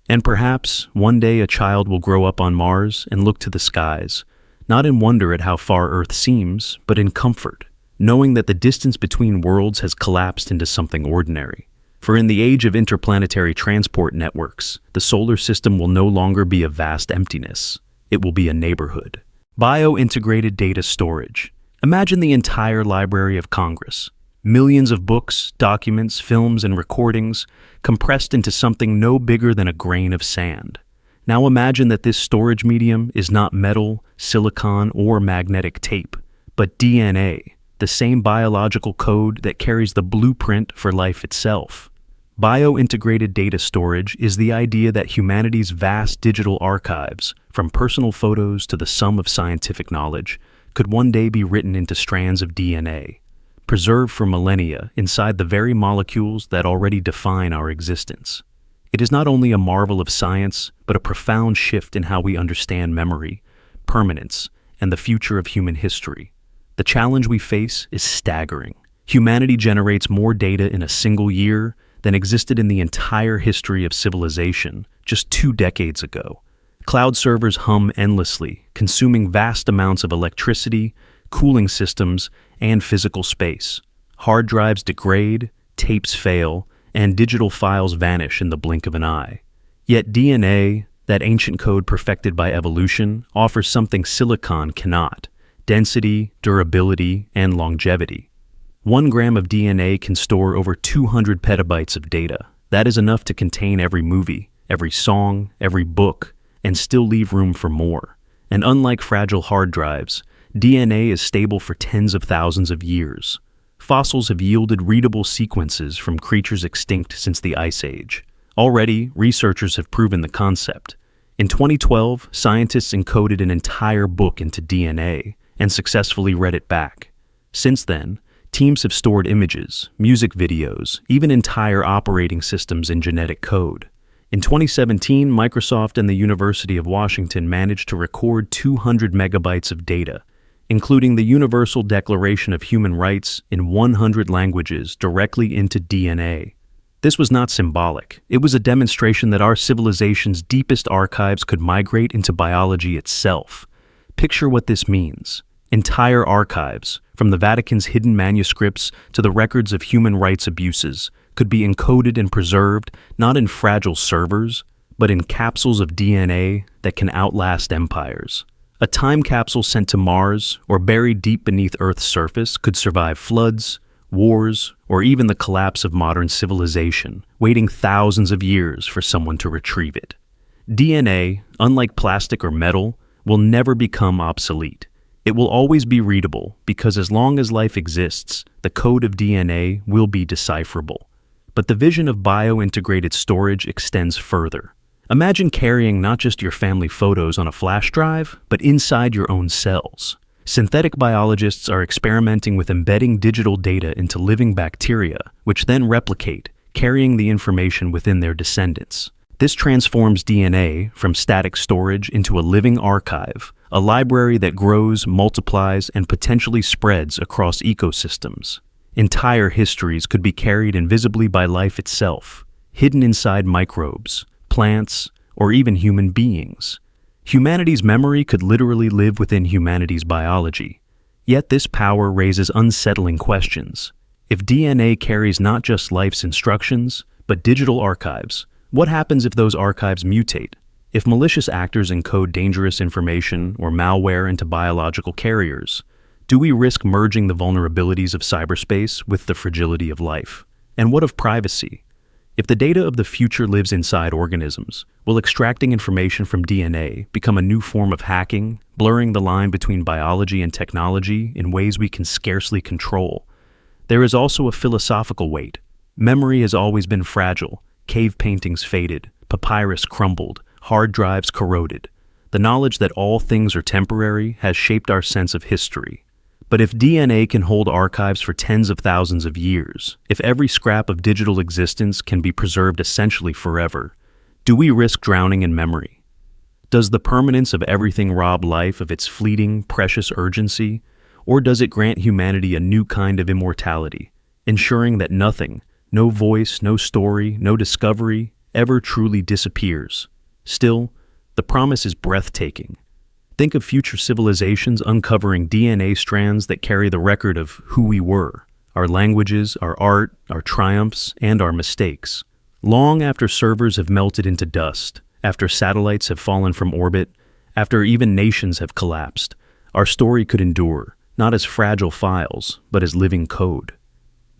And perhaps one day a child will grow up on Mars and look to the skies, not in wonder at how far Earth seems, but in comfort, knowing that the distance between worlds has collapsed into something ordinary. For in the age of interplanetary transport networks, the solar system will no longer be a vast emptiness. It will be a neighborhood. Bio-integrated data storage. Imagine the entire Library of Congress. Millions of books, documents, films, and recordings compressed into something no bigger than a grain of sand. Now imagine that this storage medium is not metal, silicon, or magnetic tape, but DNA, the same biological code that carries the blueprint for life itself. Bio-integrated data storage is the idea that humanity's vast digital archives, from personal photos to the sum of scientific knowledge, could one day be written into strands of DNA, preserved for millennia inside the very molecules that already define our existence. It is not only a marvel of science, but a profound shift in how we understand memory, permanence, and the future of human history. The challenge we face is staggering. Humanity generates more data in a single year than existed in the entire history of civilization just 2 decades ago. Cloud servers hum endlessly, consuming vast amounts of electricity, cooling systems, and physical space. Hard drives degrade, tapes fail, and digital files vanish in the blink of an eye. Yet DNA, that ancient code perfected by evolution, offers something silicon cannot: density, durability, and longevity. 1 gram of DNA can store over 200 petabytes of data. That is enough to contain every movie, every song, every book, and still leave room for more. And unlike fragile hard drives, DNA is stable for tens of thousands of years. Fossils have yielded readable sequences from creatures extinct since the Ice Age. Already, researchers have proven the concept. In 2012, scientists encoded an entire book into DNA and successfully read it back. Since then, teams have stored images, music videos, even entire operating systems in genetic code. In 2017, Microsoft and the University of Washington managed to record 200 megabytes of data, including the Universal Declaration of Human Rights in 100 languages directly into DNA. This was not symbolic. It was a demonstration that our civilization's deepest archives could migrate into biology itself. Picture what this means. Entire archives, from the Vatican's hidden manuscripts to the records of human rights abuses, could be encoded and preserved not in fragile servers, but in capsules of DNA that can outlast empires. A time capsule sent to Mars or buried deep beneath Earth's surface could survive floods, wars, or even the collapse of modern civilization, waiting thousands of years for someone to retrieve it. DNA, unlike plastic or metal, will never become obsolete. It will always be readable because as long as life exists, the code of DNA will be decipherable. But the vision of bio-integrated storage extends further. Imagine carrying not just your family photos on a flash drive, but inside your own cells. Synthetic biologists are experimenting with embedding digital data into living bacteria, which then replicate, carrying the information within their descendants. This transforms DNA from static storage into a living archive, a library that grows, multiplies, and potentially spreads across ecosystems. Entire histories could be carried invisibly by life itself, hidden inside microbes, plants, or even human beings. Humanity's memory could literally live within humanity's biology. Yet this power raises unsettling questions. If DNA carries not just life's instructions, but digital archives, what happens if those archives mutate? If malicious actors encode dangerous information or malware into biological carriers, do we risk merging the vulnerabilities of cyberspace with the fragility of life? And what of privacy? If the data of the future lives inside organisms, will extracting information from DNA become a new form of hacking, blurring the line between biology and technology in ways we can scarcely control? There is also a philosophical weight. Memory has always been fragile, cave paintings faded, papyrus crumbled, hard drives corroded. The knowledge that all things are temporary has shaped our sense of history. But if DNA can hold archives for tens of thousands of years, if every scrap of digital existence can be preserved essentially forever, do we risk drowning in memory? Does the permanence of everything rob life of its fleeting, precious urgency, or does it grant humanity a new kind of immortality, ensuring that nothing, no voice, no story, no discovery, ever truly disappears? Still, the promise is breathtaking. Think of future civilizations uncovering DNA strands that carry the record of who we were, our languages, our art, our triumphs, and our mistakes. Long after servers have melted into dust, after satellites have fallen from orbit, after even nations have collapsed, our story could endure, not as fragile files, but as living code.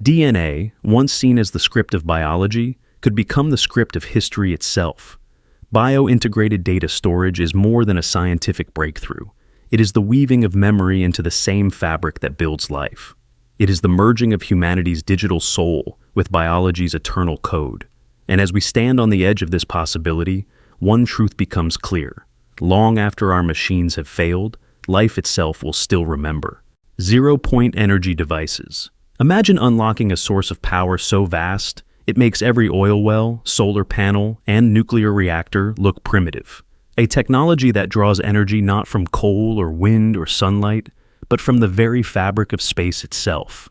DNA, once seen as the script of biology, could become the script of history itself. Bio-integrated data storage is more than a scientific breakthrough. It is the weaving of memory into the same fabric that builds life. It is the merging of humanity's digital soul with biology's eternal code. And as we stand on the edge of this possibility, one truth becomes clear. Long after our machines have failed, life itself will still remember. Zero-point energy devices. Imagine unlocking a source of power so vast, it makes every oil well, solar panel, and nuclear reactor look primitive. A technology that draws energy not from coal or wind or sunlight, but from the very fabric of space itself.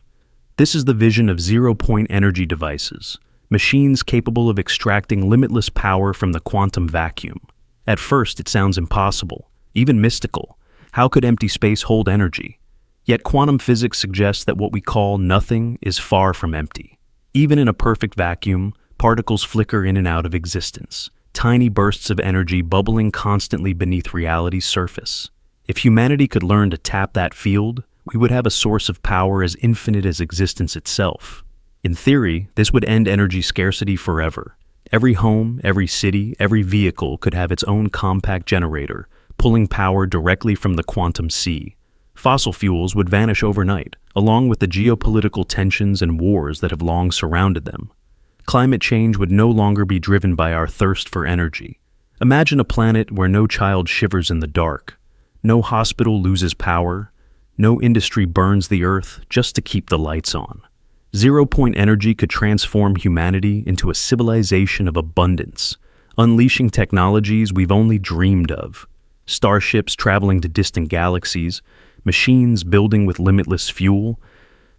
This is the vision of zero-point energy devices, machines capable of extracting limitless power from the quantum vacuum. At first, it sounds impossible, even mystical. How could empty space hold energy? Yet quantum physics suggests that what we call nothing is far from empty. Even in a perfect vacuum, particles flicker in and out of existence, tiny bursts of energy bubbling constantly beneath reality's surface. If humanity could learn to tap that field, we would have a source of power as infinite as existence itself. In theory, this would end energy scarcity forever. Every home, every city, every vehicle could have its own compact generator, pulling power directly from the quantum sea. Fossil fuels would vanish overnight, along with the geopolitical tensions and wars that have long surrounded them. Climate change would no longer be driven by our thirst for energy. Imagine a planet where no child shivers in the dark, no hospital loses power, no industry burns the earth just to keep the lights on. Zero-point energy could transform humanity into a civilization of abundance, unleashing technologies we've only dreamed of. Starships traveling to distant galaxies, machines building with limitless fuel,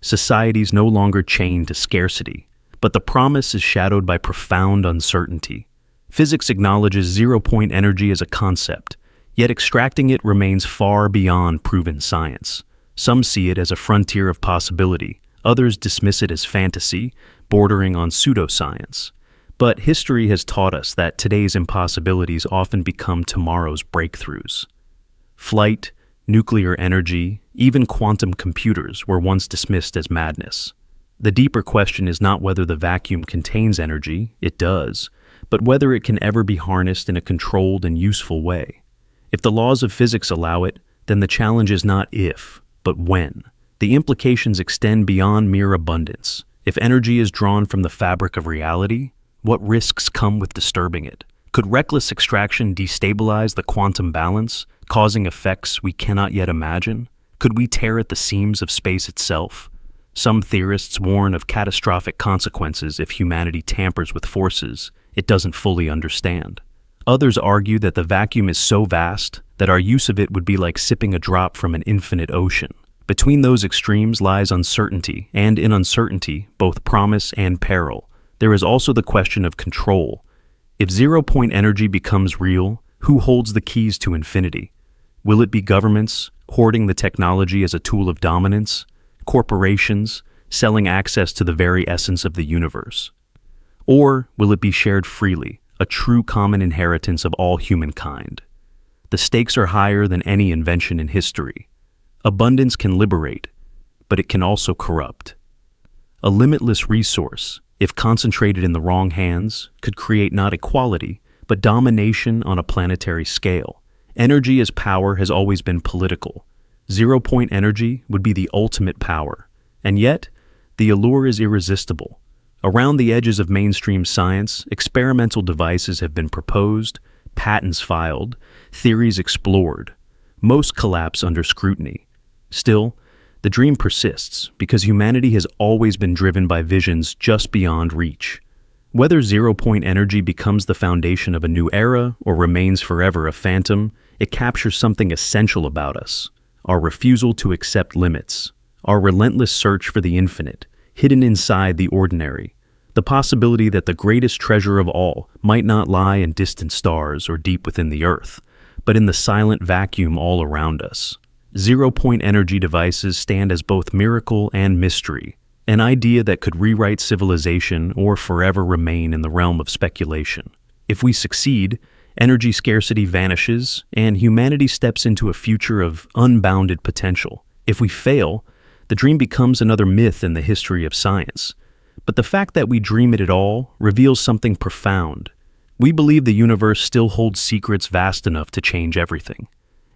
societies no longer chained to scarcity. But the promise is shadowed by profound uncertainty. Physics acknowledges zero-point energy as a concept, yet extracting it remains far beyond proven science. Some see it as a frontier of possibility, others dismiss it as fantasy, bordering on pseudoscience. But history has taught us that today's impossibilities often become tomorrow's breakthroughs. Flight, nuclear energy, even quantum computers were once dismissed as madness. The deeper question is not whether the vacuum contains energy, it does, but whether it can ever be harnessed in a controlled and useful way. If the laws of physics allow it, then the challenge is not if, but when. The implications extend beyond mere abundance. If energy is drawn from the fabric of reality, what risks come with disturbing it? Could reckless extraction destabilize the quantum balance, causing effects we cannot yet imagine? Could we tear at the seams of space itself? Some theorists warn of catastrophic consequences if humanity tampers with forces it doesn't fully understand. Others argue that the vacuum is so vast that our use of it would be like sipping a drop from an infinite ocean. Between those extremes lies uncertainty, and in uncertainty, both promise and peril. There is also the question of control. If zero-point energy becomes real, who holds the keys to infinity? Will it be governments, hoarding the technology as a tool of dominance? Corporations, selling access to the very essence of the universe? Or will it be shared freely, a true common inheritance of all humankind? The stakes are higher than any invention in history. Abundance can liberate, but it can also corrupt. A limitless resource, if concentrated in the wrong hands, could create not equality, but domination on a planetary scale. Energy as power has always been political. Zero-point energy would be the ultimate power. And yet, the allure is irresistible. Around the edges of mainstream science, experimental devices have been proposed, patents filed, theories explored. Most collapse under scrutiny. Still, the dream persists because humanity has always been driven by visions just beyond reach. Whether zero-point energy becomes the foundation of a new era or remains forever a phantom, it captures something essential about us: our refusal to accept limits, our relentless search for the infinite, hidden inside the ordinary, the possibility that the greatest treasure of all might not lie in distant stars or deep within the earth, but in the silent vacuum all around us. Zero-point energy devices stand as both miracle and mystery, an idea that could rewrite civilization or forever remain in the realm of speculation. If we succeed, energy scarcity vanishes and humanity steps into a future of unbounded potential. If we fail, the dream becomes another myth in the history of science. But the fact that we dream it at all reveals something profound. We believe the universe still holds secrets vast enough to change everything.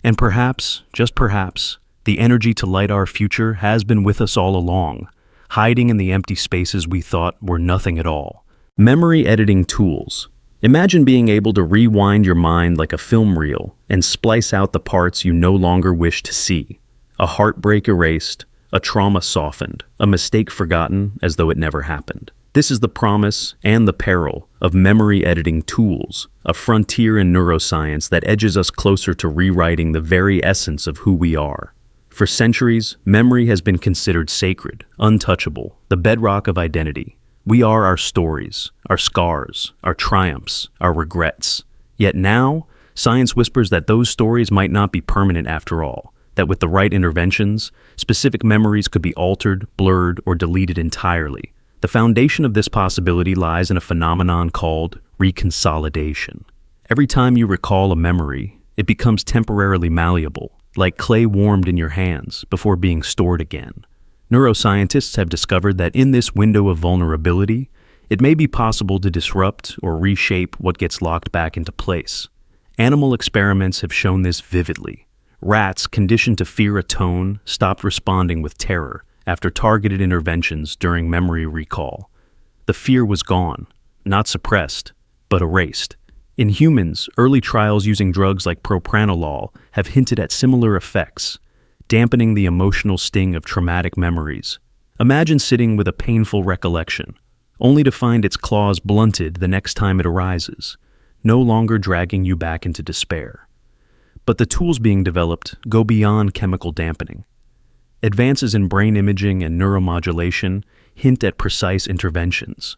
And perhaps, just perhaps, the energy to light our future has been with us all along, hiding in the empty spaces we thought were nothing at all. Memory editing tools. Imagine being able to rewind your mind like a film reel and splice out the parts you no longer wish to see. A heartbreak erased, a trauma softened, a mistake forgotten as though it never happened. This is the promise and the peril of memory editing tools, a frontier in neuroscience that edges us closer to rewriting the very essence of who we are. For centuries, memory has been considered sacred, untouchable, the bedrock of identity. We are our stories, our scars, our triumphs, our regrets. Yet now, science whispers that those stories might not be permanent after all, that with the right interventions, specific memories could be altered, blurred, or deleted entirely. The foundation of this possibility lies in a phenomenon called reconsolidation. Every time you recall a memory, it becomes temporarily malleable, like clay warmed in your hands before being stored again. Neuroscientists have discovered that in this window of vulnerability, it may be possible to disrupt or reshape what gets locked back into place. Animal experiments have shown this vividly. Rats conditioned to fear a tone stopped responding with terror after targeted interventions during memory recall. The fear was gone, not suppressed, but erased. In humans, early trials using drugs like propranolol have hinted at similar effects, dampening the emotional sting of traumatic memories. Imagine sitting with a painful recollection, only to find its claws blunted the next time it arises, no longer dragging you back into despair. But the tools being developed go beyond chemical dampening. Advances in brain imaging and neuromodulation hint at precise interventions.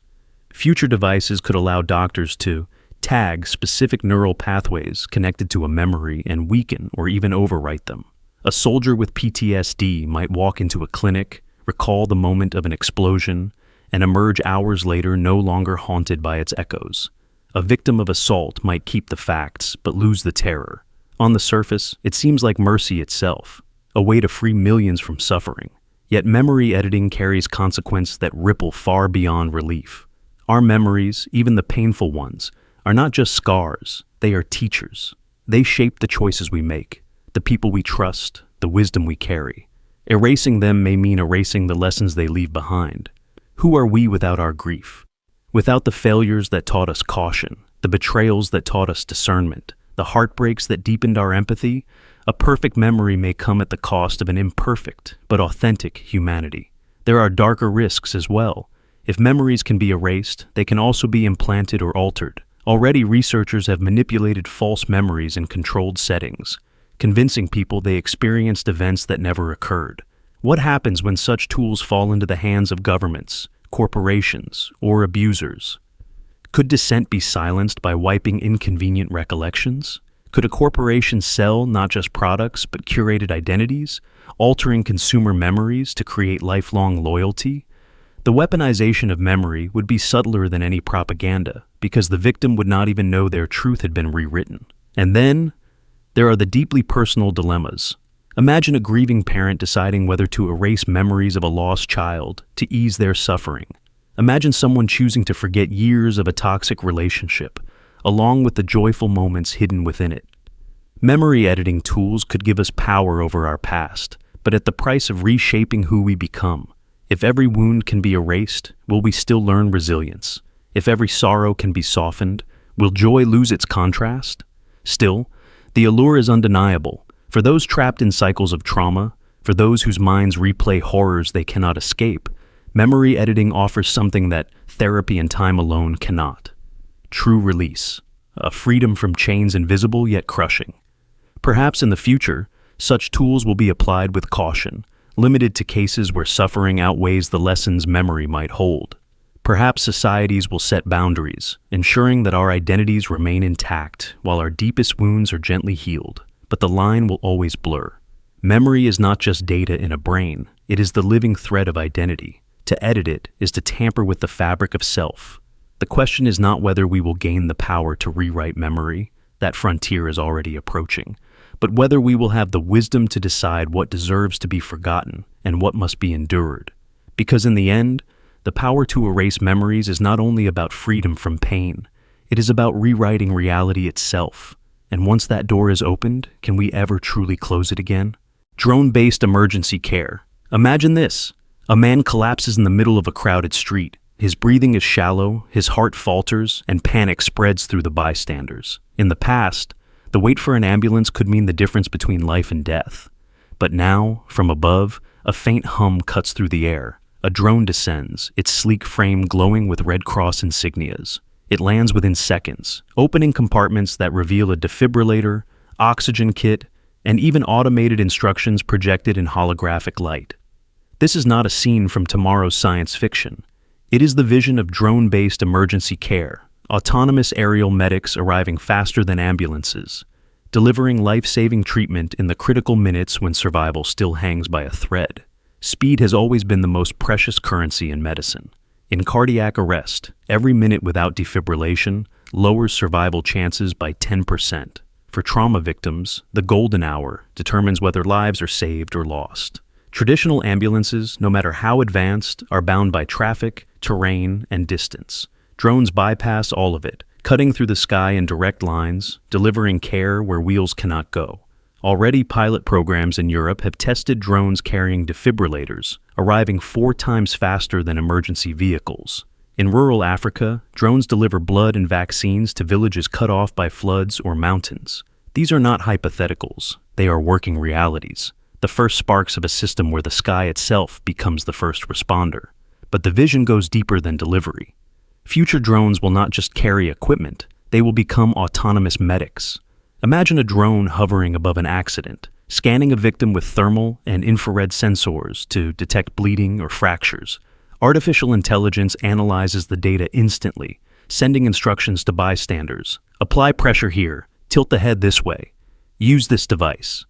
Future devices could allow doctors to tag specific neural pathways connected to a memory and weaken or even overwrite them. A soldier with PTSD might walk into a clinic, recall the moment of an explosion, and emerge hours later no longer haunted by its echoes. A victim of assault might keep the facts but lose the terror. On the surface, it seems like mercy itself, a way to free millions from suffering. Yet memory editing carries consequences that ripple far beyond relief. Our memories, even the painful ones, are not just scars, they are teachers. They shape the choices we make, the people we trust, the wisdom we carry. Erasing them may mean erasing the lessons they leave behind. Who are we without our grief? Without the failures that taught us caution, the betrayals that taught us discernment, the heartbreaks that deepened our empathy, a perfect memory may come at the cost of an imperfect but authentic humanity. There are darker risks as well. If memories can be erased, they can also be implanted or altered. Already, researchers have manipulated false memories in controlled settings, convincing people they experienced events that never occurred. What happens when such tools fall into the hands of governments, corporations, or abusers? Could dissent be silenced by wiping inconvenient recollections? Could a corporation sell not just products but curated identities, altering consumer memories to create lifelong loyalty? The weaponization of memory would be subtler than any propaganda, because the victim would not even know their truth had been rewritten. And then, there are the deeply personal dilemmas. Imagine a grieving parent deciding whether to erase memories of a lost child to ease their suffering. Imagine someone choosing to forget years of a toxic relationship, along with the joyful moments hidden within it. Memory editing tools could give us power over our past, but at the price of reshaping who we become. If every wound can be erased, will we still learn resilience? If every sorrow can be softened, will joy lose its contrast? Still, the allure is undeniable. For those trapped in cycles of trauma, for those whose minds replay horrors they cannot escape, memory editing offers something that therapy and time alone cannot. True release, a freedom from chains invisible yet crushing. Perhaps in the future, such tools will be applied with caution, limited to cases where suffering outweighs the lessons memory might hold. Perhaps societies will set boundaries, ensuring that our identities remain intact while our deepest wounds are gently healed, but the line will always blur. Memory is not just data in a brain, it is the living thread of identity. To edit it is to tamper with the fabric of self. The question is not whether we will gain the power to rewrite memory, that frontier is already approaching, but whether we will have the wisdom to decide what deserves to be forgotten and what must be endured. Because in the end, the power to erase memories is not only about freedom from pain, it is about rewriting reality itself. And once that door is opened, can we ever truly close it again? Drone-based emergency care. Imagine this. A man collapses in the middle of a crowded street. His breathing is shallow, his heart falters, and panic spreads through the bystanders. In the past, the wait for an ambulance could mean the difference between life and death. But now, from above, a faint hum cuts through the air. A drone descends, its sleek frame glowing with Red Cross insignias. It lands within seconds, opening compartments that reveal a defibrillator, oxygen kit, and even automated instructions projected in holographic light. This is not a scene from tomorrow's science fiction. It is the vision of drone-based emergency care, autonomous aerial medics arriving faster than ambulances, delivering life-saving treatment in the critical minutes when survival still hangs by a thread. Speed has always been the most precious currency in medicine. In cardiac arrest, every minute without defibrillation lowers survival chances by 10%. For trauma victims, the golden hour determines whether lives are saved or lost. Traditional ambulances, no matter how advanced, are bound by traffic, terrain, and distance. Drones bypass all of it, cutting through the sky in direct lines, delivering care where wheels cannot go. Already, pilot programs in Europe have tested drones carrying defibrillators, arriving 4 times faster than emergency vehicles. In rural Africa, drones deliver blood and vaccines to villages cut off by floods or mountains. These are not hypotheticals, they are working realities. The first sparks of a system where the sky itself becomes the first responder. But the vision goes deeper than delivery. Future drones will not just carry equipment, they will become autonomous medics. Imagine a drone hovering above an accident, scanning a victim with thermal and infrared sensors to detect bleeding or fractures. Artificial intelligence analyzes the data instantly, sending instructions to bystanders. Apply pressure here, tilt the head this way, use this device.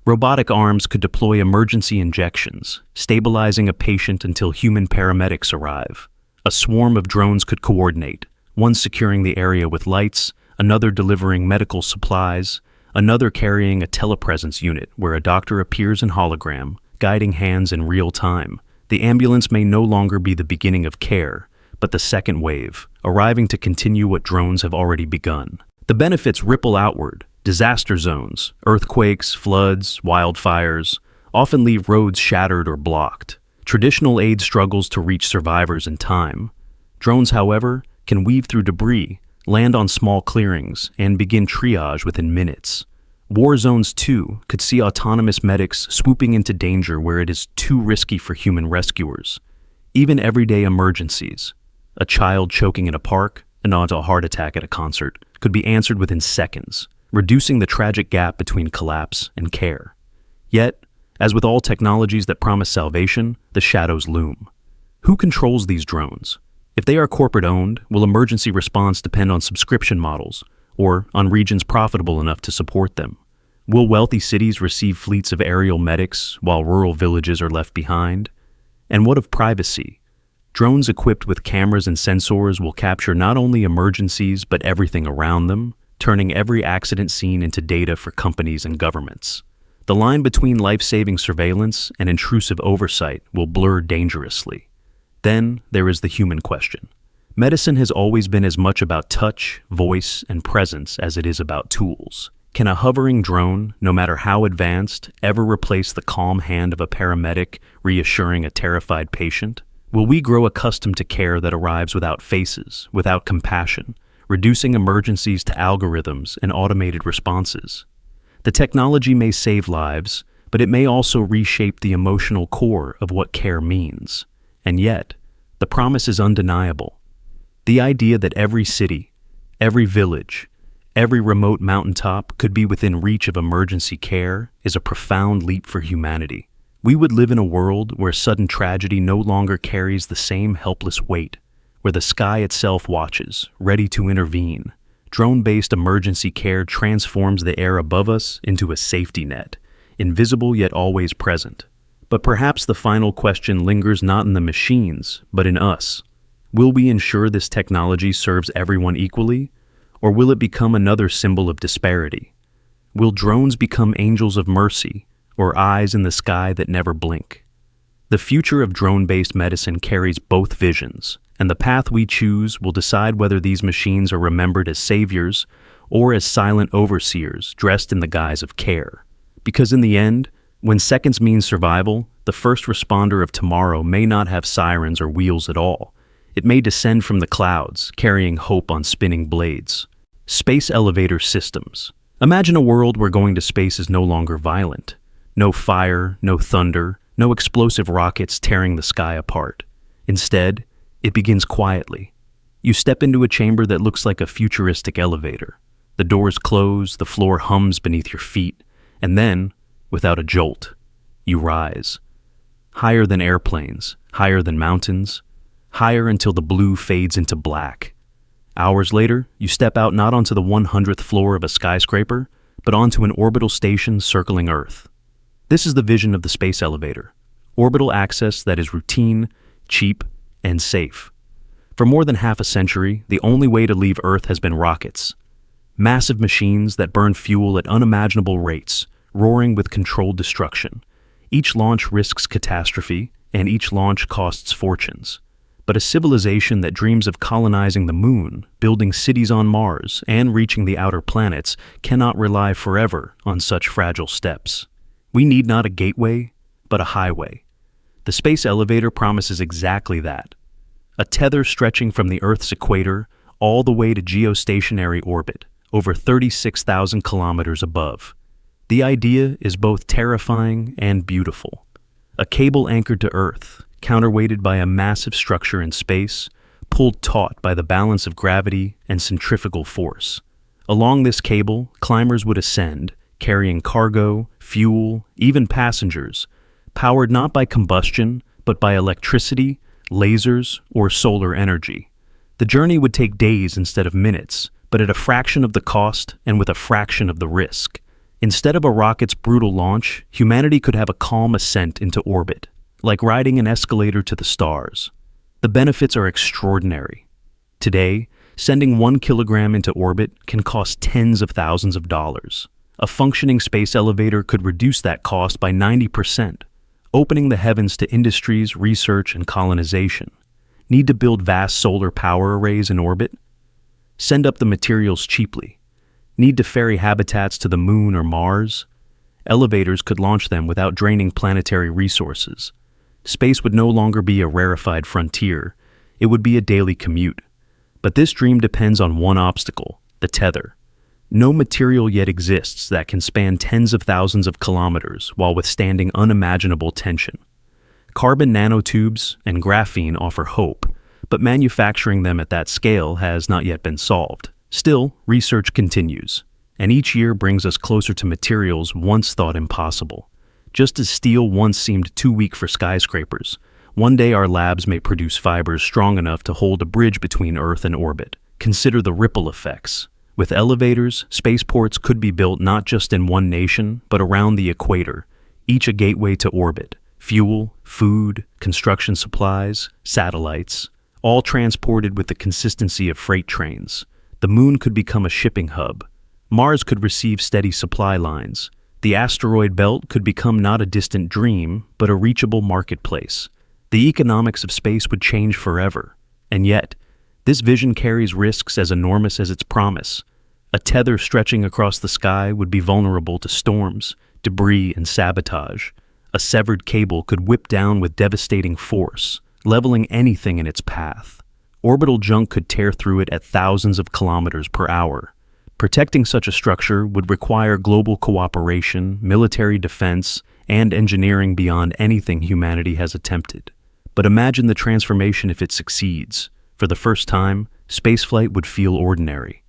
Robotic arms could deploy emergency injections, stabilizing a patient until human paramedics arrive. A swarm of drones could coordinate, one securing the area with lights, another delivering medical supplies, another carrying a telepresence unit where a doctor appears in hologram, guiding hands in real time. The ambulance may no longer be the beginning of care, but the second wave, arriving to continue what drones have already begun. The benefits ripple outward. Disaster zones, earthquakes, floods, wildfires, often leave roads shattered or blocked. Traditional aid struggles to reach survivors in time. Drones, however, can weave through debris, land on small clearings, and begin triage within minutes. War zones, too, could see autonomous medics swooping into danger where it is too risky for human rescuers. Even everyday emergencies, a child choking in a park, and a heart attack at a concert, could be answered within seconds, reducing the tragic gap between collapse and care. Yet, as with all technologies that promise salvation, the shadows loom. Who controls these drones? If they are corporate-owned, will emergency response depend on subscription models, or on regions profitable enough to support them? Will wealthy cities receive fleets of aerial medics while rural villages are left behind? And what of privacy? Drones equipped with cameras and sensors will capture not only emergencies but everything around them, turning every accident scene into data for companies and governments. The line between life-saving surveillance and intrusive oversight will blur dangerously. Then there is the human question. Medicine has always been as much about touch, voice, and presence as it is about tools. Can a hovering drone, no matter how advanced, ever replace the calm hand of a paramedic reassuring a terrified patient? Will we grow accustomed to care that arrives without faces, without compassion, reducing emergencies to algorithms and automated responses? The technology may save lives, but it may also reshape the emotional core of what care means. And yet, the promise is undeniable. The idea that every city, every village, every remote mountaintop could be within reach of emergency care is a profound leap for humanity. We would live in a world where sudden tragedy no longer carries the same helpless weight, where the sky itself watches, ready to intervene. Drone-based emergency care transforms the air above us into a safety net, invisible yet always present. But perhaps the final question lingers not in the machines, but in us. Will we ensure this technology serves everyone equally? Or will it become another symbol of disparity? Will drones become angels of mercy, or eyes in the sky that never blink? The future of drone-based medicine carries both visions, and the path we choose will decide whether these machines are remembered as saviors or as silent overseers dressed in the guise of care. Because in the end, when seconds mean survival, the first responder of tomorrow may not have sirens or wheels at all. It may descend from the clouds, carrying hope on spinning blades. Space elevator systems. Imagine a world where going to space is no longer violent. No fire, no thunder, no explosive rockets tearing the sky apart. Instead, it begins quietly. You step into a chamber that looks like a futuristic elevator. The doors close, the floor hums beneath your feet, and then, without a jolt, you rise. Higher than airplanes, higher than mountains, higher until the blue fades into black. Hours later, you step out not onto the 100th floor of a skyscraper, but onto an orbital station circling Earth. This is the vision of the space elevator. Orbital access that is routine, cheap, and safe. For more than half a century, the only way to leave Earth has been rockets. Massive machines that burn fuel at unimaginable rates, roaring with controlled destruction. Each launch risks catastrophe, and each launch costs fortunes. But a civilization that dreams of colonizing the moon, building cities on Mars, and reaching the outer planets cannot rely forever on such fragile steps. We need not a gateway, but a highway. The space elevator promises exactly that. A tether stretching from the Earth's equator all the way to geostationary orbit, over 36,000 kilometers above. The idea is both terrifying and beautiful. A cable anchored to Earth, counterweighted by a massive structure in space, pulled taut by the balance of gravity and centrifugal force. Along this cable, climbers would ascend, carrying cargo, fuel, even passengers, powered not by combustion, but by electricity, lasers, or solar energy. The journey would take days instead of minutes, but at a fraction of the cost and with a fraction of the risk. Instead of a rocket's brutal launch, humanity could have a calm ascent into orbit, like riding an escalator to the stars. The benefits are extraordinary. Today, sending 1 kilogram into orbit can cost tens of thousands of dollars. A functioning space elevator could reduce that cost by 90%, opening the heavens to industries, research, and colonization. Need to build vast solar power arrays in orbit? Send up the materials cheaply. Need to ferry habitats to the moon or Mars? Elevators could launch them without draining planetary resources. Space would no longer be a rarefied frontier. It would be a daily commute. But this dream depends on one obstacle, the tether. No material yet exists that can span tens of thousands of kilometers while withstanding unimaginable tension. Carbon nanotubes and graphene offer hope, but manufacturing them at that scale has not yet been solved. Still, research continues, and each year brings us closer to materials once thought impossible. Just as steel once seemed too weak for skyscrapers, one day our labs may produce fibers strong enough to hold a bridge between Earth and orbit. Consider the ripple effects. With elevators, spaceports could be built not just in one nation, but around the equator, each a gateway to orbit. Fuel, food, construction supplies, satellites, all transported with the consistency of freight trains. The moon could become a shipping hub. Mars could receive steady supply lines. The asteroid belt could become not a distant dream, but a reachable marketplace. The economics of space would change forever. And yet, this vision carries risks as enormous as its promise. A tether stretching across the sky would be vulnerable to storms, debris, and sabotage. A severed cable could whip down with devastating force, leveling anything in its path. Orbital junk could tear through it at thousands of kilometers per hour. Protecting such a structure would require global cooperation, military defense, and engineering beyond anything humanity has attempted. But imagine the transformation if it succeeds. For the first time, spaceflight would feel ordinary.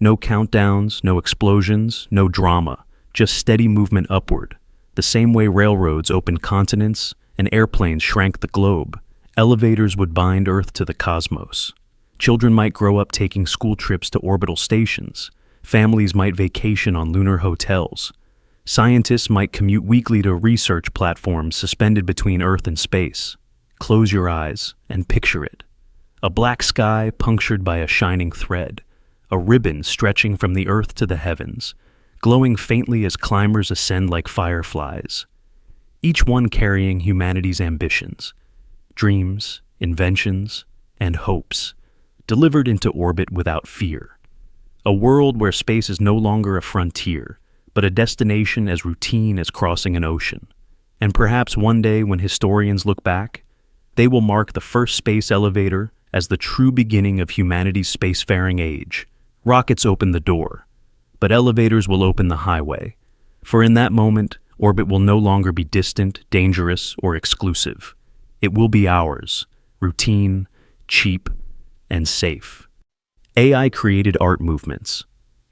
No countdowns, no explosions, no drama, just steady movement upward. The same way railroads opened continents and airplanes shrank the globe, elevators would bind Earth to the cosmos. Children might grow up taking school trips to orbital stations. Families might vacation on lunar hotels. Scientists might commute weekly to research platforms suspended between Earth and space. Close your eyes and picture it. A black sky punctured by a shining thread, a ribbon stretching from the Earth to the heavens, glowing faintly as climbers ascend like fireflies, each one carrying humanity's ambitions, dreams, inventions, and hopes, delivered into orbit without fear. A world where space is no longer a frontier, but a destination as routine as crossing an ocean. And perhaps one day when historians look back, they will mark the first space elevator as the true beginning of humanity's spacefaring age. Rockets open the door, but elevators will open the highway. For in that moment, orbit will no longer be distant, dangerous, or exclusive. It will be ours, routine, cheap, and safe. AI-created art movements.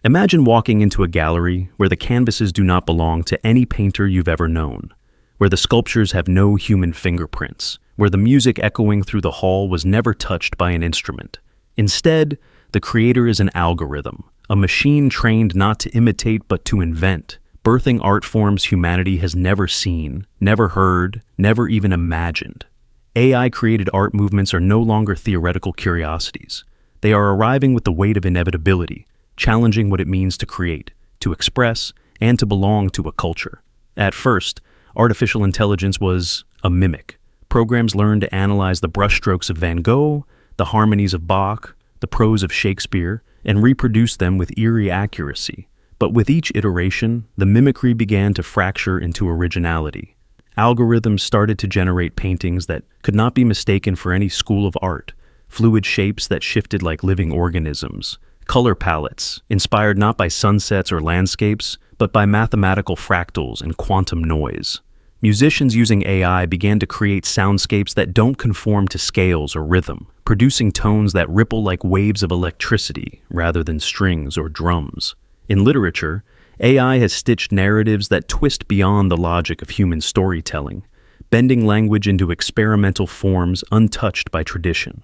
Imagine walking into a gallery where the canvases do not belong to any painter you've ever known, where the sculptures have no human fingerprints, where the music echoing through the hall was never touched by an instrument. Instead, the creator is an algorithm, a machine trained not to imitate but to invent, birthing art forms humanity has never seen, never heard, never even imagined. AI-created art movements are no longer theoretical curiosities. They are arriving with the weight of inevitability, challenging what it means to create, to express, and to belong to a culture. At first, artificial intelligence was a mimic. Programs learned to analyze the brushstrokes of Van Gogh, the harmonies of Bach, the prose of Shakespeare, and reproduce them with eerie accuracy. But with each iteration, the mimicry began to fracture into originality. Algorithms started to generate paintings that could not be mistaken for any school of art, fluid shapes that shifted like living organisms, color palettes inspired not by sunsets or landscapes, but by mathematical fractals and quantum noise. Musicians using AI began to create soundscapes that don't conform to scales or rhythm, producing tones that ripple like waves of electricity rather than strings or drums. In literature, AI has stitched narratives that twist beyond the logic of human storytelling, bending language into experimental forms untouched by tradition.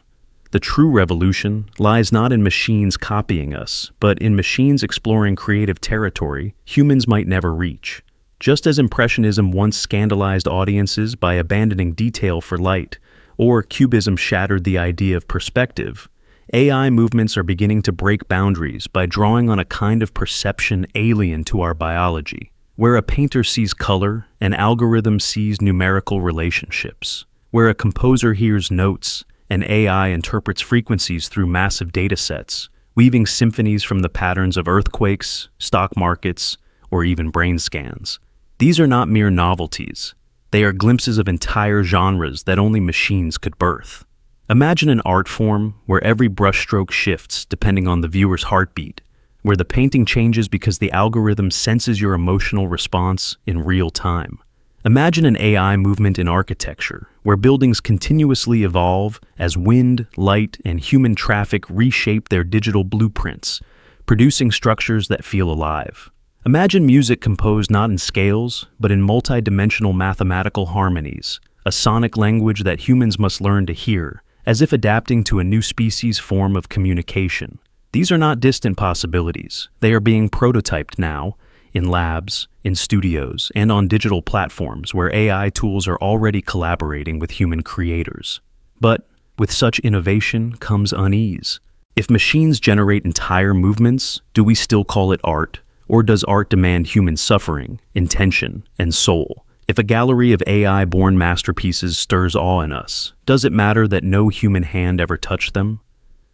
The true revolution lies not in machines copying us, but in machines exploring creative territory humans might never reach. Just as Impressionism once scandalized audiences by abandoning detail for light, or Cubism shattered the idea of perspective, AI movements are beginning to break boundaries by drawing on a kind of perception alien to our biology. Where a painter sees color, an algorithm sees numerical relationships. Where a composer hears notes, an AI interprets frequencies through massive datasets, weaving symphonies from the patterns of earthquakes, stock markets, or even brain scans. These are not mere novelties. They are glimpses of entire genres that only machines could birth. Imagine an art form where every brushstroke shifts depending on the viewer's heartbeat, where the painting changes because the algorithm senses your emotional response in real time. Imagine an AI movement in architecture, where buildings continuously evolve as wind, light, and human traffic reshape their digital blueprints, producing structures that feel alive. Imagine music composed not in scales, but in multidimensional mathematical harmonies, a sonic language that humans must learn to hear, as if adapting to a new species form of communication. These are not distant possibilities. They are being prototyped now, in labs, in studios, and on digital platforms where AI tools are already collaborating with human creators. But with such innovation comes unease. If machines generate entire movements, do we still call it art? Or does art demand human suffering, intention, and soul? If a gallery of AI-born masterpieces stirs awe in us, does it matter that no human hand ever touched them?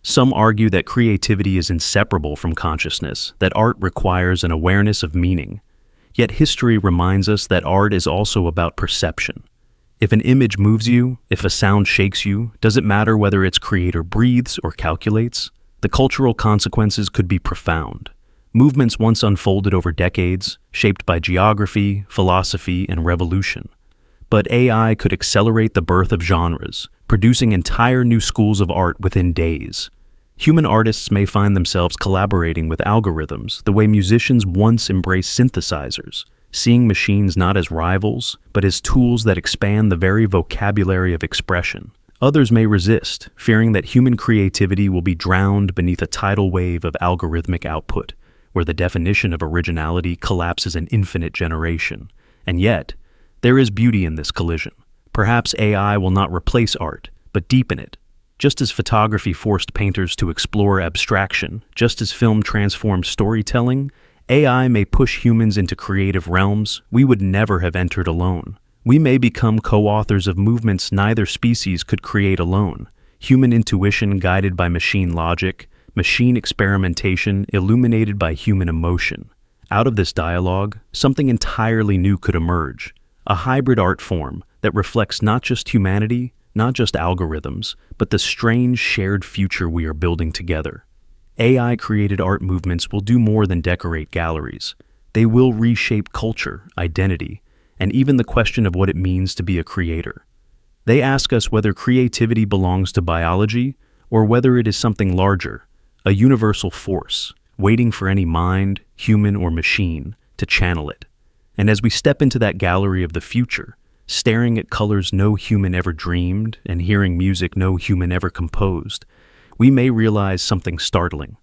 Some argue that creativity is inseparable from consciousness, that art requires an awareness of meaning. Yet history reminds us that art is also about perception. If an image moves you, if a sound shakes you, does it matter whether its creator breathes or calculates? The cultural consequences could be profound. Movements once unfolded over decades, shaped by geography, philosophy, and revolution. But AI could accelerate the birth of genres, producing entire new schools of art within days. Human artists may find themselves collaborating with algorithms the way musicians once embraced synthesizers, seeing machines not as rivals, but as tools that expand the very vocabulary of expression. Others may resist, fearing that human creativity will be drowned beneath a tidal wave of algorithmic output, where the definition of originality collapses an infinite generation. And yet, there is beauty in this collision. Perhaps AI will not replace art, but deepen it. Just as photography forced painters to explore abstraction, just as film transformed storytelling, AI may push humans into creative realms we would never have entered alone. We may become co-authors of movements neither species could create alone. Human intuition guided by machine logic, machine experimentation illuminated by human emotion. Out of this dialogue, something entirely new could emerge. A hybrid art form that reflects not just humanity, not just algorithms, but the strange shared future we are building together. AI-created art movements will do more than decorate galleries. They will reshape culture, identity, and even the question of what it means to be a creator. They ask us whether creativity belongs to biology or whether it is something larger, a universal force, waiting for any mind, human or machine, to channel it. And as we step into that gallery of the future, staring at colors no human ever dreamed and hearing music no human ever composed, we may realize something startling.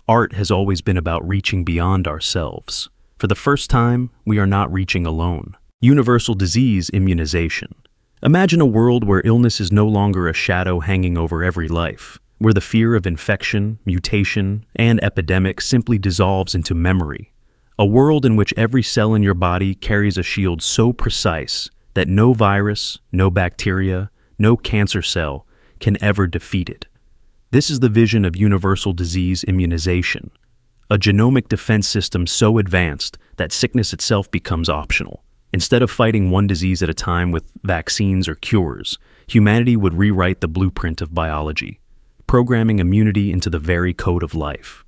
Art has always been about reaching beyond ourselves. For the first time, we are not reaching alone. Universal disease immunization. Imagine a world where illness is no longer a shadow hanging over every life, where the fear of infection, mutation, and epidemic simply dissolves into memory. A world in which every cell in your body carries a shield so precise that no virus, no bacteria, no cancer cell can ever defeat it. This is the vision of universal disease immunization, a genomic defense system so advanced that sickness itself becomes optional. Instead of fighting one disease at a time with vaccines or cures, humanity would rewrite the blueprint of biology, programming immunity into the very code of life.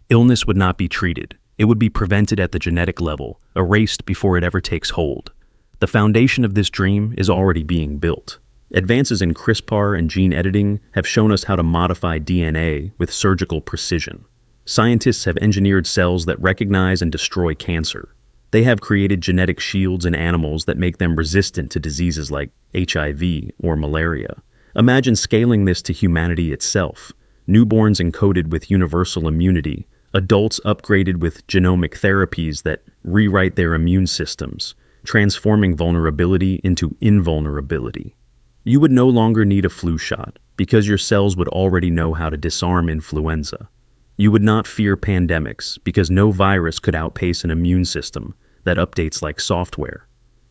Illness would not be treated. It would be prevented at the genetic level, erased before it ever takes hold. The foundation of this dream is already being built. Advances in CRISPR and gene editing have shown us how to modify DNA with surgical precision. Scientists have engineered cells that recognize and destroy cancer. They have created genetic shields in animals that make them resistant to diseases like HIV or malaria. Imagine scaling this to humanity itself. Newborns encoded with universal immunity, adults upgraded with genomic therapies that rewrite their immune systems, transforming vulnerability into invulnerability. You would no longer need a flu shot because your cells would already know how to disarm influenza. You would not fear pandemics because no virus could outpace an immune system that updates like software.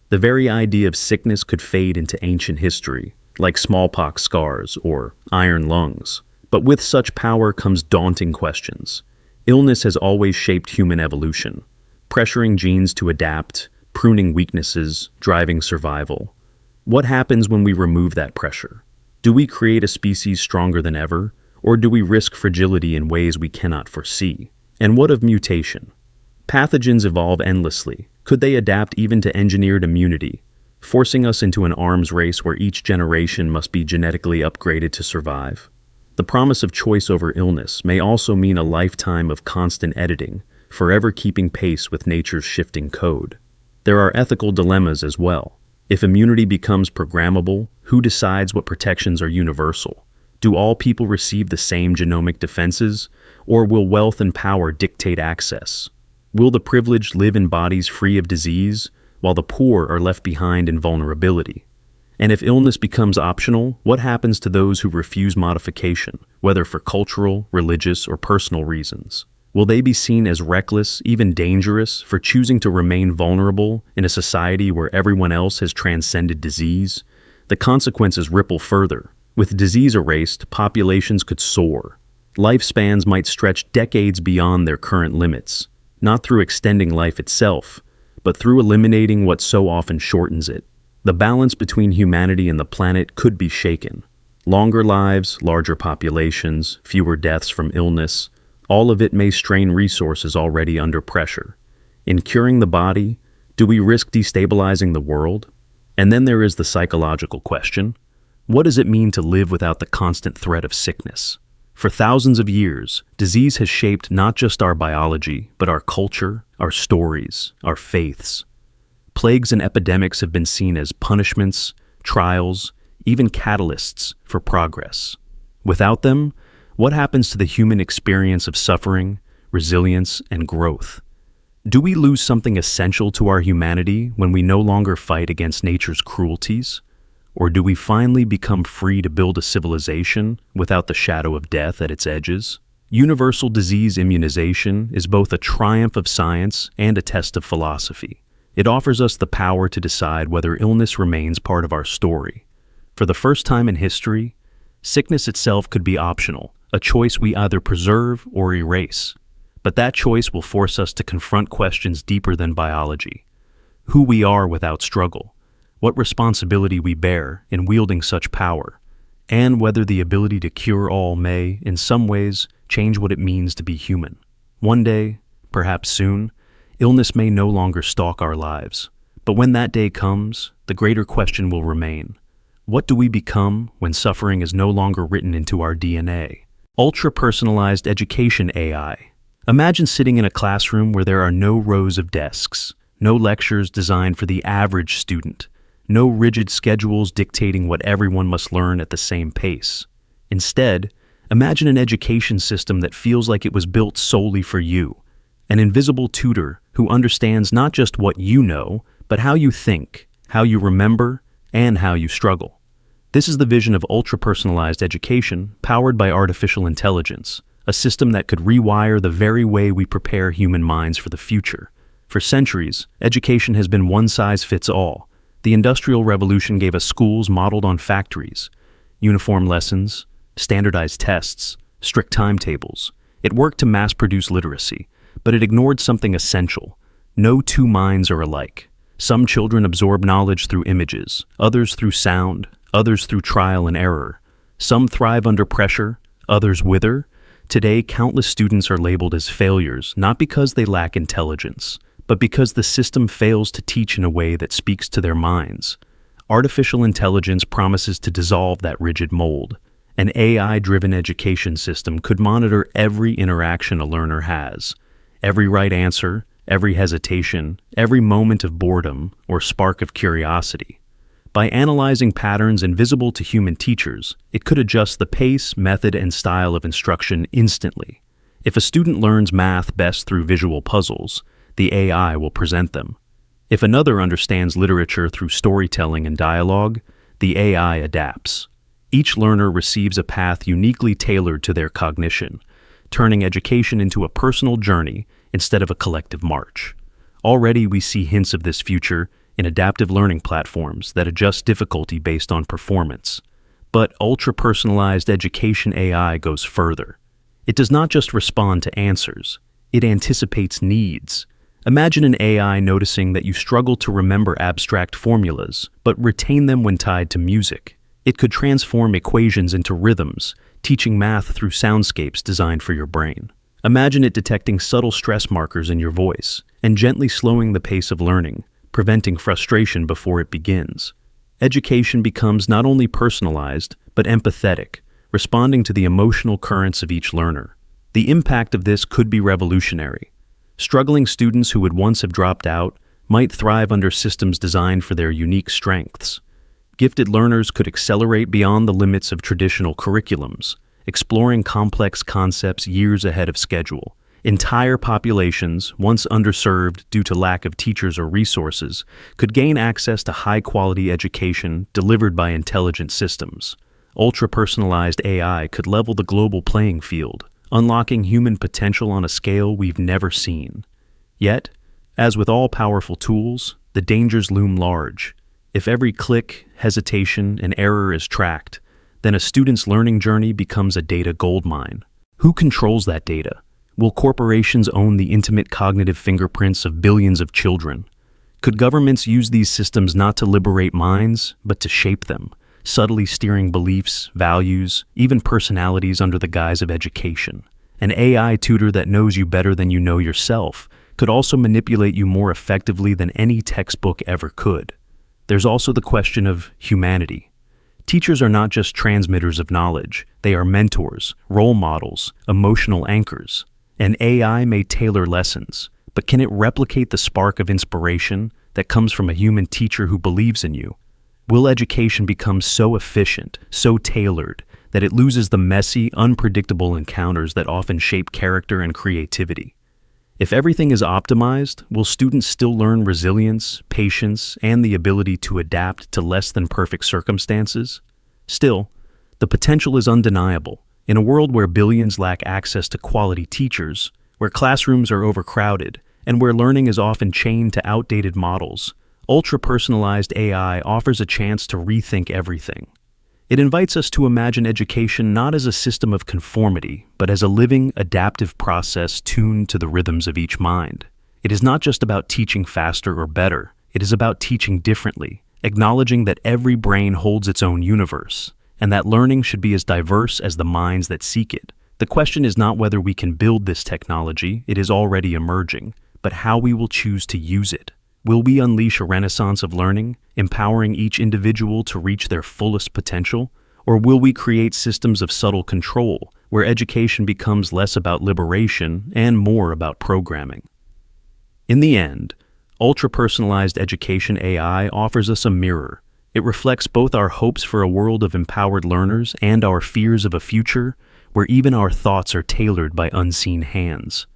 The very idea of sickness could fade into ancient history, like smallpox scars or iron lungs. But with such power comes daunting questions. Illness has always shaped human evolution, pressuring genes to adapt, pruning weaknesses, driving survival. What happens when we remove that pressure? Do we create a species stronger than ever, or do we risk fragility in ways we cannot foresee? And what of mutation? Pathogens evolve endlessly. Could they adapt even to engineered immunity, forcing us into an arms race where each generation must be genetically upgraded to survive? The promise of choice over illness may also mean a lifetime of constant editing, forever keeping pace with nature's shifting code. There are ethical dilemmas as well. If immunity becomes programmable, who decides what protections are universal? Do all people receive the same genomic defenses, or will wealth and power dictate access? Will the privileged live in bodies free of disease, while the poor are left behind in vulnerability? And if illness becomes optional, what happens to those who refuse modification, whether for cultural, religious, or personal reasons? Will they be seen as reckless, even dangerous, for choosing to remain vulnerable in a society where everyone else has transcended disease? The consequences ripple further. With disease erased, populations could soar. Lifespans might stretch decades beyond their current limits, not through extending life itself, but through eliminating what so often shortens it. The balance between humanity and the planet could be shaken. Longer lives, larger populations, fewer deaths from illness, all of it may strain resources already under pressure. In curing the body, do we risk destabilizing the world? And then there is the psychological question. What does it mean to live without the constant threat of sickness? For thousands of years, disease has shaped not just our biology, but our culture, our stories, our faiths. Plagues and epidemics have been seen as punishments, trials, even catalysts for progress. Without them, what happens to the human experience of suffering, resilience, and growth? Do we lose something essential to our humanity when we no longer fight against nature's cruelties? Or do we finally become free to build a civilization without the shadow of death at its edges? Universal disease immunization is both a triumph of science and a test of philosophy. It offers us the power to decide whether illness remains part of our story. For the first time in history, sickness itself could be optional, a choice we either preserve or erase. But that choice will force us to confront questions deeper than biology. Who we are without struggle, what responsibility we bear in wielding such power, and whether the ability to cure all may, in some ways, change what it means to be human. One day, perhaps soon, illness may no longer stalk our lives. But when that day comes, the greater question will remain. What do we become when suffering is no longer written into our DNA? Ultra-personalized education AI. Imagine sitting in a classroom where there are no rows of desks, no lectures designed for the average student, no rigid schedules dictating what everyone must learn at the same pace. Instead, imagine an education system that feels like it was built solely for you, an invisible tutor who understands not just what you know, but how you think, how you remember, and how you struggle. This is the vision of ultra-personalized education powered by artificial intelligence, a system that could rewire the very way we prepare human minds for the future. For centuries, education has been one-size-fits-all. The Industrial Revolution gave us schools modeled on factories, uniform lessons, standardized tests, strict timetables. It worked to mass-produce literacy, but it ignored something essential. No two minds are alike. Some children absorb knowledge through images, others through sound, others through trial and error. Some thrive under pressure, others wither. Today, countless students are labeled as failures, not because they lack intelligence, but because the system fails to teach in a way that speaks to their minds. Artificial intelligence promises to dissolve that rigid mold. An AI-driven education system could monitor every interaction a learner has, every right answer, every hesitation, every moment of boredom or spark of curiosity. By analyzing patterns invisible to human teachers, it could adjust the pace, method, and style of instruction instantly. If a student learns math best through visual puzzles, the AI will present them. If another understands literature through storytelling and dialogue, the AI adapts. Each learner receives a path uniquely tailored to their cognition, turning education into a personal journey instead of a collective march. Already we see hints of this future in adaptive learning platforms that adjust difficulty based on performance. But ultra-personalized education AI goes further. It does not just respond to answers, it anticipates needs. Imagine an AI noticing that you struggle to remember abstract formulas, but retain them when tied to music. It could transform equations into rhythms, teaching math through soundscapes designed for your brain. Imagine it detecting subtle stress markers in your voice and gently slowing the pace of learning, preventing frustration before it begins. Education becomes not only personalized, but empathetic, responding to the emotional currents of each learner. The impact of this could be revolutionary. Struggling students who would once have dropped out might thrive under systems designed for their unique strengths. Gifted learners could accelerate beyond the limits of traditional curriculums, exploring complex concepts years ahead of schedule. Entire populations, once underserved due to lack of teachers or resources, could gain access to high-quality education delivered by intelligent systems. Ultra-personalized AI could level the global playing field, unlocking human potential on a scale we've never seen. Yet, as with all powerful tools, the dangers loom large. If every click, hesitation, and error is tracked, then a student's learning journey becomes a data goldmine. Who controls that data? Will corporations own the intimate cognitive fingerprints of billions of children? Could governments use these systems not to liberate minds, but to shape them, subtly steering beliefs, values, even personalities under the guise of education? An AI tutor that knows you better than you know yourself could also manipulate you more effectively than any textbook ever could. There's also the question of humanity. Teachers are not just transmitters of knowledge, they are mentors, role models, emotional anchors. An AI may tailor lessons, but can it replicate the spark of inspiration that comes from a human teacher who believes in you? Will education become so efficient, so tailored, that it loses the messy, unpredictable encounters that often shape character and creativity? If everything is optimized, will students still learn resilience, patience, and the ability to adapt to less than perfect circumstances? Still, the potential is undeniable. In a world where billions lack access to quality teachers, where classrooms are overcrowded, and where learning is often chained to outdated models, ultra-personalized AI offers a chance to rethink everything. It invites us to imagine education not as a system of conformity, but as a living, adaptive process tuned to the rhythms of each mind. It is not just about teaching faster or better, it is about teaching differently, acknowledging that every brain holds its own universe, and that learning should be as diverse as the minds that seek it. The question is not whether we can build this technology, it is already emerging, but how we will choose to use it. Will we unleash a renaissance of learning, empowering each individual to reach their fullest potential? Or will we create systems of subtle control, where education becomes less about liberation and more about programming? In the end, ultra-personalized education AI offers us a mirror. It reflects both our hopes for a world of empowered learners and our fears of a future where even our thoughts are tailored by unseen hands.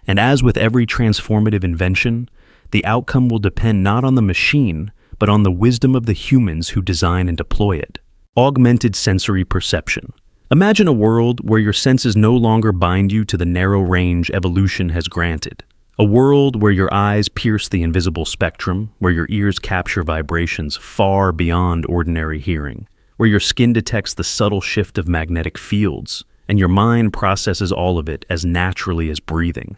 And as with every transformative invention, the outcome will depend not on the machine, but on the wisdom of the humans who design and deploy it. Augmented sensory perception. Imagine a world where your senses no longer bind you to the narrow range evolution has granted. A world where your eyes pierce the invisible spectrum, where your ears capture vibrations far beyond ordinary hearing, where your skin detects the subtle shift of magnetic fields, and your mind processes all of it as naturally as breathing.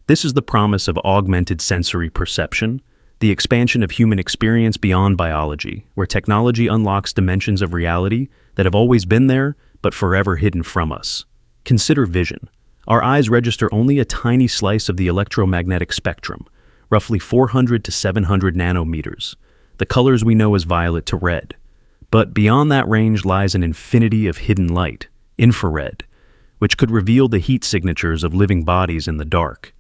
This is the promise of augmented sensory perception, the expansion of human experience beyond biology, where technology unlocks dimensions of reality that have always been there, but forever hidden from us. Consider vision. Our eyes register only a tiny slice of the electromagnetic spectrum, roughly 400 to 700 nanometers, the colors we know as violet to red. But beyond that range lies an infinity of hidden light, infrared, which could reveal the heat signatures of living bodies in the dark.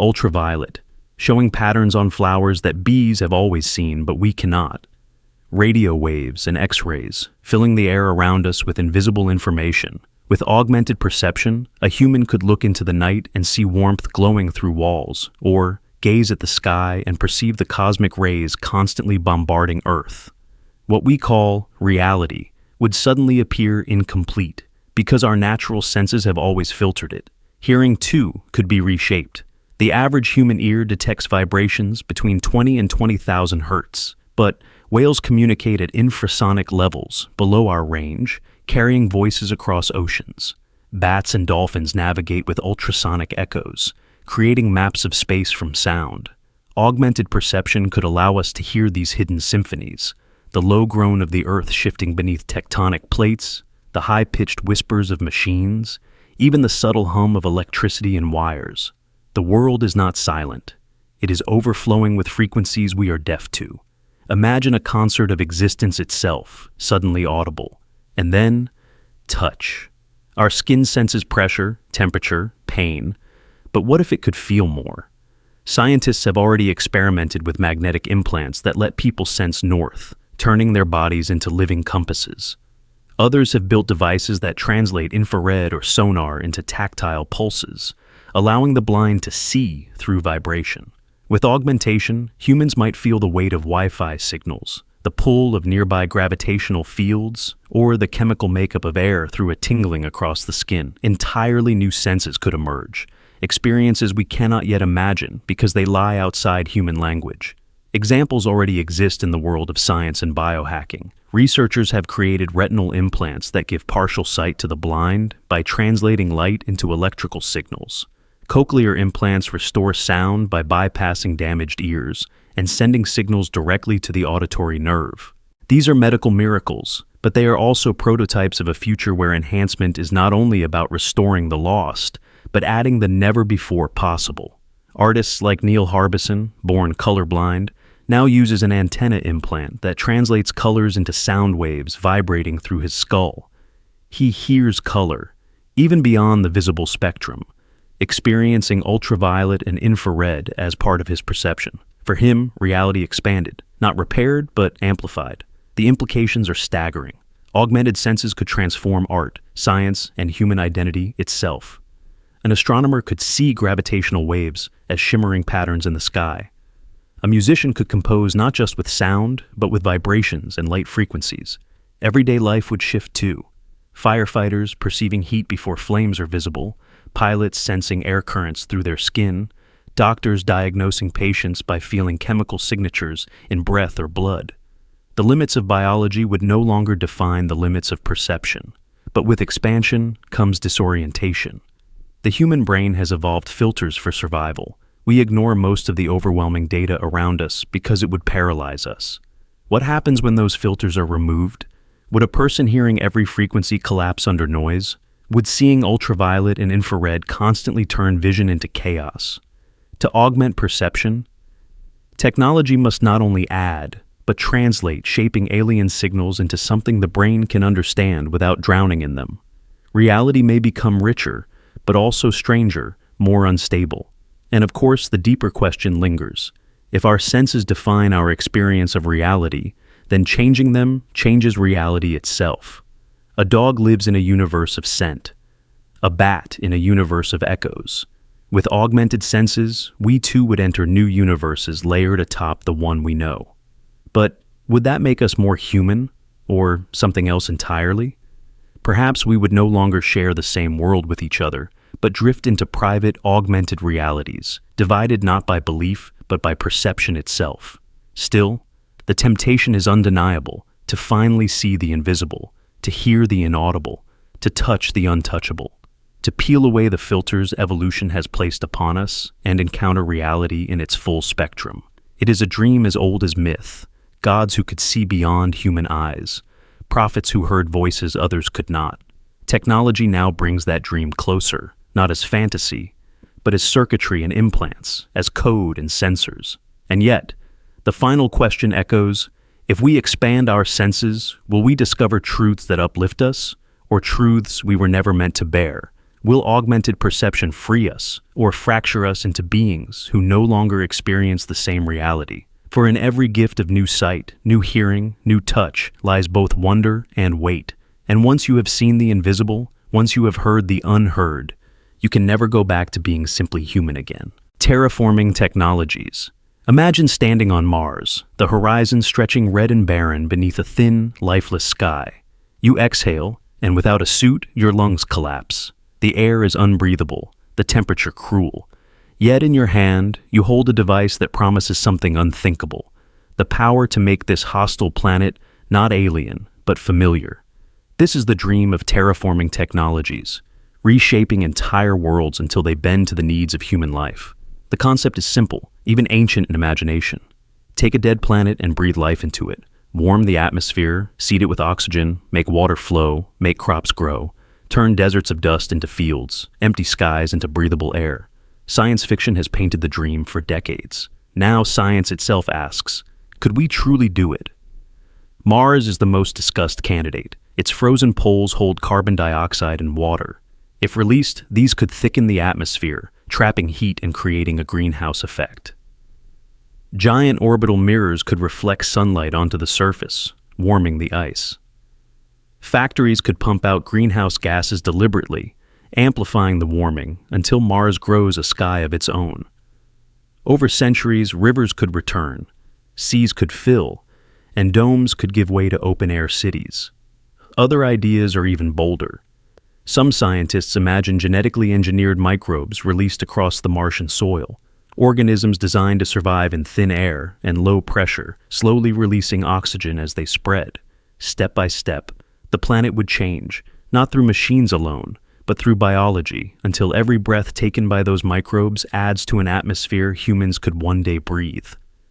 Ultraviolet, showing patterns on flowers that bees have always seen but we cannot. Radio waves and X-rays, filling the air around us with invisible information. With augmented perception, a human could look into the night and see warmth glowing through walls, or gaze at the sky and perceive the cosmic rays constantly bombarding Earth. What we call reality would suddenly appear incomplete, because our natural senses have always filtered it. Hearing, too, could be reshaped. The average human ear detects vibrations between 20 and 20,000 hertz, but whales communicate at infrasonic levels below our range, carrying voices across oceans. Bats and dolphins navigate with ultrasonic echoes, creating maps of space from sound. Augmented perception could allow us to hear these hidden symphonies, the low groan of the earth shifting beneath tectonic plates, the high-pitched whispers of machines, even the subtle hum of electricity in wires. The world is not silent. It is overflowing with frequencies we are deaf to. Imagine a concert of existence itself, suddenly audible. And then, touch. Our skin senses pressure, temperature, pain. But what if it could feel more? Scientists have already experimented with magnetic implants that let people sense north, turning their bodies into living compasses. Others have built devices that translate infrared or sonar into tactile pulses, allowing the blind to see through vibration. With augmentation, humans might feel the weight of Wi-Fi signals, the pull of nearby gravitational fields, or the chemical makeup of air through a tingling across the skin. Entirely new senses could emerge, experiences we cannot yet imagine because they lie outside human language. Examples already exist in the world of science and biohacking. Researchers have created retinal implants that give partial sight to the blind by translating light into electrical signals. Cochlear implants restore sound by bypassing damaged ears and sending signals directly to the auditory nerve. These are medical miracles, but they are also prototypes of a future where enhancement is not only about restoring the lost, but adding the never-before possible. Artists like Neil Harbison, born colorblind, now uses an antenna implant that translates colors into sound waves vibrating through his skull. He hears color, even beyond the visible spectrum, experiencing ultraviolet and infrared as part of his perception. For him, reality expanded, not repaired, but amplified. The implications are staggering. Augmented senses could transform art, science, and human identity itself. An astronomer could see gravitational waves as shimmering patterns in the sky. A musician could compose not just with sound, but with vibrations and light frequencies. Everyday life would shift too. Firefighters perceiving heat before flames are visible, pilots sensing air currents through their skin, doctors diagnosing patients by feeling chemical signatures in breath or blood. The limits of biology would no longer define the limits of perception, but with expansion comes disorientation. The human brain has evolved filters for survival. We ignore most of the overwhelming data around us because it would paralyze us. What happens when those filters are removed? Would a person hearing every frequency collapse under noise? Would seeing ultraviolet and infrared constantly turn vision into chaos? To augment perception, technology must not only add, but translate, shaping alien signals into something the brain can understand without drowning in them. Reality may become richer, but also stranger, more unstable. And of course, the deeper question lingers. If our senses define our experience of reality, then changing them changes reality itself. A dog lives in a universe of scent, a bat in a universe of echoes. With augmented senses, we too would enter new universes layered atop the one we know. But would that make us more human, or something else entirely? Perhaps we would no longer share the same world with each other, but drift into private, augmented realities, divided not by belief, but by perception itself. Still, the temptation is undeniable to finally see the invisible, to hear the inaudible, to touch the untouchable, to peel away the filters evolution has placed upon us and encounter reality in its full spectrum. It is a dream as old as myth, gods who could see beyond human eyes, prophets who heard voices others could not. Technology now brings that dream closer, not as fantasy, but as circuitry and implants, as code and sensors. And yet, the final question echoes, if we expand our senses, will we discover truths that uplift us, or truths we were never meant to bear? Will augmented perception free us, or fracture us into beings who no longer experience the same reality? For in every gift of new sight, new hearing, new touch, lies both wonder and weight. And once you have seen the invisible, once you have heard the unheard, you can never go back to being simply human again. Terraforming technologies. Imagine standing on Mars, the horizon stretching red and barren beneath a thin, lifeless sky. You exhale, and without a suit, your lungs collapse. The air is unbreathable, the temperature cruel. Yet in your hand, you hold a device that promises something unthinkable, the power to make this hostile planet not alien, but familiar. This is the dream of terraforming technologies, reshaping entire worlds until they bend to the needs of human life. The concept is simple, even ancient in imagination. Take a dead planet and breathe life into it. Warm the atmosphere, seed it with oxygen, make water flow, make crops grow, turn deserts of dust into fields, empty skies into breathable air. Science fiction has painted the dream for decades. Now science itself asks, could we truly do it? Mars is the most discussed candidate. Its frozen poles hold carbon dioxide and water. If released, these could thicken the atmosphere, trapping heat and creating a greenhouse effect. Giant orbital mirrors could reflect sunlight onto the surface, warming the ice. Factories could pump out greenhouse gases deliberately, amplifying the warming until Mars grows a sky of its own. Over centuries, rivers could return, seas could fill, and domes could give way to open-air cities. Other ideas are even bolder. Some scientists imagine genetically engineered microbes released across the Martian soil, organisms designed to survive in thin air and low pressure, slowly releasing oxygen as they spread. Step by step, the planet would change, not through machines alone, but through biology, until every breath taken by those microbes adds to an atmosphere humans could one day breathe.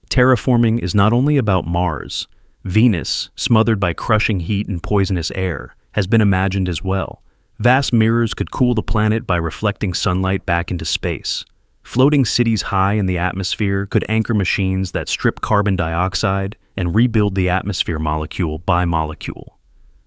Terraforming is not only about Mars. Venus, smothered by crushing heat and poisonous air, has been imagined as well. Vast mirrors could cool the planet by reflecting sunlight back into space. Floating cities high in the atmosphere could anchor machines that strip carbon dioxide and rebuild the atmosphere molecule by molecule.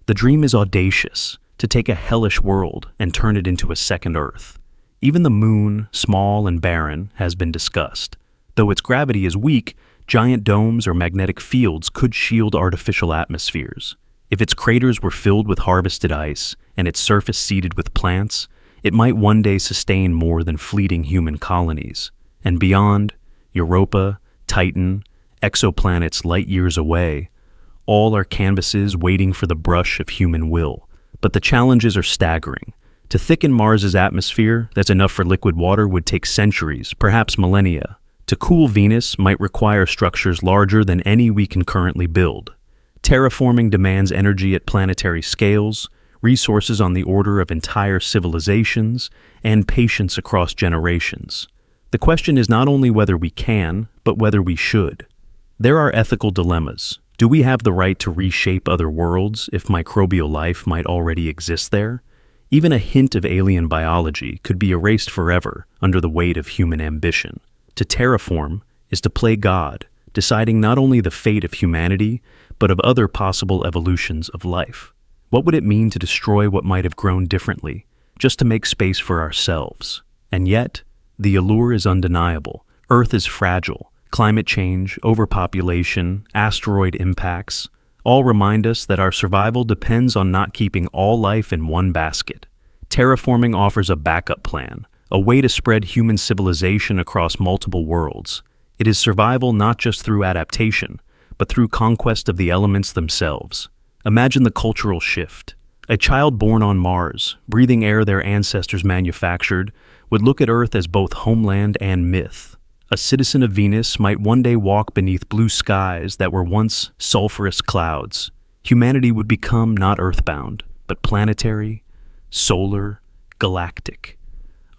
The dream is audacious, to take a hellish world and turn it into a second Earth. Even the moon, small and barren, has been discussed. Though its gravity is weak, giant domes or magnetic fields could shield artificial atmospheres. If its craters were filled with harvested ice and its surface seeded with plants, it might one day sustain more than fleeting human colonies. And beyond, Europa, Titan, exoplanets light years away, all are canvases waiting for the brush of human will. But the challenges are staggering. To thicken Mars's atmosphere that's enough for liquid water would take centuries, perhaps millennia. To cool Venus might require structures larger than any we can currently build. Terraforming demands energy at planetary scales, resources on the order of entire civilizations, and patience across generations. The question is not only whether we can, but whether we should. There are ethical dilemmas. Do we have the right to reshape other worlds if microbial life might already exist there? Even a hint of alien biology could be erased forever under the weight of human ambition. To terraform is to play God, deciding not only the fate of humanity, but of other possible evolutions of life. What would it mean to destroy what might have grown differently, just to make space for ourselves? And yet, the allure is undeniable. Earth is fragile. Climate change, overpopulation, asteroid impacts, all remind us that our survival depends on not keeping all life in one basket. Terraforming offers a backup plan, a way to spread human civilization across multiple worlds. It is survival not just through adaptation, but through conquest of the elements themselves. Imagine the cultural shift. A child born on Mars, breathing air their ancestors manufactured, would look at Earth as both homeland and myth. A citizen of Venus might one day walk beneath blue skies that were once sulfurous clouds. Humanity would become not earthbound, but planetary, solar, galactic.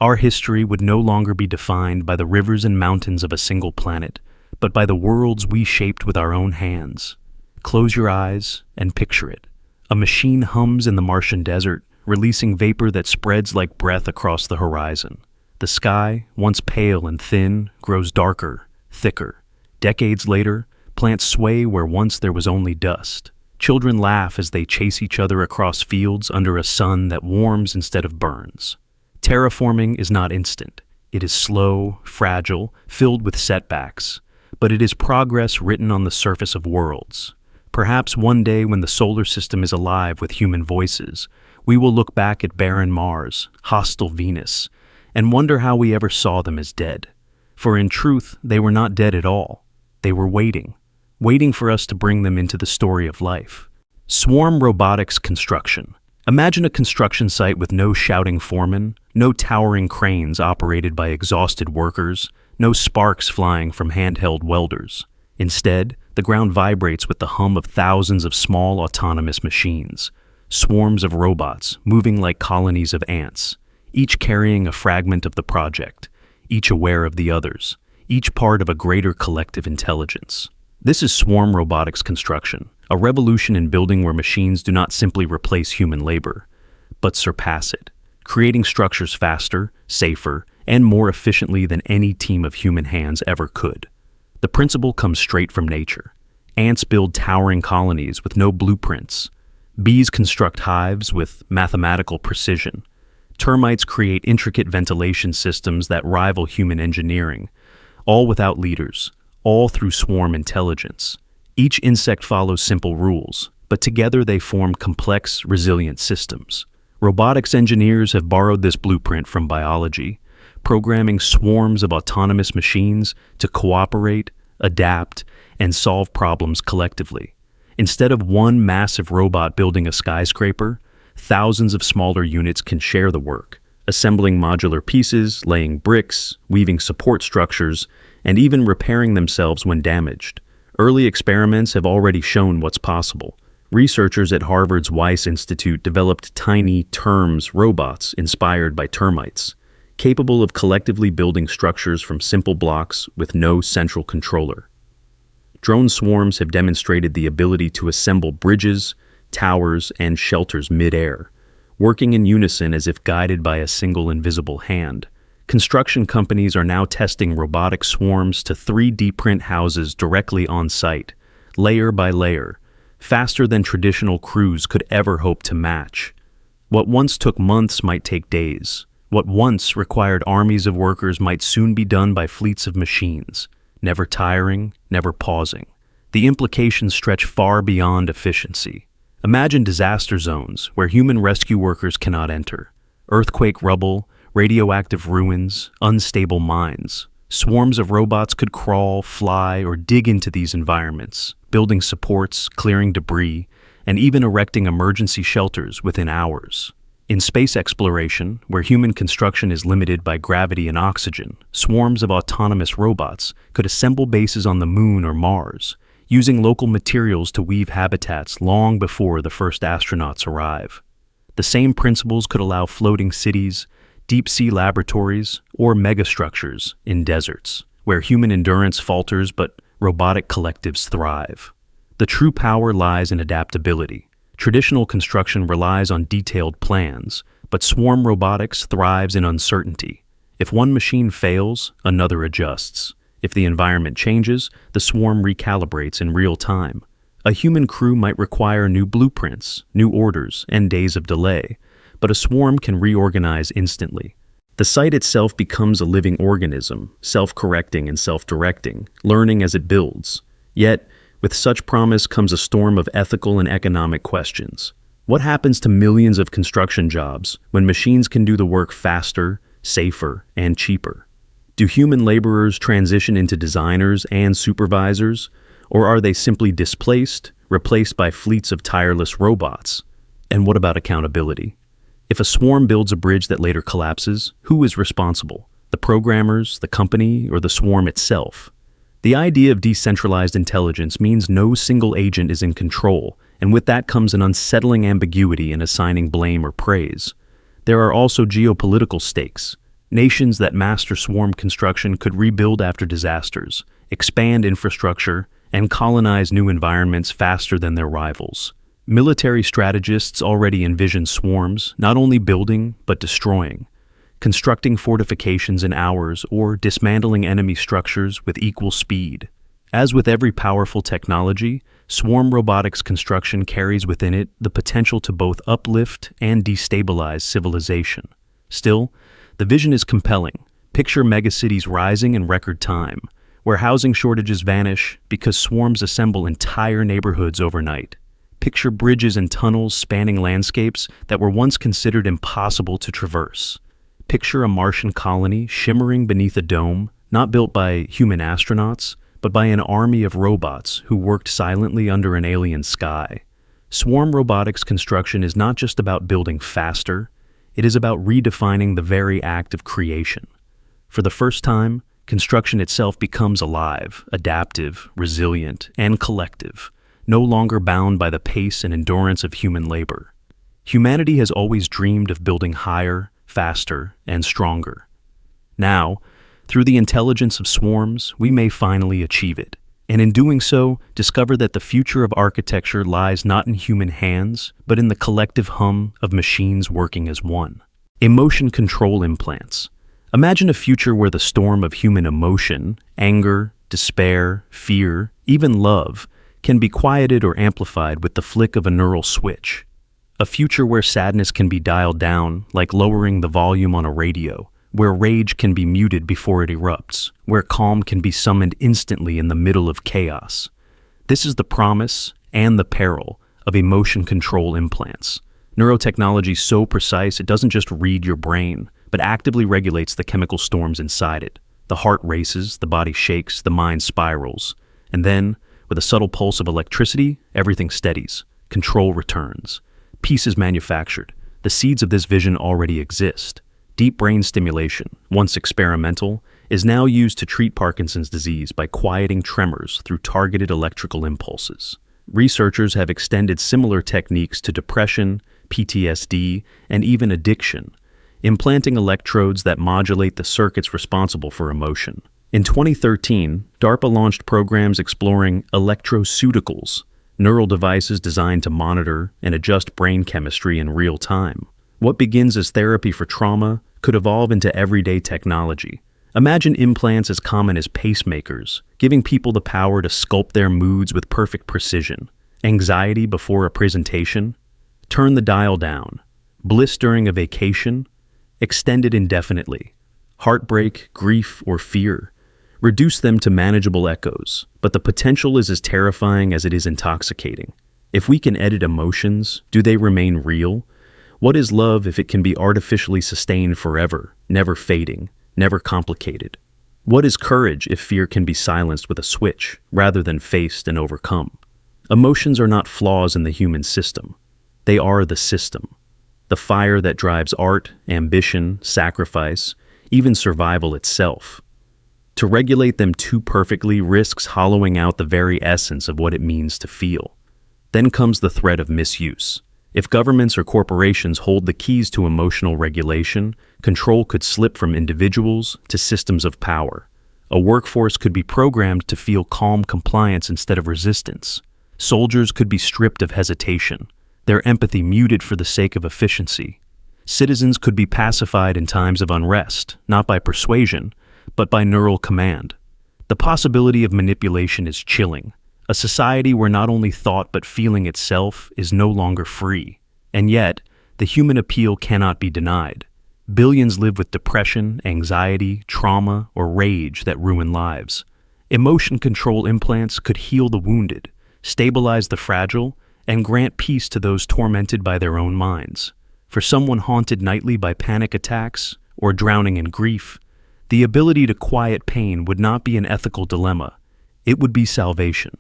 Our history would no longer be defined by the rivers and mountains of a single planet, but by the worlds we shaped with our own hands. Close your eyes and picture it. A machine hums in the Martian desert, releasing vapor that spreads like breath across the horizon. The sky, once pale and thin, grows darker, thicker. Decades later, plants sway where once there was only dust. Children laugh as they chase each other across fields under a sun that warms instead of burns. Terraforming is not instant. It is slow, fragile, filled with setbacks. But it is progress written on the surface of worlds. Perhaps one day when the solar system is alive with human voices, we will look back at barren Mars, hostile Venus, and wonder how we ever saw them as dead. For in truth, they were not dead at all. They were waiting for us to bring them into the story of life. Swarm robotics construction. Imagine a construction site with no shouting foremen, no towering cranes operated by exhausted workers, no sparks flying from handheld welders. Instead, the ground vibrates with the hum of thousands of small autonomous machines, swarms of robots moving like colonies of ants, each carrying a fragment of the project, each aware of the others, each part of a greater collective intelligence. This is swarm robotics construction, a revolution in building where machines do not simply replace human labor, but surpass it, creating structures faster, safer, and more efficiently than any team of human hands ever could. The principle comes straight from nature. Ants build towering colonies with no blueprints. Bees construct hives with mathematical precision. Termites create intricate ventilation systems that rival human engineering, all without leaders, all through swarm intelligence. Each insect follows simple rules, but together they form complex, resilient systems. Robotics engineers have borrowed this blueprint from biology, programming swarms of autonomous machines to cooperate, adapt, and solve problems collectively. Instead of one massive robot building a skyscraper, thousands of smaller units can share the work, assembling modular pieces, laying bricks, weaving support structures, and even repairing themselves when damaged. Early experiments have already shown what's possible. Researchers at Harvard's Weiss Institute developed tiny terms robots inspired by termites, capable of collectively building structures from simple blocks with no central controller. Drone swarms have demonstrated the ability to assemble bridges, towers, and shelters mid-air, working in unison as if guided by a single invisible hand. Construction companies are now testing robotic swarms to 3D print houses directly on site, layer by layer, faster than traditional crews could ever hope to match. What once took months might take days. What once required armies of workers might soon be done by fleets of machines, never tiring, never pausing. The implications stretch far beyond efficiency. Imagine disaster zones where human rescue workers cannot enter. Earthquake rubble, radioactive ruins, unstable mines. Swarms of robots could crawl, fly, or dig into these environments, building supports, clearing debris, and even erecting emergency shelters within hours. In space exploration, where human construction is limited by gravity and oxygen, swarms of autonomous robots could assemble bases on the Moon or Mars, using local materials to weave habitats long before the first astronauts arrive. The same principles could allow floating cities, deep-sea laboratories, or megastructures in deserts, where human endurance falters but robotic collectives thrive. The true power lies in adaptability. Traditional construction relies on detailed plans, but swarm robotics thrives in uncertainty. If one machine fails, another adjusts. If the environment changes, the swarm recalibrates in real time. A human crew might require new blueprints, new orders, and days of delay, but a swarm can reorganize instantly. The site itself becomes a living organism, self-correcting and self-directing, learning as it builds. Yet, with such promise comes a storm of ethical and economic questions. What happens to millions of construction jobs when machines can do the work faster, safer, and cheaper? Do human laborers transition into designers and supervisors, or are they simply displaced, replaced by fleets of tireless robots? And what about accountability? If a swarm builds a bridge that later collapses, who is responsible? The programmers, the company, or the swarm itself? The idea of decentralized intelligence means no single agent is in control, and with that comes an unsettling ambiguity in assigning blame or praise. There are also geopolitical stakes. Nations that master swarm construction could rebuild after disasters, expand infrastructure, and colonize new environments faster than their rivals. Military strategists already envision swarms not only building but destroying, constructing fortifications in hours or dismantling enemy structures with equal speed. As with every powerful technology, swarm robotics construction carries within it the potential to both uplift and destabilize civilization. Still, the vision is compelling. Picture megacities rising in record time, where housing shortages vanish because swarms assemble entire neighborhoods overnight. Picture bridges and tunnels spanning landscapes that were once considered impossible to traverse. Picture a Martian colony shimmering beneath a dome, not built by human astronauts, but by an army of robots who worked silently under an alien sky. Swarm robotics construction is not just about building faster, it is about redefining the very act of creation. For the first time, construction itself becomes alive, adaptive, resilient, and collective, no longer bound by the pace and endurance of human labor. Humanity has always dreamed of building higher, faster, and stronger. Now, through the intelligence of swarms, we may finally achieve it, and in doing so, discover that the future of architecture lies not in human hands, but in the collective hum of machines working as one. Emotion control implants. Imagine a future where the storm of human emotion, anger, despair, fear, even love, can be quieted or amplified with the flick of a neural switch. A future where sadness can be dialed down, like lowering the volume on a radio, where rage can be muted before it erupts, where calm can be summoned instantly in the middle of chaos. This is the promise and the peril of emotion control implants. Neurotechnology so precise it doesn't just read your brain, but actively regulates the chemical storms inside it. The heart races, the body shakes, the mind spirals, and then, with a subtle pulse of electricity, everything steadies. Control returns. Peace is manufactured. The seeds of this vision already exist. Deep brain stimulation, once experimental, is now used to treat Parkinson's disease by quieting tremors through targeted electrical impulses. Researchers have extended similar techniques to depression, PTSD, and even addiction, implanting electrodes that modulate the circuits responsible for emotion. In 2013, DARPA launched programs exploring electroceuticals, neural devices designed to monitor and adjust brain chemistry in real time. What begins as therapy for trauma could evolve into everyday technology. Imagine implants as common as pacemakers, giving people the power to sculpt their moods with perfect precision. Anxiety before a presentation? Turn the dial down. Bliss during a vacation? Extend it indefinitely. Heartbreak, grief, or fear? Reduce them to manageable echoes, but the potential is as terrifying as it is intoxicating. If we can edit emotions, do they remain real? What is love if it can be artificially sustained forever, never fading, never complicated? What is courage if fear can be silenced with a switch, rather than faced and overcome? Emotions are not flaws in the human system. They are the system. The fire that drives art, ambition, sacrifice, even survival itself. To regulate them too perfectly risks hollowing out the very essence of what it means to feel. Then comes the threat of misuse. If governments or corporations hold the keys to emotional regulation, control could slip from individuals to systems of power. A workforce could be programmed to feel calm compliance instead of resistance. Soldiers could be stripped of hesitation, their empathy muted for the sake of efficiency. Citizens could be pacified in times of unrest, not by persuasion, but by neural command. The possibility of manipulation is chilling. A society where not only thought but feeling itself is no longer free. And yet, the human appeal cannot be denied. Billions live with depression, anxiety, trauma, or rage that ruin lives. Emotion control implants could heal the wounded, stabilize the fragile, and grant peace to those tormented by their own minds. For someone haunted nightly by panic attacks or drowning in grief, the ability to quiet pain would not be an ethical dilemma. It would be salvation.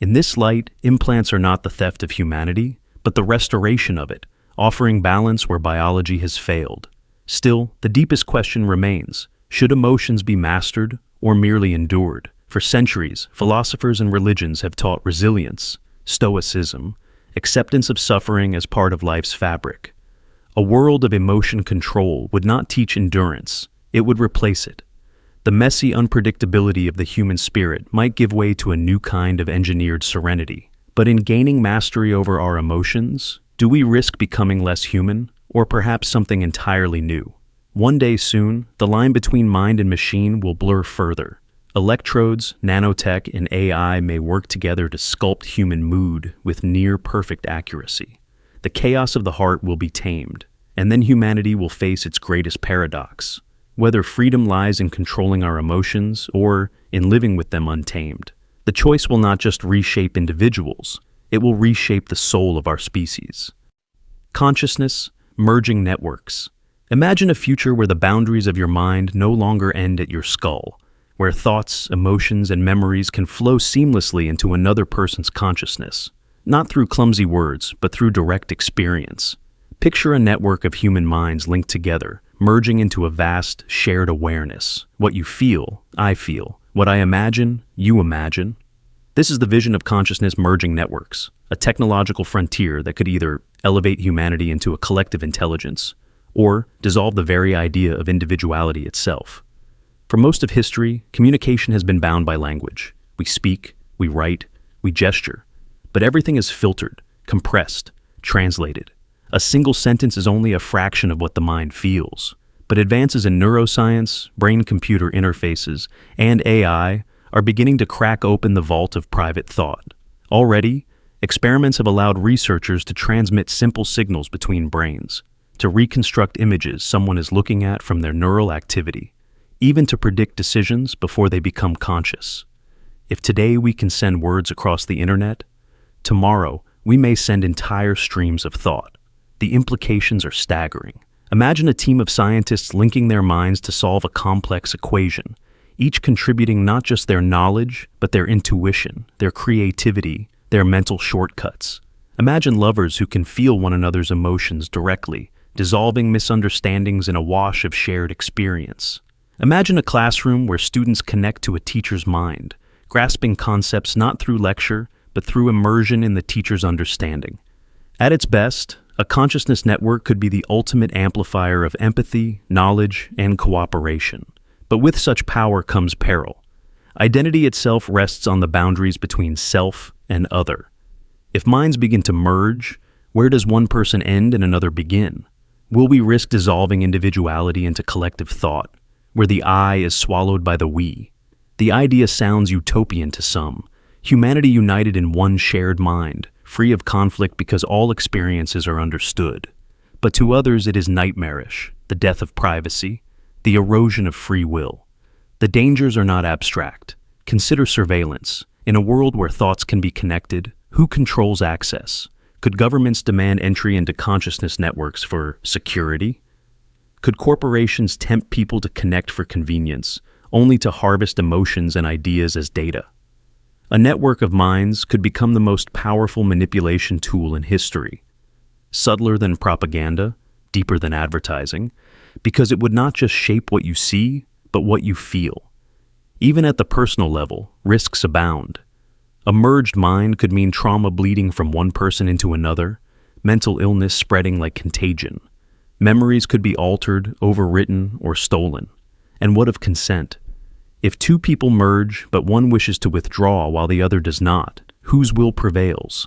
In this light, implants are not the theft of humanity, but the restoration of it, offering balance where biology has failed. Still, the deepest question remains: should emotions be mastered or merely endured? For centuries, philosophers and religions have taught resilience, stoicism, acceptance of suffering as part of life's fabric. A world of emotion control would not teach endurance, it would replace it. The messy unpredictability of the human spirit might give way to a new kind of engineered serenity. But in gaining mastery over our emotions, do we risk becoming less human, or perhaps something entirely new? One day soon, the line between mind and machine will blur further. Electrodes, nanotech, and AI may work together to sculpt human mood with near-perfect accuracy. The chaos of the heart will be tamed, and then humanity will face its greatest paradox: whether freedom lies in controlling our emotions or in living with them untamed. The choice will not just reshape individuals, it will reshape the soul of our species. Consciousness, merging networks. Imagine a future where the boundaries of your mind no longer end at your skull, where thoughts, emotions, and memories can flow seamlessly into another person's consciousness, not through clumsy words, but through direct experience. Picture a network of human minds linked together, merging into a vast, shared awareness. What you feel, I feel. What I imagine, you imagine. This is the vision of consciousness merging networks, a technological frontier that could either elevate humanity into a collective intelligence or dissolve the very idea of individuality itself. For most of history, communication has been bound by language. We speak, we write, we gesture, but everything is filtered, compressed, translated. A single sentence is only a fraction of what the mind feels. But advances in neuroscience, brain-computer interfaces, and AI are beginning to crack open the vault of private thought. Already, experiments have allowed researchers to transmit simple signals between brains, to reconstruct images someone is looking at from their neural activity, even to predict decisions before they become conscious. If today we can send words across the internet, tomorrow we may send entire streams of thought. The implications are staggering. Imagine a team of scientists linking their minds to solve a complex equation, each contributing not just their knowledge, but their intuition, their creativity, their mental shortcuts. Imagine lovers who can feel one another's emotions directly, dissolving misunderstandings in a wash of shared experience. Imagine a classroom where students connect to a teacher's mind, grasping concepts not through lecture, but through immersion in the teacher's understanding. At its best, a consciousness network could be the ultimate amplifier of empathy, knowledge, and cooperation. But with such power comes peril. Identity itself rests on the boundaries between self and other. If minds begin to merge, where does one person end and another begin? Will we risk dissolving individuality into collective thought, where the I is swallowed by the we? The idea sounds utopian to some, humanity united in one shared mind, free of conflict because all experiences are understood. But to others it is nightmarish, the death of privacy, the erosion of free will. The dangers are not abstract. Consider surveillance. In a world where thoughts can be connected, who controls access? Could governments demand entry into consciousness networks for security? Could corporations tempt people to connect for convenience, only to harvest emotions and ideas as data? A network of minds could become the most powerful manipulation tool in history. Subtler than propaganda, deeper than advertising, because it would not just shape what you see, but what you feel. Even at the personal level, risks abound. A merged mind could mean trauma bleeding from one person into another, mental illness spreading like contagion. Memories could be altered, overwritten, or stolen. And what of consent? If two people merge, but one wishes to withdraw while the other does not, whose will prevails?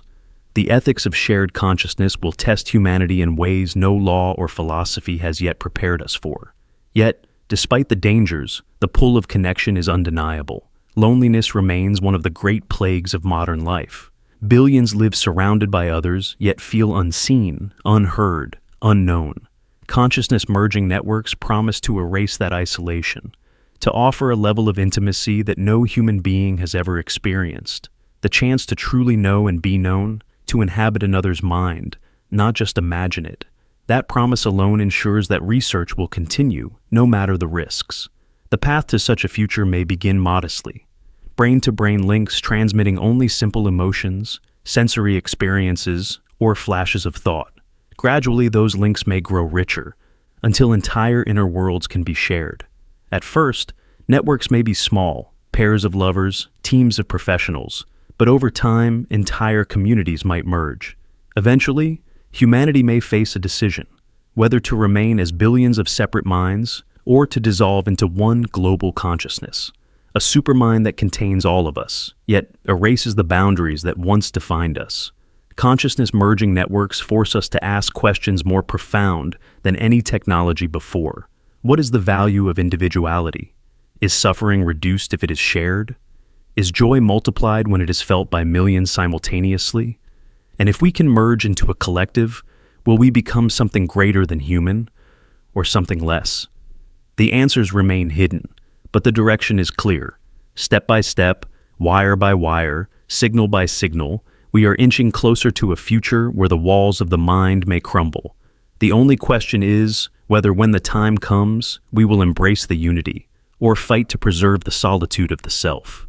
The ethics of shared consciousness will test humanity in ways no law or philosophy has yet prepared us for. Yet, despite the dangers, the pull of connection is undeniable. Loneliness remains one of the great plagues of modern life. Billions live surrounded by others, yet feel unseen, unheard, unknown. Consciousness-merging networks promise to erase that isolation, to offer a level of intimacy that no human being has ever experienced, the chance to truly know and be known, to inhabit another's mind, not just imagine it. That promise alone ensures that research will continue, no matter the risks. The path to such a future may begin modestly. Brain-to-brain links transmitting only simple emotions, sensory experiences, or flashes of thought. Gradually, those links may grow richer, until entire inner worlds can be shared. At first, networks may be small, pairs of lovers, teams of professionals, but over time, entire communities might merge. Eventually, humanity may face a decision, whether to remain as billions of separate minds or to dissolve into one global consciousness, a supermind that contains all of us, yet erases the boundaries that once defined us. Consciousness-merging networks force us to ask questions more profound than any technology before. What is the value of individuality? Is suffering reduced if it is shared? Is joy multiplied when it is felt by millions simultaneously? And if we can merge into a collective, will we become something greater than human, or something less? The answers remain hidden, but the direction is clear. Step by step, wire by wire, signal by signal, we are inching closer to a future where the walls of the mind may crumble. The only question is whether when the time comes, we will embrace the unity, or fight to preserve the solitude of the self.